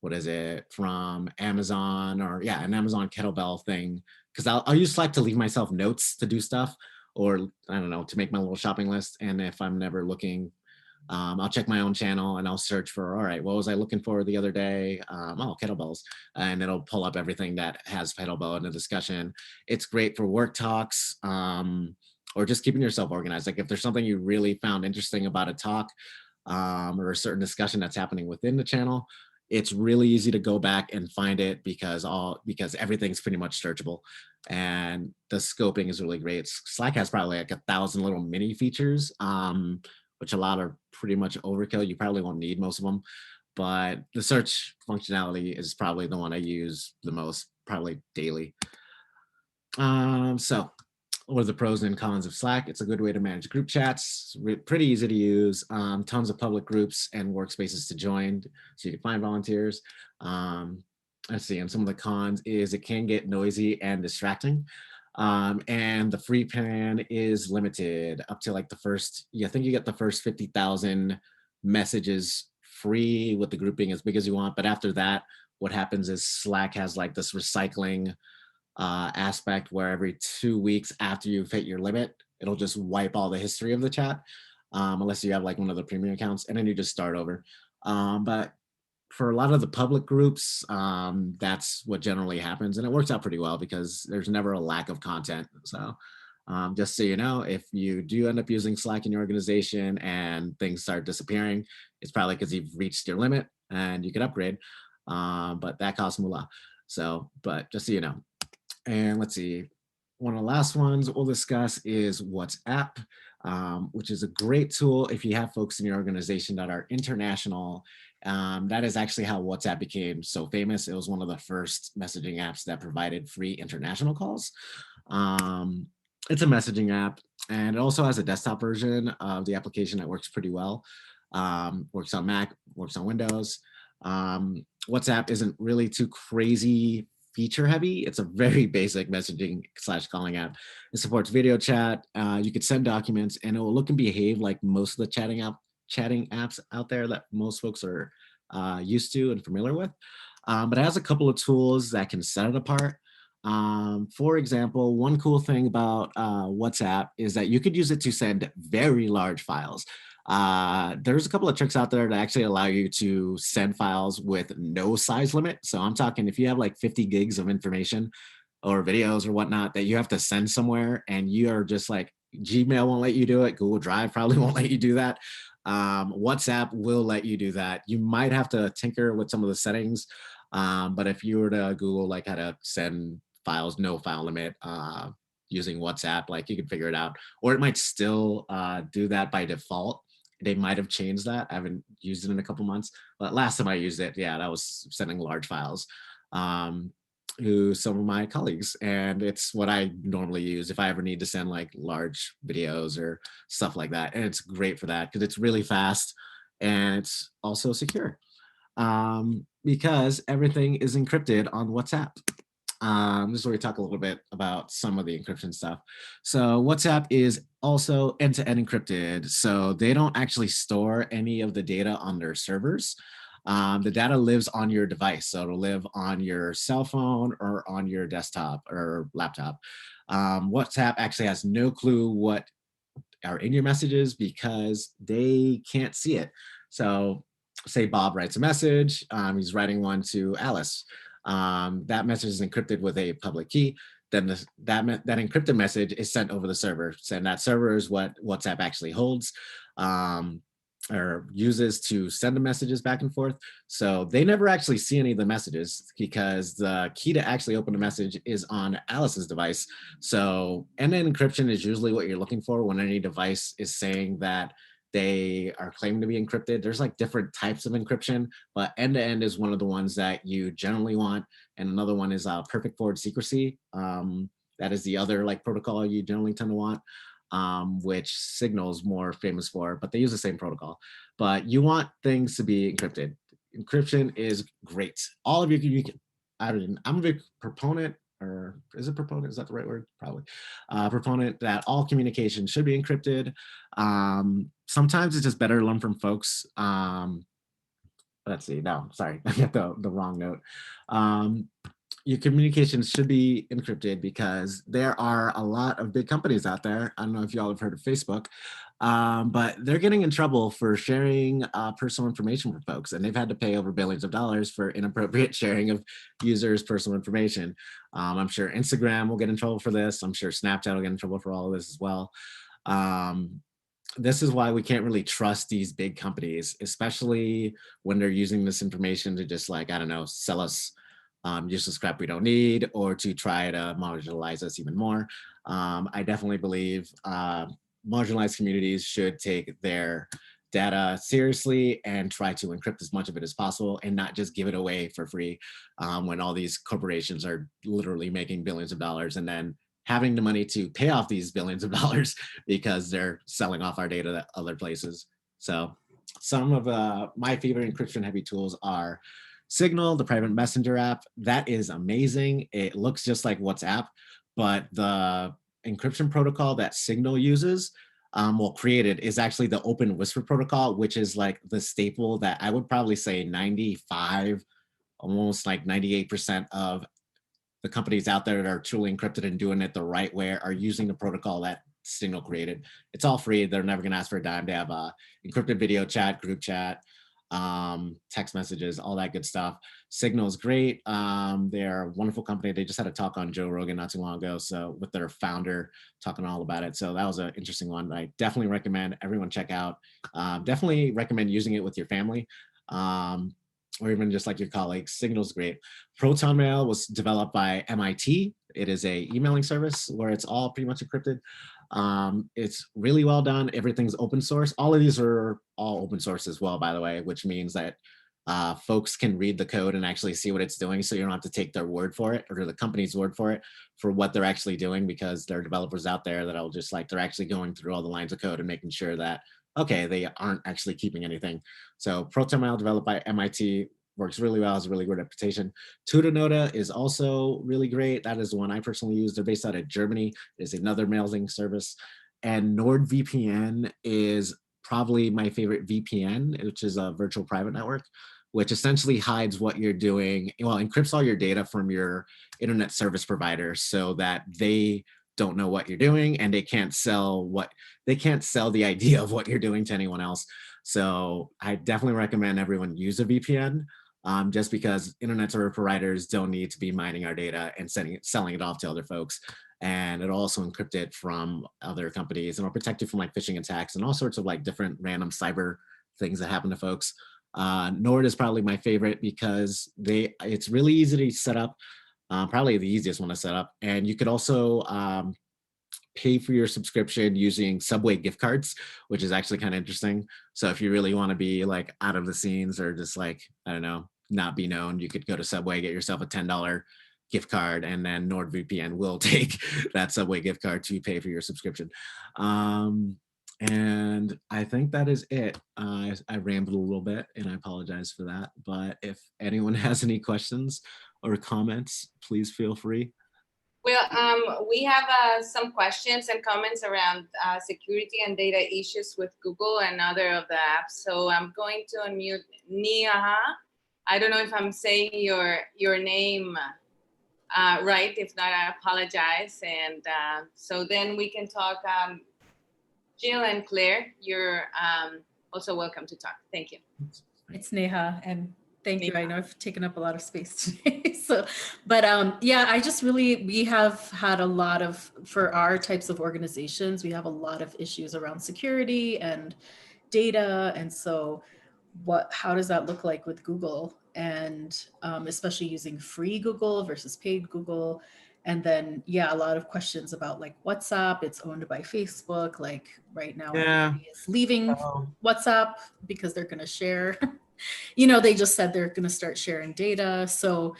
what is it, from Amazon, or yeah, an Amazon kettlebell thing, because I'll use Slack to leave myself notes to do stuff, or I don't know, to make my little shopping list. And if I'm never looking, I'll check my own channel and I'll search for, all right, what was I looking for the other day? Oh, kettlebells. And it'll pull up everything that has kettlebell in the discussion. It's great for work talks, or just keeping yourself organized. Like if there's something you really found interesting about a talk, or a certain discussion that's happening within the channel, it's really easy to go back and find it, because everything's pretty much searchable, and the scoping is really great. Slack has probably like 1,000 little mini features, which a lot are pretty much overkill. You probably won't need most of them, but the search functionality is probably the one I use the most, probably daily. So what are the pros and cons of Slack? It's a good way to manage group chats, pretty easy to use, tons of public groups and workspaces to join, so you can find volunteers. Let's see, and some of the cons is it can get noisy and distracting. And the free plan is limited up to like the first, I think you get the first 50,000 messages free with the group being as big as you want. But after that, what happens is Slack has like this recycling aspect where every 2 weeks after you've hit your limit, it'll just wipe all the history of the chat, unless you have like one of the premium accounts, and then you just start over. But for a lot of the public groups, that's what generally happens, and it works out pretty well because there's never a lack of content. So just so you know, if you do end up using Slack in your organization and things start disappearing, it's probably because you've reached your limit and you can upgrade, but that costs moolah. So, but just so you know. And let's see, one of the last ones we'll discuss is WhatsApp. which is a great tool if you have folks in your organization that are international. That is actually how WhatsApp became so famous. It was one of the first messaging apps that provided free international calls. It's a messaging app, and it also has a desktop version of the application that works pretty well. Works on Mac, works on Windows. WhatsApp isn't really too crazy feature heavy. It's a very basic messaging / calling app. It supports video chat. You could send documents, and it will look and behave like most of the chatting apps out there that most folks are used to and familiar with. But it has a couple of tools that can set it apart. For example, one cool thing about WhatsApp is that you could use it to send very large files. There's a couple of tricks out there that actually allow you to send files with no size limit. So I'm talking if you have like 50 gigs of information or videos or whatnot that you have to send somewhere, and you are just like, Gmail won't let you do it, Google Drive probably won't let you do that. WhatsApp will let you do that. You might have to tinker with some of the settings, but if you were to Google like how to send files, no file limit, using WhatsApp, like you can figure it out, or it might still do that by default. They might have changed that. I haven't used it in a couple months, but last time I used it, yeah, that was sending large files to some of my colleagues. And it's what I normally use if I ever need to send like large videos or stuff like that. And it's great for that because it's really fast and it's also secure because everything is encrypted on WhatsApp. This is where we talk a little bit about some of the encryption stuff. So WhatsApp is also end-to-end encrypted. So they don't actually store any of the data on their servers. The data lives on your device. So it'll live on your cell phone or on your desktop or laptop. WhatsApp actually has no clue what are in your messages because they can't see it. So say Bob writes a message, he's writing one to Alice. That message is encrypted with a public key. Then that encrypted message is sent over the server. And that server is what WhatsApp actually holds or uses to send the messages back and forth. So they never actually see any of the messages because the key to actually open a message is on Alice's device. So end-to-end encryption is usually what you're looking for when any device is saying that they are claiming to be encrypted. There's like different types of encryption, but end-to-end is one of the ones that you generally want. And another one is perfect forward secrecy. That is the other like protocol you generally tend to want, which Signal's more famous for, but they use the same protocol. But you want things to be encrypted. Encryption is great. All of you can, I'm a big proponent, or is it proponent? Is that the right word? Probably. Proponent that all communication should be encrypted. Sometimes it's just better to learn from folks. Let's see, no, sorry, I got the wrong note. Your communications should be encrypted because there are a lot of big companies out there. I don't know if y'all have heard of Facebook, but they're getting in trouble for sharing personal information with folks, and they've had to pay over billions of dollars for inappropriate sharing of users' personal information. I'm sure Instagram will get in trouble for this. I'm sure Snapchat will get in trouble for all of this as well. This is why we can't really trust these big companies, especially when they're using this information to just like, I don't know, sell us useless crap we don't need, or to try to marginalize us even more. I definitely believe marginalized communities should take their data seriously and try to encrypt as much of it as possible and not just give it away for free when all these corporations are literally making billions of dollars and then having the money to pay off these billions of dollars because they're selling off our data to other places. So some of my favorite encryption heavy tools are Signal, the private messenger app. That is amazing. It looks just like WhatsApp, but the encryption protocol that Signal uses, created, is actually the Open Whisper protocol, which is like the staple that I would probably say 95, almost like 98% of the companies out there that are truly encrypted and doing it the right way are using the protocol that Signal created. It's all free. They're never going to ask for a dime. They have encrypted video chat, group chat, text messages, all that good stuff. Signal is great. They're a wonderful company. They just had a talk on Joe Rogan not too long ago, so with their founder talking all about it. So that was an interesting one that I definitely recommend everyone check out. Definitely recommend using it with your family, or even just like your colleagues. Signal's great. Proton Mail was developed by MIT. It is a emailing service where it's all pretty much encrypted. It's really well done. Everything's open source. All of these are all open source as well, by the way, which means that folks can read the code and actually see what it's doing. So you don't have to take their word for it, or the company's word for it, for what they're actually doing, because there are developers out there that'll just like, they're actually going through all the lines of code and making sure that, okay, they aren't actually keeping anything. So ProtonMail, developed by MIT, works really well, has a really good reputation. Tutanota is also really great. That is the one I personally use. They're based out of Germany. It's another mailing service. And NordVPN is probably my favorite VPN, which is a virtual private network, which essentially hides what you're doing, well, encrypts all your data from your internet service provider so that they don't know what you're doing, and they can't sell the idea of what you're doing to anyone else. So I definitely recommend everyone use a VPN, just because internet service providers don't need to be mining our data and selling it off to other folks. And it'll also encrypt it from other companies, and it'll protect you from like phishing attacks and all sorts of like different random cyber things that happen to folks. Nord is probably my favorite because it's really easy to set up, probably the easiest one to set up. And you could also pay for your subscription using Subway gift cards, which is actually kind of interesting. So if you really want to be like out of the scenes, or just like, I don't know, not be known, you could go to Subway, get yourself a $10 gift card, and then NordVPN will take that Subway gift card to pay for your subscription. And I think that is it. I rambled a little bit and I apologize for that, but if anyone has any questions or comments, please feel free. Well, we have some questions and comments around security and data issues with Google and other of the apps. So I'm going to unmute Neha. I don't know if I'm saying your name right. If not, I apologize. And so then we can talk. Jill and Claire, you're also welcome to talk. Thank you. It's Neha, and thank you. I know I've taken up a lot of space today. But yeah, we have had a lot of, for our types of organizations, we have a lot of issues around security and data. And so how does that look like with Google? And especially using free Google versus paid Google. And then, yeah, a lot of questions about like WhatsApp. It's owned by Facebook. Like right now, everybody is leaving WhatsApp because they're going to share. They just said they're going to start sharing data. So,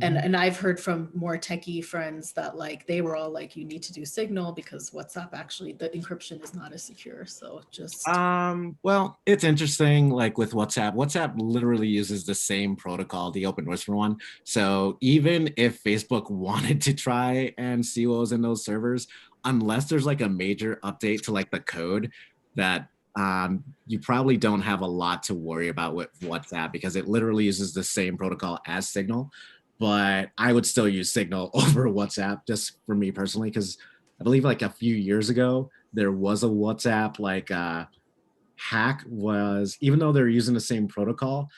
and I've heard from more techie friends that like they were all like, you need to do Signal because WhatsApp actually, the encryption is not as secure. So just well, it's interesting. Like with WhatsApp literally uses the same protocol, the open whisper one. So even if Facebook wanted to try and see what was in those servers, unless there's like a major update to like the code, that you probably don't have a lot to worry about with WhatsApp, because it literally uses the same protocol as Signal. But I would still use Signal over WhatsApp, just for me personally, because I believe like a few years ago, there was a WhatsApp like hack, even though they're using the same protocol,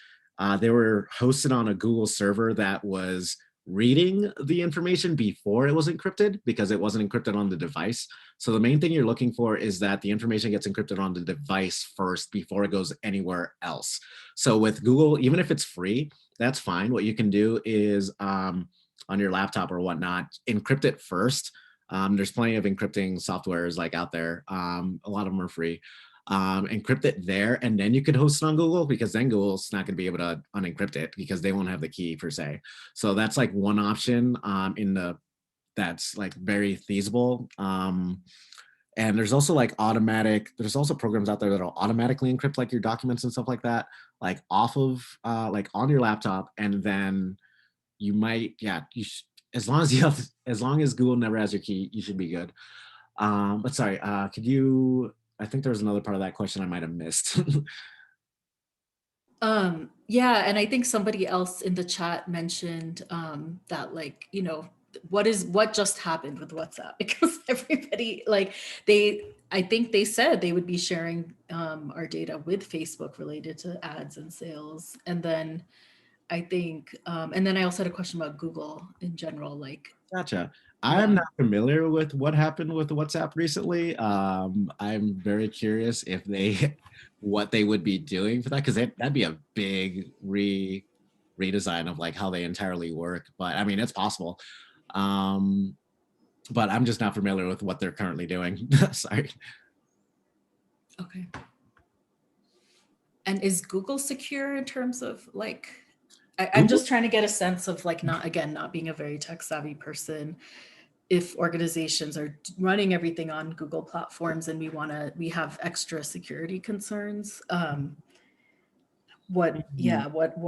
they were hosted on a Google server that was reading the information before it was encrypted, because it wasn't encrypted on the device. So the main thing you're looking for is that the information gets encrypted on the device first before it goes anywhere else. So with Google, even if it's free, that's fine. What you can do is on your laptop or whatnot, encrypt it first. There's plenty of encrypting softwares like out there. A lot of them are free. Encrypt it there, and then you could host it on Google, because then Google's not going to be able to unencrypt it because they won't have the key per se. So that's like one option that's like very feasible. And there's also like there's also programs out there that'll automatically encrypt like your documents and stuff like that, like off of like on your laptop. And then you might, as long as Google never has your key, you should be good. But sorry, I think there was another part of that question I might have missed. Yeah, and I think somebody else in the chat mentioned that like, what just happened with WhatsApp, because everybody I think they said they would be sharing our data with Facebook related to ads and sales. And then I think, and then I also had a question about Google in general, like. Gotcha. I'm not familiar with what happened with WhatsApp recently. I'm very curious what they would be doing for that, because that'd be a big redesign of like how they entirely work. But I mean, it's possible. but I'm just not familiar with what they're currently doing. Sorry. Okay. And is Google secure in terms of like, I'm just trying to get a sense of like, not being a very tech savvy person. If organizations are running everything on Google platforms and we have extra security concerns, what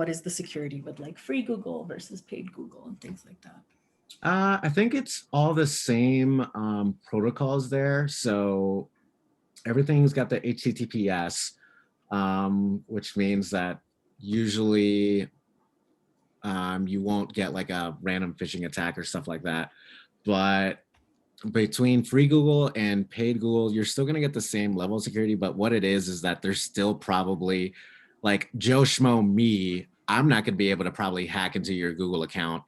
is the security with like free Google versus paid Google and things like that? I think it's all the same protocols there. So everything's got the HTTPS, which means that usually you won't get like a random phishing attack or stuff like that. But between free Google and paid Google, you're still going to get the same level of security. But what it is that there's still probably like Joe Schmo me, I'm not going to be able to probably hack into your Google account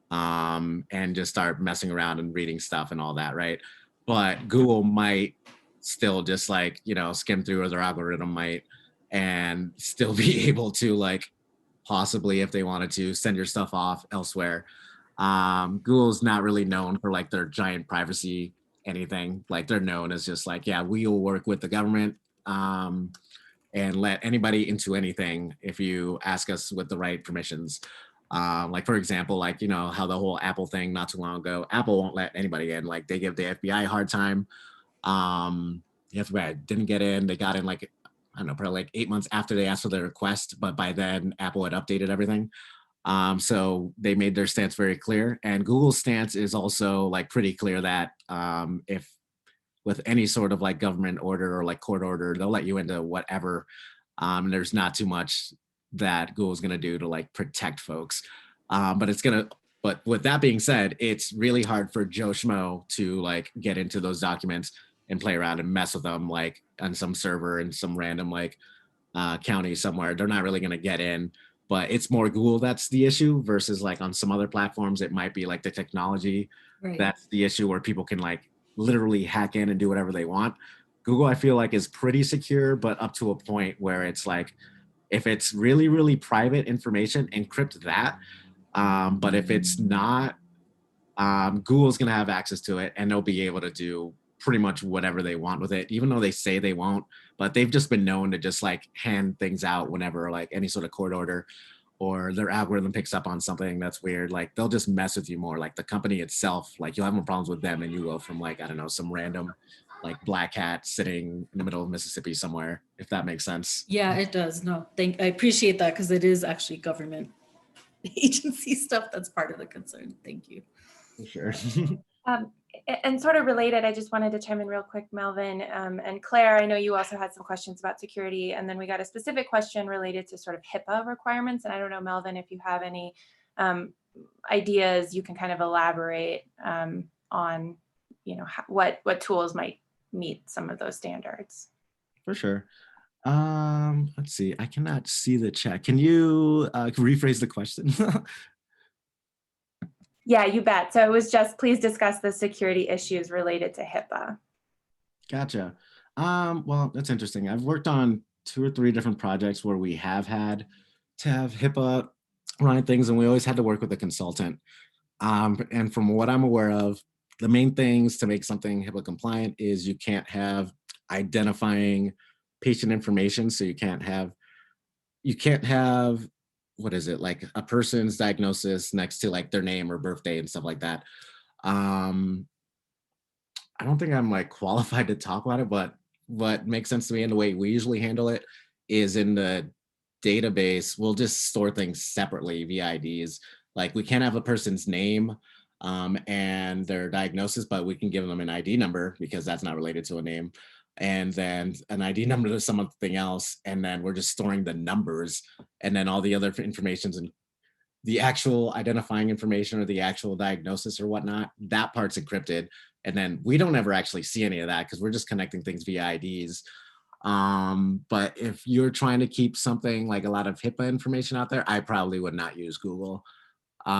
and just start messing around and reading stuff and all that, right? But Google might still just like, you know, skim through, or their algorithm might, and still be able to like possibly, if they wanted to, send your stuff off elsewhere. Google's not really known for like their giant privacy anything. Like they're known as just like, yeah, we will work with the government and let anybody into anything if you ask us with the right permissions. Like for example, like, you know, how the whole Apple thing not too long ago, Apple won't let anybody in. Like they give the FBI a hard time. The FBI didn't get in. They got in like, I don't know, probably like 8 months after they asked for their request, but by then Apple had updated everything. So they made their stance very clear, and Google's stance is also like pretty clear that if with any sort of like government order or like court order, they'll let you into whatever. There's not too much that Google's going to do to like protect folks. But with that being said, it's really hard for Joe Schmo to like get into those documents and play around and mess with them like on some server in some random like county somewhere. They're not really going to get in, but it's more Google that's the issue versus like on some other platforms, it might be like the technology. Right. That's the issue where people can like literally hack in and do whatever they want. Google, I feel like, is pretty secure, but up to a point where it's like, if it's really, really private information, encrypt that. But if it's not, Google's going to have access to it and they'll be able to do pretty much whatever they want with it, even though they say they won't. But they've just been known to just like hand things out whenever like any sort of court order or their algorithm picks up on something that's weird. Like they'll just mess with you more. Like the company itself, like you'll have more problems with them and you will from like, I don't know, some random like black hat sitting in the middle of Mississippi somewhere, if that makes sense. Yeah, it does. No, I appreciate that because it is actually government agency stuff that's part of the concern. Thank you. For sure. And sort of related, I just wanted to chime in real quick, Melvin and Claire, I know you also had some questions about security, and then we got a specific question related to sort of HIPAA requirements. And I don't know, Melvin, if you have any ideas, you can kind of elaborate on, you know, what tools might meet some of those standards. For sure. Let's see, I cannot see the chat. Can you rephrase the question? Yeah, you bet. So it was just, please discuss the security issues related to HIPAA. Gotcha. Well, that's interesting. I've worked on 2 or 3 different projects where we have had to have HIPAA running things, and we always had to work with a consultant. And from what I'm aware of, the main things to make something HIPAA compliant is you can't have identifying patient information. So you can't have, what is it, like a person's diagnosis next to like their name or birthday and stuff like that. I don't think I'm like qualified to talk about it, but what makes sense to me and the way we usually handle it is in the database, we'll just store things separately via IDs. Like we can't have a person's name and their diagnosis, but we can give them an ID number because that's not related to a name. And then an ID number to something else. And then we're just storing the numbers, and then all the other information's and the actual identifying information or the actual diagnosis or whatnot, that part's encrypted. And then we don't ever actually see any of that because we're just connecting things via IDs. But if you're trying to keep something like a lot of HIPAA information out there, I probably would not use Google. There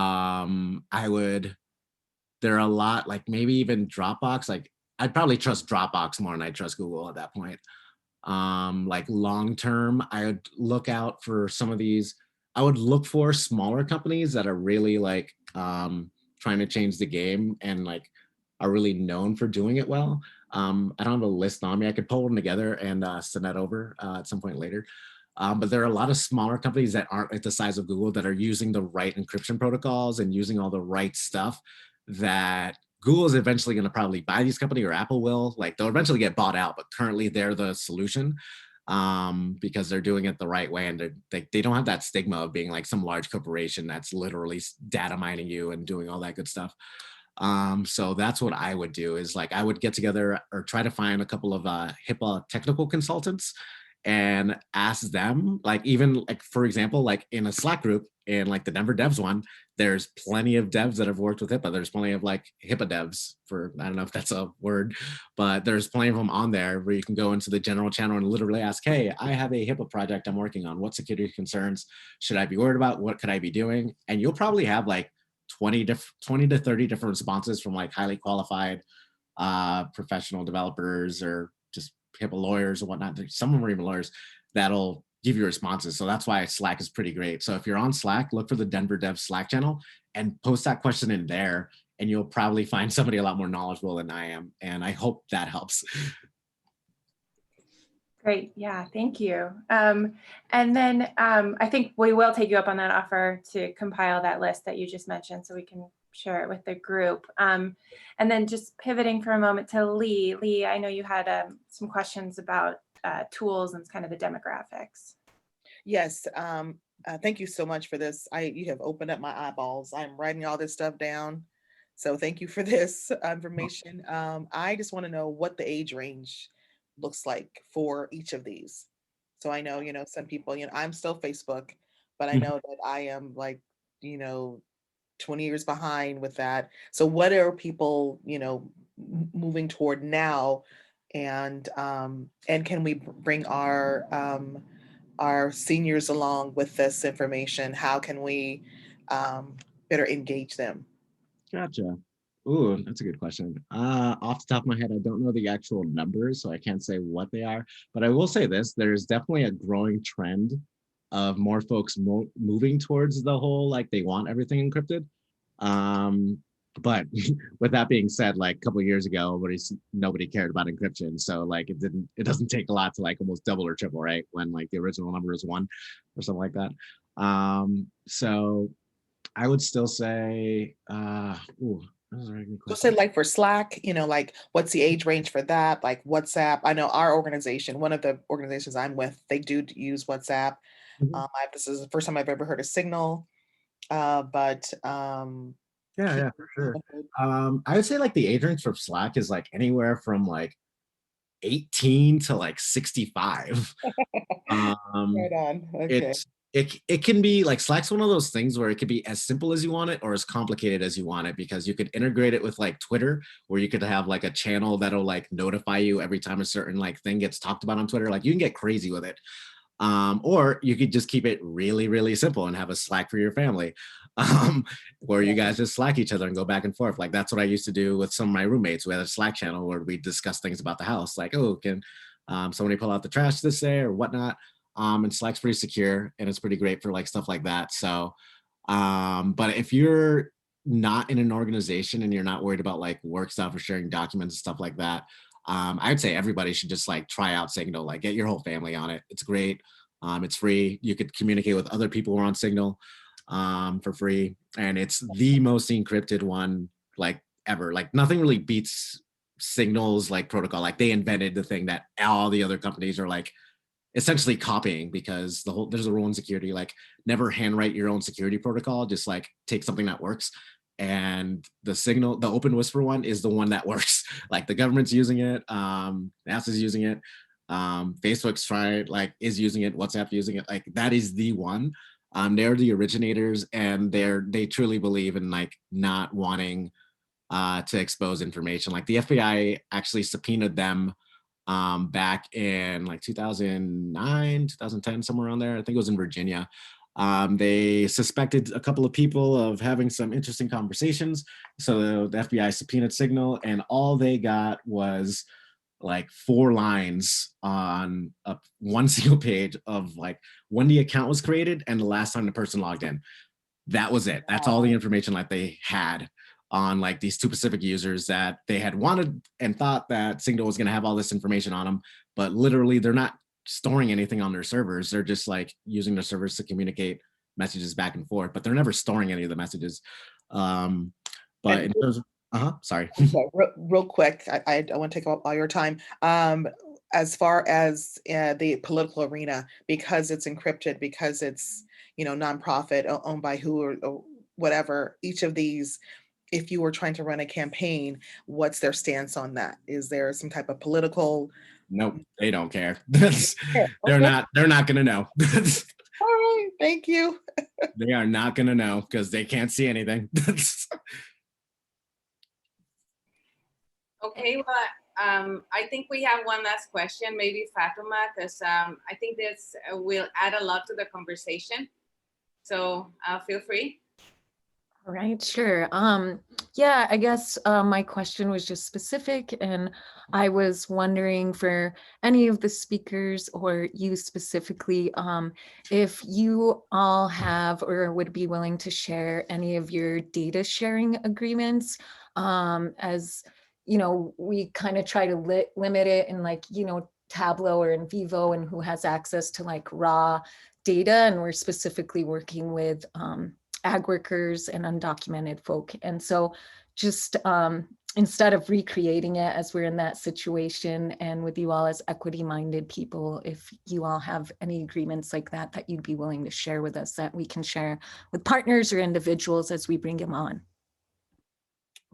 are a lot, like maybe even Dropbox, like I'd probably trust Dropbox more than I trust Google at that point. Like long term, I would look out for some of these. I would look for smaller companies that are really like trying to change the game and like are really known for doing it well. I don't have a list on me. I could pull them together and send that over at some point later. But there are a lot of smaller companies that aren't at the size of Google that are using the right encryption protocols and using all the right stuff that Google is eventually going to probably buy these companies, or Apple will. Like, they'll eventually get bought out, but currently they're the solution because they're doing it the right way, and they don't have that stigma of being like some large corporation that's literally data mining you and doing all that good stuff. So that's what I would do, is like I would get together or try to find a couple of HIPAA technical consultants and ask them, like, even like, for example, like in a Slack group in like the Denver devs one, there's plenty of devs that have worked with HIPAA. There's plenty of like HIPAA devs, for, I don't know if that's a word, but there's plenty of them on there where you can go into the general channel and literally ask, hey, I have a HIPAA project I'm working on. What security concerns should I be worried about? What could I be doing? And you'll probably have like 20 to 30 different responses from like highly qualified professional developers or just HIPAA lawyers or whatnot. Some of them are even lawyers that'll give you responses. So that's why Slack is pretty great. So if you're on Slack, look for the Denver Dev Slack channel and post that question in there, and you'll probably find somebody a lot more knowledgeable than I am. And I hope that helps. Great. Yeah, thank you. And then I think we will take you up on that offer to compile that list that you just mentioned so we can share it with the group. And then just pivoting for a moment to Lee. Lee, I know you had some questions about tools and kind of the demographics. Yes. Thank you so much for this. You have opened up my eyeballs. I'm writing all this stuff down. So thank you for this information. I just want to know what the age range looks like for each of these. So I know, some people, I'm still Facebook, but I know that I am like, 20 years behind with that. So what are people, moving toward now? And can we bring our seniors along with this information? How can we better engage them? Gotcha. Ooh, that's a good question. Off the top of my head, I don't know the actual numbers, so I can't say what they are. But I will say this: there's definitely a growing trend of more folks moving towards the whole, like, they want everything encrypted. But with that being said, like a couple of years ago, nobody cared about encryption. So like it doesn't take a lot to like almost double or triple, right? When like the original number is 1 or something like that. So I would still say, So say like for Slack, like what's the age range for that? Like WhatsApp. I know our organization, one of the organizations I'm with, they do use WhatsApp. This is the first time I've ever heard of Signal. Yeah, for sure. I would say like the age range for Slack is like anywhere from like 18 to like 65. Right on. Okay. It can be like, Slack's one of those things where it could be as simple as you want it or as complicated as you want it, because you could integrate it with like Twitter, where you could have like a channel that'll like notify you every time a certain like thing gets talked about on Twitter. Like you can get crazy with it. Or you could just keep it really, really simple and have a Slack for your family, where you guys just Slack each other and go back and forth. Like that's what I used to do with some of my roommates. We had a Slack channel where we discuss things about the house, like, oh, can somebody pull out the trash this day or whatnot. And Slack's pretty secure and it's pretty great for like stuff like that. So, but if you're not in an organization and you're not worried about like work stuff or sharing documents and stuff like that, I'd say everybody should just like try out Signal, like get your whole family on it. It's great. It's free. You could communicate with other people who are on Signal for free. And it's the most encrypted one like ever. Like nothing really beats Signal's like protocol. Like they invented the thing that all the other companies are like essentially copying, because there's a rule in security, like never handwrite your own security protocol, just like take something that works. And the Open Whisper one is the one that works. Like the government's using it, NASA's using it, Facebook's is using it, WhatsApp using it. Like that is the one. They're the originators, and they truly believe in like not wanting to expose information. Like the FBI actually subpoenaed them back in like 2009, 2010, somewhere around there. I think it was in Virginia. They suspected a couple of people of having some interesting conversations. So the FBI subpoenaed Signal, and all they got was like 4 lines on one single page of like when the account was created and the last time the person logged in. That was it. That's all the information like they had. on like these two Pacific users that they had wanted and thought that Signal was going to have all this information on them, but literally they're not storing anything on their servers. They're just like using their servers to communicate messages back and forth, but they're never storing any of the messages. But in terms of, sorry. Real quick, I don't want to take up all your time. As far as the political arena, because it's encrypted, because it's, you know, nonprofit owned by who or whatever, each of these, if you were trying to run a campaign, what's their stance on that? Is there some type of political? Nope, they don't care. They're not going to know. All right, thank you. They are not going to know because they can't see anything. Okay, well, I think we have one last question, maybe Fatima, because I think this will add a lot to the conversation. So feel free. All right, sure. Yeah, I guess my question was just specific, and I was wondering for any of the speakers or you specifically, if you all have or would be willing to share any of your data sharing agreements, as you know, we kind of try to limit it in like, you know, Tableau or in Vivo and who has access to like raw data, and we're specifically working with ag workers and undocumented folk. And so just instead of recreating it as we're in that situation, and with you all as equity-minded people, if you all have any agreements like that that you'd be willing to share with us that we can share with partners or individuals as we bring them on.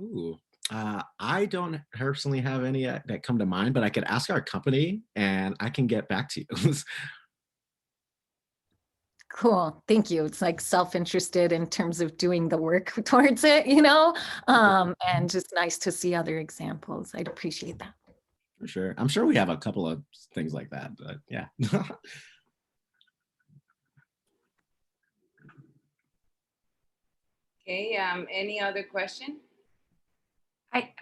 Ooh, I don't personally have any that come to mind, but I could ask our company and I can get back to you. Cool, thank you. It's like self-interested in terms of doing the work towards it, you know, and just nice to see other examples. I'd appreciate that. For sure. I'm sure we have a couple of things like that, but yeah. Okay, any other question? I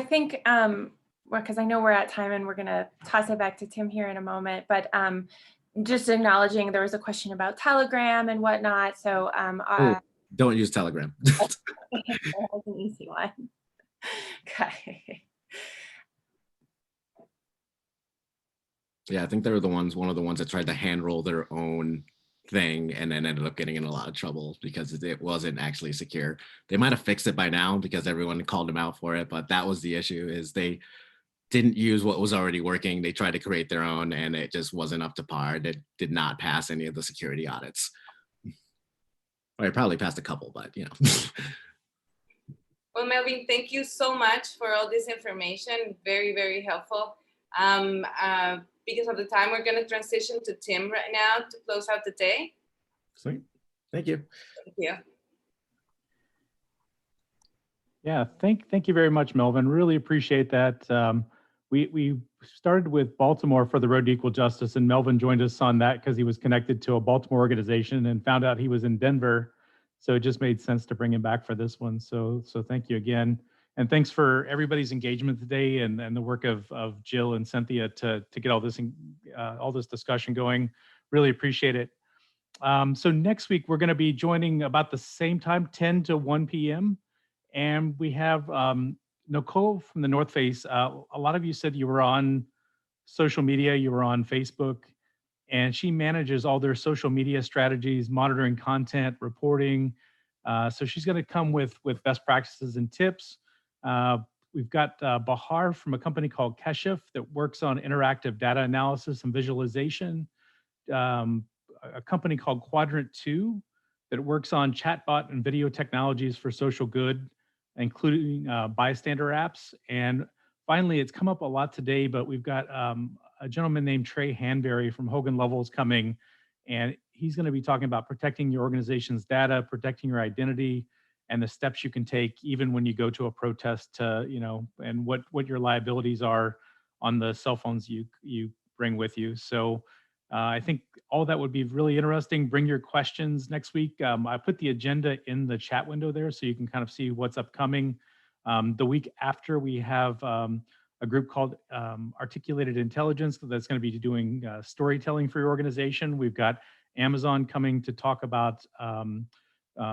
think, well, because I know we're at time and we're gonna toss it back to Tim here in a moment, but just acknowledging there was a question about Telegram and whatnot. So don't use Telegram. That was an easy one. Okay. Yeah, I think they were one of the ones that tried to hand roll their own thing and then ended up getting in a lot of trouble because it wasn't actually secure. They might have fixed it by now because everyone called them out for it, but that was the issue, is they didn't use what was already working. They tried to create their own and it just wasn't up to par. It did not pass any of the security audits. Or it probably passed a couple, but you know. Well, Melvin, thank you so much for all this information. Very, very helpful. Because of the time, we're going to transition to Tim right now to close out the day. Sweet. Thank you. Thank you. Yeah, thank you very much, Melvin. Really appreciate that. We started with Baltimore for the Road to Equal Justice, and Melvin joined us on that because he was connected to a Baltimore organization and found out he was in Denver. So it just made sense to bring him back for this one. So thank you again. And thanks for everybody's engagement today and the work of Jill and Cynthia to get all this discussion going. Really appreciate it. So next week, we're going to be joining about the same time, 10 to 1 p.m. And we have Nicole from the North Face. A lot of you said you were on social media, you were on Facebook, and she manages all their social media strategies, monitoring content, reporting. So she's going to come with best practices and tips. We've got Bahar from a company called Keshif that works on interactive data analysis and visualization. A company called Quadrant 2 that works on chatbot and video technologies for social good, including bystander apps. And finally, it's come up a lot today, but we've got a gentleman named Trey Hanberry from Hogan Lovells coming, and he's going to be talking about protecting your organization's data, protecting your identity, and the steps you can take even when you go to a protest to, you know, and what your liabilities are on the cell phones you bring with you. So I think all that would be really interesting. Bring your questions next week. I put the agenda in the chat window there so you can kind of see what's upcoming. The week after, we have a group called Articulated Intelligence that's going to be doing storytelling for your organization. We've got Amazon coming to talk about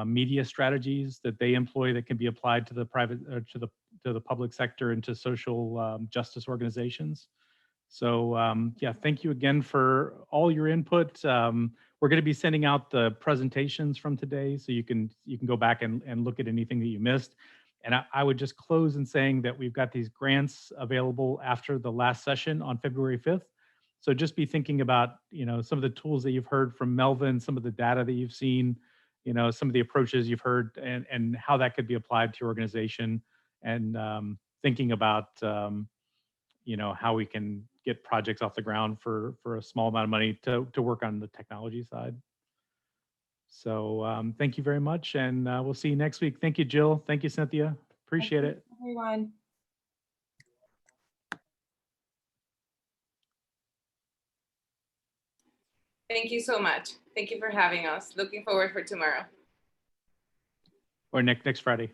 media strategies that they employ that can be applied to the private to the public sector and to social justice organizations. So yeah, thank you again for all your input. We're going to be sending out the presentations from today, so you can go back and look at anything that you missed. And I would just close in saying that we've got these grants available after the last session on February 5th. So just be thinking about, some of the tools that you've heard from Melvin, some of the data that you've seen, some of the approaches you've heard, and how that could be applied to your organization, and thinking about, how we can get projects off the ground for a small amount of money to work on the technology side. So thank you very much, and we'll see you next week. Thank you, Jill. Thank you, Cynthia. Appreciate it. Everyone. Thank you so much. Thank you for having us. Looking forward for tomorrow. Or next Friday.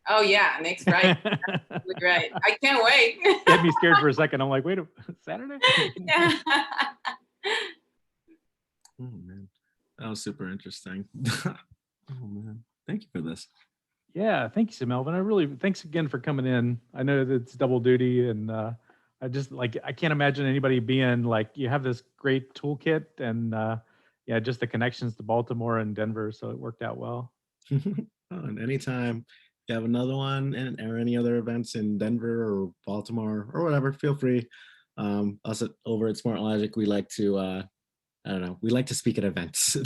Oh yeah, next Friday. Absolutely right. I can't wait. Get me scared for a second. I'm like, wait, Saturday? Yeah. Oh man, that was super interesting. Oh man, thank you for this. Yeah, thank you, Sir Melvin. Thanks again for coming in. I know that it's double duty, and I can't imagine anybody being like, you have this great toolkit, and yeah, just the connections to Baltimore and Denver, so it worked out well. And anytime you have another one or any other events in Denver or Baltimore or whatever, feel free. Us over at SmartLogic, we like to, I don't know, we like to speak at events.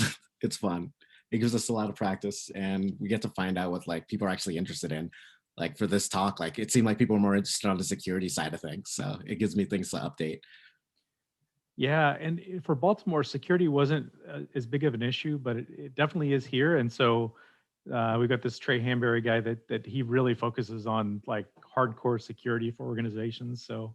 It's fun. It gives us a lot of practice, and we get to find out what like people are actually interested in. Like for this talk, like it seemed like people are more interested on the security side of things. So it gives me things to update. Yeah, and for Baltimore, security wasn't as big of an issue, but it definitely is here. And so we got this Trey Hanbury guy that he really focuses on like hardcore security for organizations. So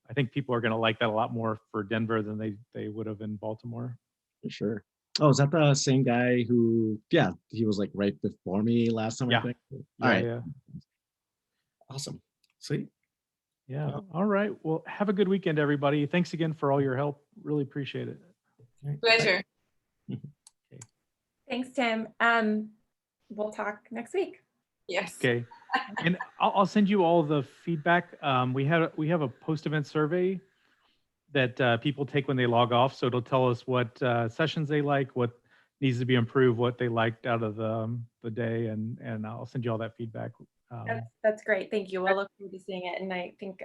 I think people are going to like that a lot more for Denver than they would have in Baltimore. For sure. Oh, is that the same guy who, yeah, he was like right before me last time, I think? All right. Yeah. Awesome. Sweet. Yeah. All right. Well, have a good weekend, everybody. Thanks again for all your help. Really appreciate it. Pleasure. Thanks, Tim. We'll talk next week. Yes. Okay. And I'll send you all the feedback. We have a post-event survey that people take when they log off. So it'll tell us what sessions they like, what needs to be improved, what they liked out of the day, and I'll send you all that feedback. That's great. Thank you. We'll look forward to seeing it. And I think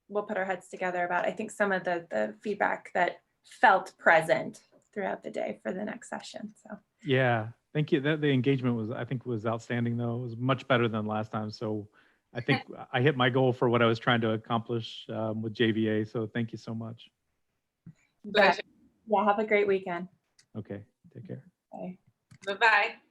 we'll put our heads together about, I think, some of the feedback that felt present throughout the day for the next session. So yeah, thank you. The engagement was outstanding though. It was much better than last time. So I think I hit my goal for what I was trying to accomplish with JVA. So thank you so much. yeah, have a great weekend. Okay, take care. Bye. Bye-bye.